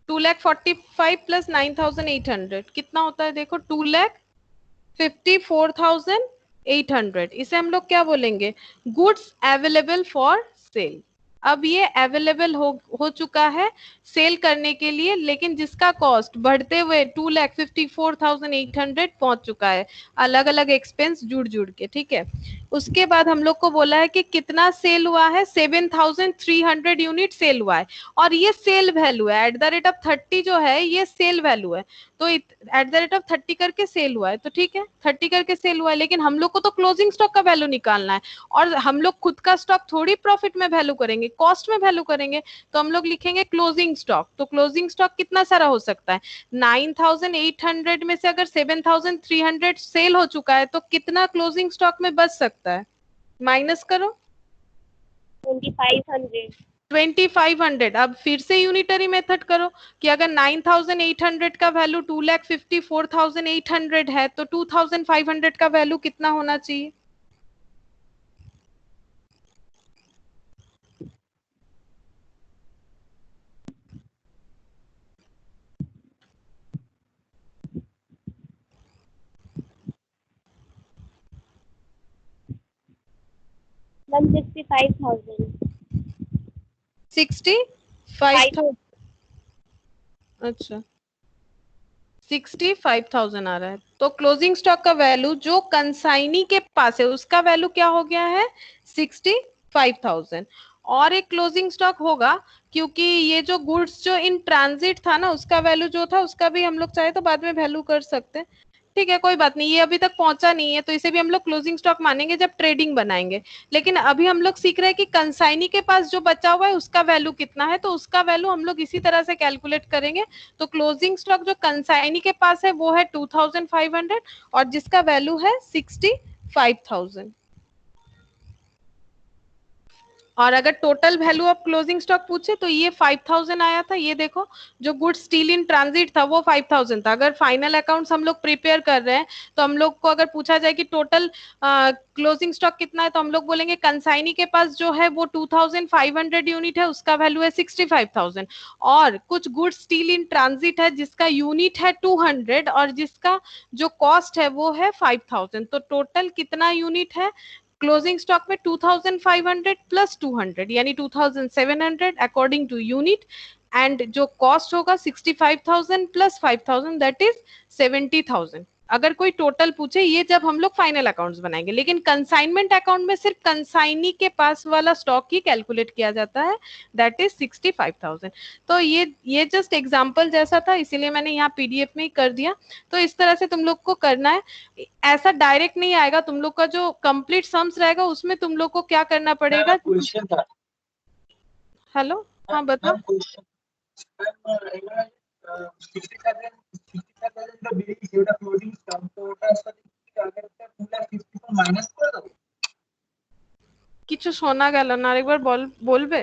2,45,000 प्लस 9,800 कितना होता है देखो? 2,54,800। इसे हम लोग क्या बोलेंगे? Goods available for sale. अब ये अवेलेबल हो चुका है सेल करने के लिए, लेकिन जिसका कॉस्ट बढ़ते हुए 2,54,800 पहुंच चुका है, अलग अलग एक्सपेंस जुड़ जुड़ के। ठीक है, उसके बाद हम लोग को बोला है कि कितना सेल हुआ है? 7,300 यूनिट सेल हुआ है, और ये सेल वैल्यू है एट द रेट ऑफ 30 जो है ये सेल वैल्यू है। तो एट द रेट ऑफ 30 करके सेल हुआ है, तो ठीक है 30 करके सेल हुआ है, लेकिन हम लोग को तो क्लोजिंग स्टॉक का वैल्यू निकालना है, और हम लोग खुद का स्टॉक थोड़ी प्रॉफिट में वैल्यू करेंगे, कॉस्ट में वैल्यू करेंगे। तो हम लोग लिखेंगे क्लोजिंग स्टॉक। तो क्लोजिंग स्टॉक कितना सारा हो सकता है? 9,800 में से अगर 7,300 सेल हो चुका है तो कितना क्लोजिंग स्टॉक में बच सकता है? माइनस करो 2,500। 2,500। अब फिर से यूनिटरी मेथड करो कि अगर 9,800 का वैल्यू 2,54,800 है तो 2,500 का वैल्यू कितना होना चाहिए? मैम 65,000। 65,000। अच्छा 65,000 आ रहा है। तो क्लोजिंग स्टॉक का वैल्यू जो कंसाइनी के पास है उसका वैल्यू क्या हो गया है 65,000। और एक क्लोजिंग स्टॉक होगा क्योंकि ये जो गुड्स जो इन ट्रांजिट था ना उसका वैल्यू जो था उसका भी हम लोग चाहे तो बाद में वैल्यू कर सकते हैं। ठीक है, कोई बात नहीं, ये अभी तक पहुंचा नहीं है तो इसे भी हम लोग क्लोजिंग स्टॉक मानेंगे जब ट्रेडिंग बनाएंगे। लेकिन अभी हम लोग सीख रहे हैं कि कंसाइनी के पास जो बचा हुआ है उसका वैल्यू कितना है, तो उसका वैल्यू हम लोग इसी तरह से कैलकुलेट करेंगे। तो क्लोजिंग स्टॉक जो कंसाइनी के पास है वो है 2500 और जिसका वैल्यू है 65,000। और अगर total value of closing stock पूछे तो ये 5,000 आया था। ये देखो जो गुड स्टील इन ट्रांजिट था वो 5,000 था। अगर फाइनल अकाउंट्स हम लोग प्रिपेयर कर रहे हैं तो हम लोग को अगर पूछा जाए कि टोटल क्लोजिंग स्टॉक कितना है तो हम लोग बोलेंगे कंसाइनी के पास जो है वो 2,500 यूनिट है, उसका वैल्यू है 65,000। और कुछ गुड स्टील इन ट्रांजिट है जिसका यूनिट है 200 और जिसका जो कॉस्ट है वो है 5,000। तो टोटल कितना यूनिट है क्लोजिंग स्टॉक में 2,500 प्लस 200 यानी 2,700 अकॉर्डिंग टू यूनिट। एंड जो कॉस्ट होगा 65,000 प्लस 5,000 दैट इज 70,000। अगर कोई टोटल पूछे ये जब हम लोग फाइनल अकाउंट्स बनाएंगे, लेकिन कंसाइनमेंट अकाउंट में सिर्फ कंसाइनी के पास वाला स्टॉक ही कैलकुलेट किया जाता है दैट इज 65,000। तो ये जस्ट एग्जांपल जैसा था इसीलिए मैंने यहाँ पीडीएफ में ही कर दिया। तो इस तरह से तुम लोग को करना है, ऐसा डायरेक्ट नहीं आएगा। तुम लोग का जो कंप्लीट सम्स रहेगा उसमें तुम लोग को क्या करना पड़ेगा। क्वेश्चन था हेलो, हाँ बताओ। मैम, क्वेश्चन मैम 65,000 বিল যেটা ক্লোজিং স্টক তো ওটার সাথে কি আগেরটা 2,50 মাইনাস করে দাও। কিছু শোনা গেল না, আরেকবার বলবে।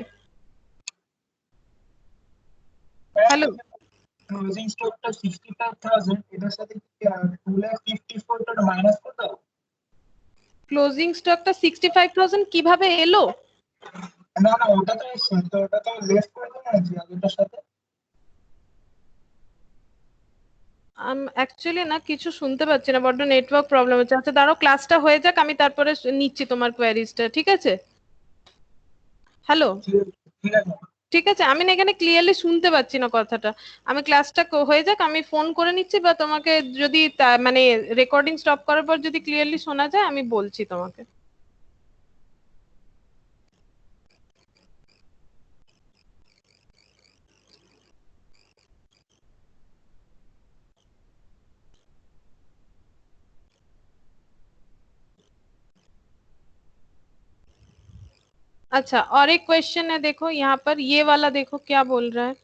হ্যালো, ক্লোজিং স্টকটা 65,000 এটার সাথে কি 2,54 মাইনাস করে দাও। ক্লোজিং স্টকটা 65,000 কিভাবে এলো? না না ওটা তো ওটা তো লেস করে দাও না যে আগেরটার সাথে। অ্যাকচুয়ালি না কিছু শুনতে পাচ্ছি না, বড্ড নেটওয়ার্ক প্রবলেম হচ্ছে। আচ্ছা দাঁড়াও, ক্লাসটা হয়ে যাক আমি তারপরে নিচ্ছি তোমার কোয়ারিজটা, ঠিক আছে? হ্যালো, ঠিক আছে ঠিক আছে, আমি না এখানে ক্লিয়ারলি শুনতে পাচ্ছি না কথাটা। আমি ক্লাসটা হয়ে যাক, আমি ফোন করে নিচ্ছি বা তোমাকে যদি মানে রেকর্ডিং স্টপ করার পর যদি ক্লিয়ারলি শোনা যায় আমি বলছি তোমাকে। अच्छा, और एक क्वेश्चन है, देखो यहाँ पर ये वाला देखो क्या बोल रहा है।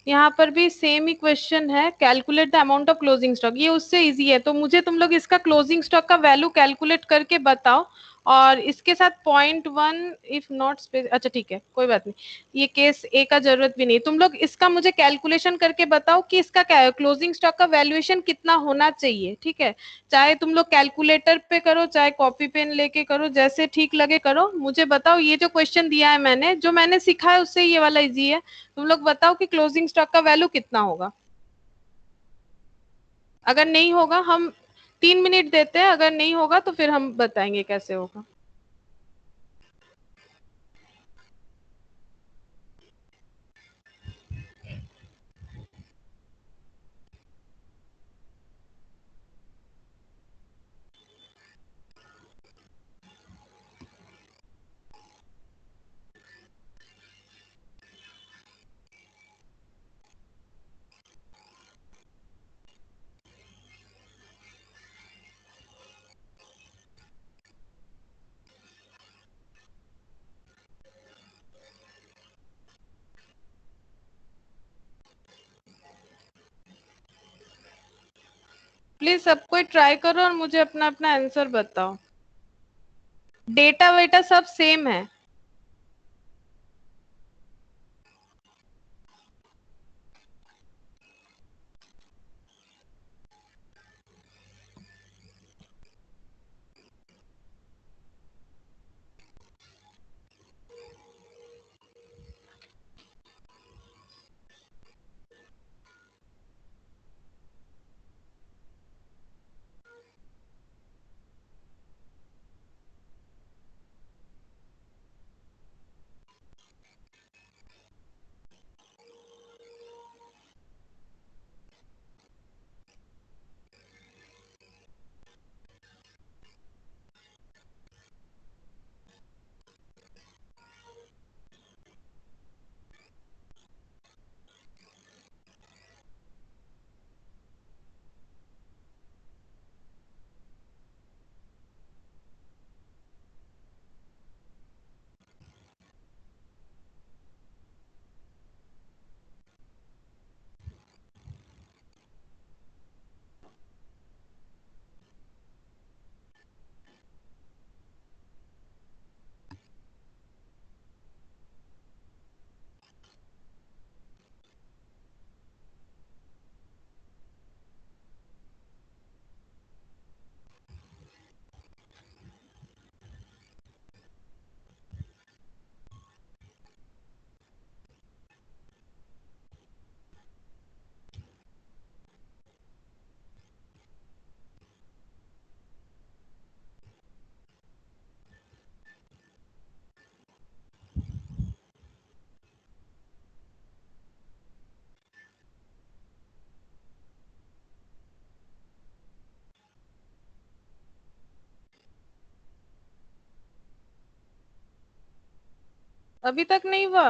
यहाँ पर भी सेम ही क्वेश्चन है, calculate the amount of closing stock. ये उससे इजी है, तो मुझे तुम लोग इसका क्लोजिंग स्टॉक का वैल्यू कैलकुलेट करके बताओ। और इसके साथ 0.1 इफ नॉट स्पेस, अच्छा ठीक है कोई बात नहीं, ये केस ए का जरूरत भी नहीं। तुम लोग इसका मुझे कैलकुलेशन करके बताओ कि इसका क्लोजिंग स्टॉक का वैल्यूएशन कितना होना चाहिए, ठीक है? चाहे तुम लोग कैलकुलेटर पे करो चाहे कॉपी पेन लेके करो, जैसे ठीक लगे करो। मुझे बताओ ये जो क्वेश्चन दिया है मैंने, जो मैंने सीखा है उससे ये वाला इजी है। तुम लोग बताओ कि क्लोजिंग स्टॉक का वैल्यू कितना होगा। अगर नहीं होगा हम 3 मिनट देते हैं, अगर नहीं होगा तो फिर हम बताएंगे कैसे होगा। प्लीज सब कोई ट्राई करो और मुझे अपना अपना आंसर बताओ। डेटा वेटा सब सेम है। अभी तक नहीं हुआ?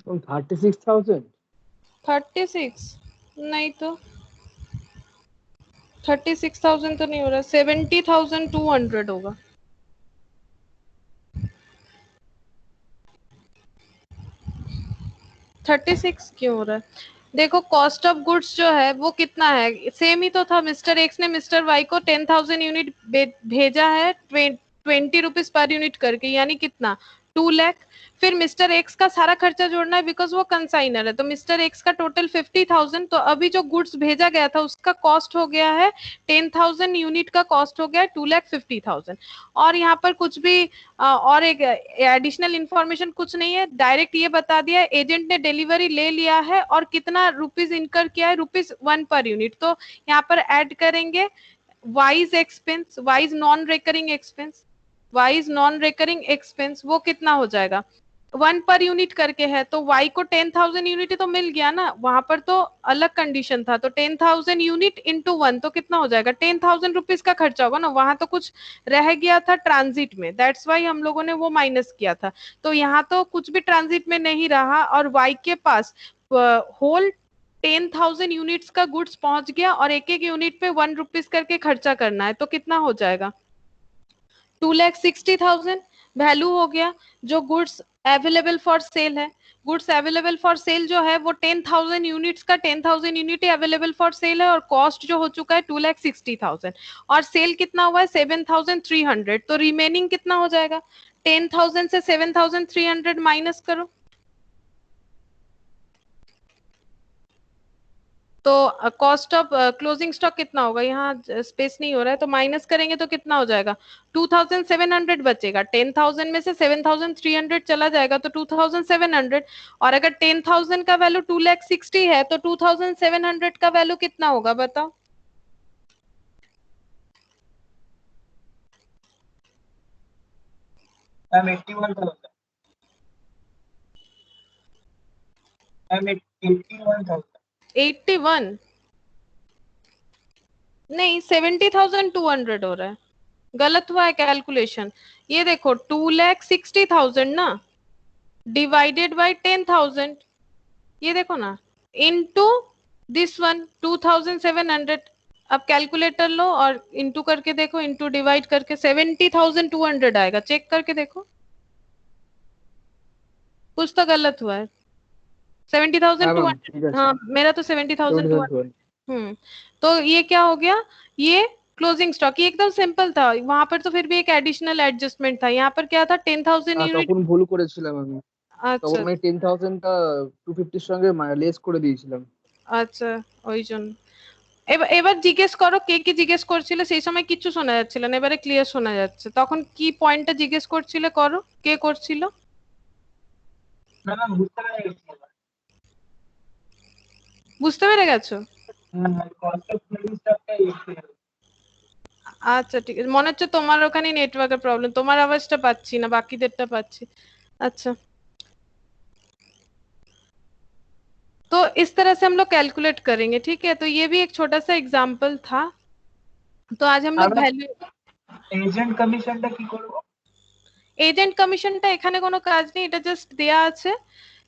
from 36,000. 36 नहीं तो 36,000 तो नहीं हो रहा, 70,200 होगा। थर्टी सिक्स क्यों हो रहा है? देखो कॉस्ट ऑफ गुड्स जो है वो कितना है, सेम ही तो था। मिस्टर एक्स ने मिस्टर वाई को 10,000 यूनिट भेजा है 20 रुपीज पर यूनिट करके, यानी कितना 2 लाख। फिर मिस्टर एक्स का सारा खर्चा जोड़ना है बिकॉज वो कंसाइनर है, तो मिस्टर एक्स का टोटल 50,000। तो अभी जो गुड्स भेजा गया था उसका कॉस्ट हो गया है 10,000 यूनिट का कॉस्ट हो गया है 2,50,000। और यहाँ पर कुछ भी और एक एडिशनल इंफॉर्मेशन कुछ नहीं है, डायरेक्ट ये बता दिया एजेंट ने डिलीवरी ले लिया है और कितना रुपीज इनकर किया है, ₹1 पर यूनिट। तो यहाँ पर ऐड करेंगे wise expense, wise non recurring expense, wise non recurring expense वो कितना हो जाएगा 1 पर यूनिट करके है, तो y को 10,000 यूनिट तो मिल गया ना, वहां पर तो अलग कंडीशन था। तो 10,000 यूनिट इंटू 1 तो कितना हो जाएगा 10,000 रुपीज का खर्चा होगा ना, वहां तो कुछ रह गया था ट्रांजिट में, दैट्स वाई हम लोगों ने वो माइनस किया था। तो यहाँ तो कुछ भी ट्रांजिट में नहीं रहा और y के पास होल 10,000 यूनिट्स का गुड्स पहुंच गया और एक एक यूनिट पे 1 रुपीज करके खर्चा करना है, तो कितना हो जाएगा 2,60,000 वैल्यू हो गया। जो गुड्स अवेलेबल फॉर सेल है, गुड्स अवेलेबल फॉर सेल जो है वो 10,000 यूनिट्स का 10,000 unit he available for sale है और कॉस्ट जो हो चुका है 2,60,000 और सेल कितना हुआ है 7,300। तो रिमेनिंग कितना हो जाएगा 10,000 से 7,300 माइनस करो, तो कॉस्ट ऑफ क्लोजिंग स्टॉक कितना होगा, यहाँ स्पेस नहीं हो रहा है तो माइनस करेंगे तो कितना हो जाएगा 2,700 बचेगा। 10,000 में से 7,300 चला जाएगा तो 2,700, और अगर 10,000 का वैल्यू 2,60,000 है तो 2,700 का वैल्यू कितना होगा बताओ। मैम 81,000। मैम 81,000। 81 नहीं 70,200 हो रहा है, गलत हुआ है कैलकुलेशन। ये देखो 2,60,000 ना डिवाइडेड बाय 10,000, ये देखो ना इनटू दिस वन 2,700। अब कैलकुलेटर लो और इनटू करके देखो, इनटू डिवाइड करके 70,200 आएगा, चेक करके देखो कुछ तो गलत हुआ है। 70,200, हाँ मेरा तो 70,200। तो ये क्या हो गया, ये क्लोजिंग स्टॉक, ये एकदम सिंपल था। वहां पर तो फिर भी एक एडिशनल एडजस्टमेंट था, यहाँ पर क्या था 10,000 यूनिट। তখন ভুল করেছিলাম আমি, আচ্ছা তখন আমি 10,000 টা 250 এর সঙ্গে লেস করে দিয়েছিলাম। আচ্ছা ওই জন্য। এবার এবার জিজ্ঞেস করো কে কি জিজ্ঞেস করছিল, সেই সময় কিছু শোনা যাচ্ছিল না, এবারে ক্লিয়ার শোনা যাচ্ছে। তখন কি পয়েন্টটা জিজ্ঞেস করছিলে, করো কে করছিল। না না বুঝতে পেরেছি এবার। বুঝতে পেরে গেছো? কস্ট অফ ক্লোজিং স্টকটা এসে আচ্ছা ঠিক আছে, মনে হচ্ছে তোমার ওখানে নেটওয়ার্কের প্রবলেম, তোমার আওয়াজটা পাচ্ছি না, বাকিদেরটা পাচ্ছি। अच्छा तो इस तरह से हम लोग कैलकुलेट करेंगे, ठीक है। तो ये भी एक छोटा सा एग्जाम्पल था। तो आज हम लोग वैल्यू এজেন্ট কমিশনটা কি করব? एजेंट कमीशनটা এখানে কোনো কাজ নেই, এটা জাস্ট দেয়া আছে।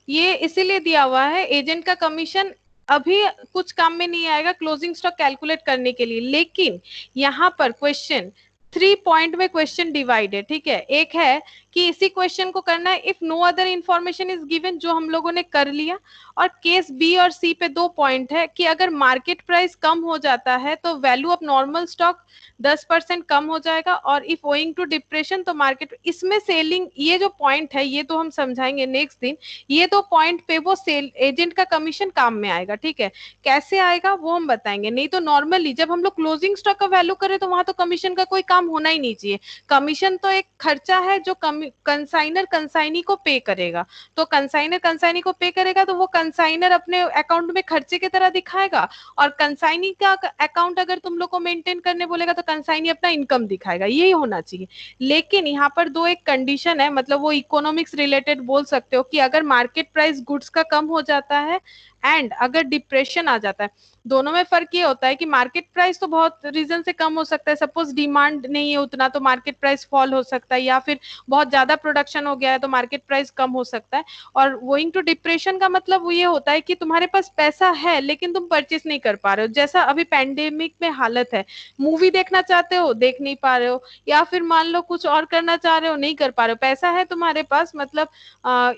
ये इसीलिए दिया हुआ है, एजेंट का कमीशन अभी कुछ काम में नहीं आएगा क्लोजिंग स्टॉक कैलकुलेट करने के लिए। लेकिन यहाँ पर क्वेश्चन 3 पॉइंट में क्वेश्चन डिवाइड है, ठीक है। एक है कि इसी क्वेश्चन को करना है। If no other information is given, जो हम लोगों ने कर लिया। और केस बी और सी पे 2 पॉइंट है कि अगर मार्केट प्राइस कम हो जाता है तो वैल्यू ऑफ नॉर्मल स्टॉक 10% कम हो जाएगा, और इफ ओइंग टू डिप्रेशन तो मार्केट, इसमें सेलिंग, ये जो पॉइंट है ये तो हम समझाएंगे नेक्स्ट दिन। ये 2 पॉइंट पे वो सेल एजेंट का कमीशन काम में आएगा, ठीक है। कैसे आएगा वो हम बताएंगे। नहीं तो नॉर्मली जब हम लोग क्लोजिंग स्टॉक का वैल्यू करें तो वहां तो कमीशन का कोई काम होना ही नहीं चाहिए। कमीशन तो एक खर्चा है जो कंसाइनर कंसाइनी को पे करेगा। तो कंसाइनर कंसाइनी को पे करेगा तो वो कंसाइनर अपने अकाउंट में खर्चे की तरह दिखाएगा, और कंसाइनी का अकाउंट अगर तुम लोग को मेंटेन करने बोलेगा तो कंसाइनी अपना इनकम दिखाएगा। यही होना चाहिए। लेकिन यहाँ पर 2 एक कंडीशन है, मतलब वो इकोनॉमिक्स रिलेटेड बोल सकते हो कि अगर मार्केट प्राइस गुड्स का कम हो जाता है एंड अगर डिप्रेशन आ जाता है, दोनों में फर्क ये होता है कि मार्केट प्राइस तो बहुत रीजन से कम हो सकता है। सपोज डिमांड नहीं है उतना तो मार्केट प्राइस फॉल हो सकता है, या फिर बहुत ज्यादा प्रोडक्शन हो गया है तो मार्केट प्राइस कम हो सकता है। और गोइंग टू डिप्रेशन का मतलब वो ये होता है कि तुम्हारे पास पैसा है लेकिन तुम परचेस नहीं कर पा रहे हो। जैसा अभी पैंडेमिक में हालत है, मूवी देखना चाहते हो देख नहीं पा रहे हो, या फिर मान लो कुछ और करना चाह रहे हो नहीं कर पा रहे हो। पैसा है तुम्हारे पास, मतलब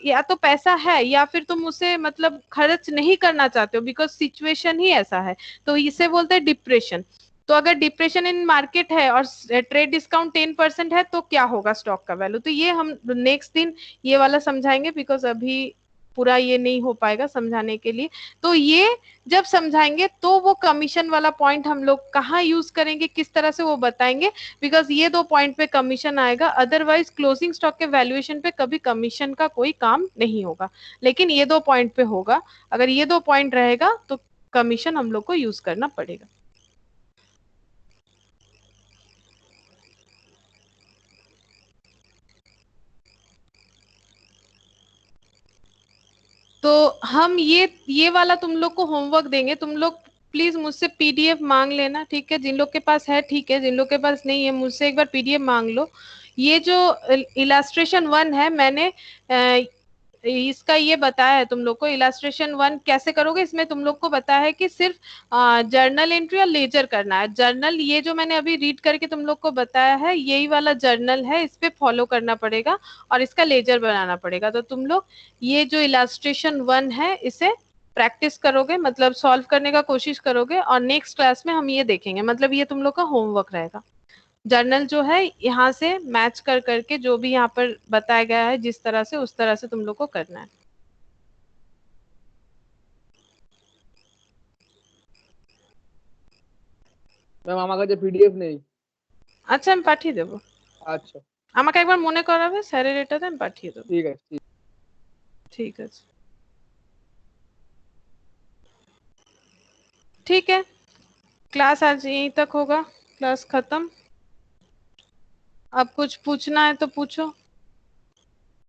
या तो पैसा है या फिर तुम उसे मतलब खर्च नहीं करना चाहते हो बिकॉज सिचुएशन ही ऐसा है, तो इसे बोलते हैं डिप्रेशन। तो अगर डिप्रेशन इन मार्केट है और ट्रेड डिस्काउंट 10% है तो क्या होगा स्टॉक का वैल्यू, तो ये हम नेक्स्ट दिन ये वाला समझाएंगे बिकॉज अभी पूरा ये नहीं हो पाएगा समझाने के लिए। तो ये जब समझाएंगे तो वो कमीशन वाला पॉइंट हम लोग कहाँ यूज करेंगे, किस तरह से वो बताएंगे, बिकॉज ये 2 पॉइंट पे कमीशन आएगा। अदरवाइज क्लोजिंग स्टॉक के वैल्यूएशन पे कभी कमीशन का कोई काम नहीं होगा, लेकिन ये 2 पॉइंट पे होगा। अगर ये 2 पॉइंट रहेगा तो कमीशन हम लोग को यूज करना पड़ेगा। तो हम ये वाला तुम लोग को होमवर्क देंगे, तुम लोग प्लीज मुझसे पीडीएफ मांग लेना, ठीक है। जिन लोग के पास है ठीक है, जिन लोग के पास नहीं है मुझसे एक बार पीडीएफ मांग लो। ये जो इलास्ट्रेशन 1 है मैंने इसका ये बताया है तुम लोग को। इलास्ट्रेशन 1 कैसे करोगे, इसमें तुम लोग को बताया है कि सिर्फ जर्नल एंट्री और लेजर करना है। जर्नल ये जो मैंने अभी रीड करके तुम लोग को बताया है यही वाला जर्नल है, इस पे फॉलो करना पड़ेगा और इसका लेजर बनाना पड़ेगा। तो तुम लोग ये जो इलास्ट्रेशन 1 है इसे प्रैक्टिस करोगे, मतलब सॉल्व करने का कोशिश करोगे, और नेक्स्ट क्लास में हम ये देखेंगे। मतलब ये तुम लोग का होमवर्क रहेगा। जर्नल जो है यहाँ से मैच कर करके जो भी यहाँ पर बताया गया है जिस तरह से उस तरह से तुम लोग को करना है। ম্যাম আমার কাছে পিডিএফ নেই। আচ্ছা আমি পাঠিয়ে দেবো, আচ্ছা আমাকে একবার মনে করাবে স্যারের এটাতে আমি পাঠিয়ে দেবো। ঠিক আছে। ঠিক আছে, ठीक है। क्लास आज यहीं तक होगा, क्लास खत्म। अब कुछ पूछना है तो पूछो।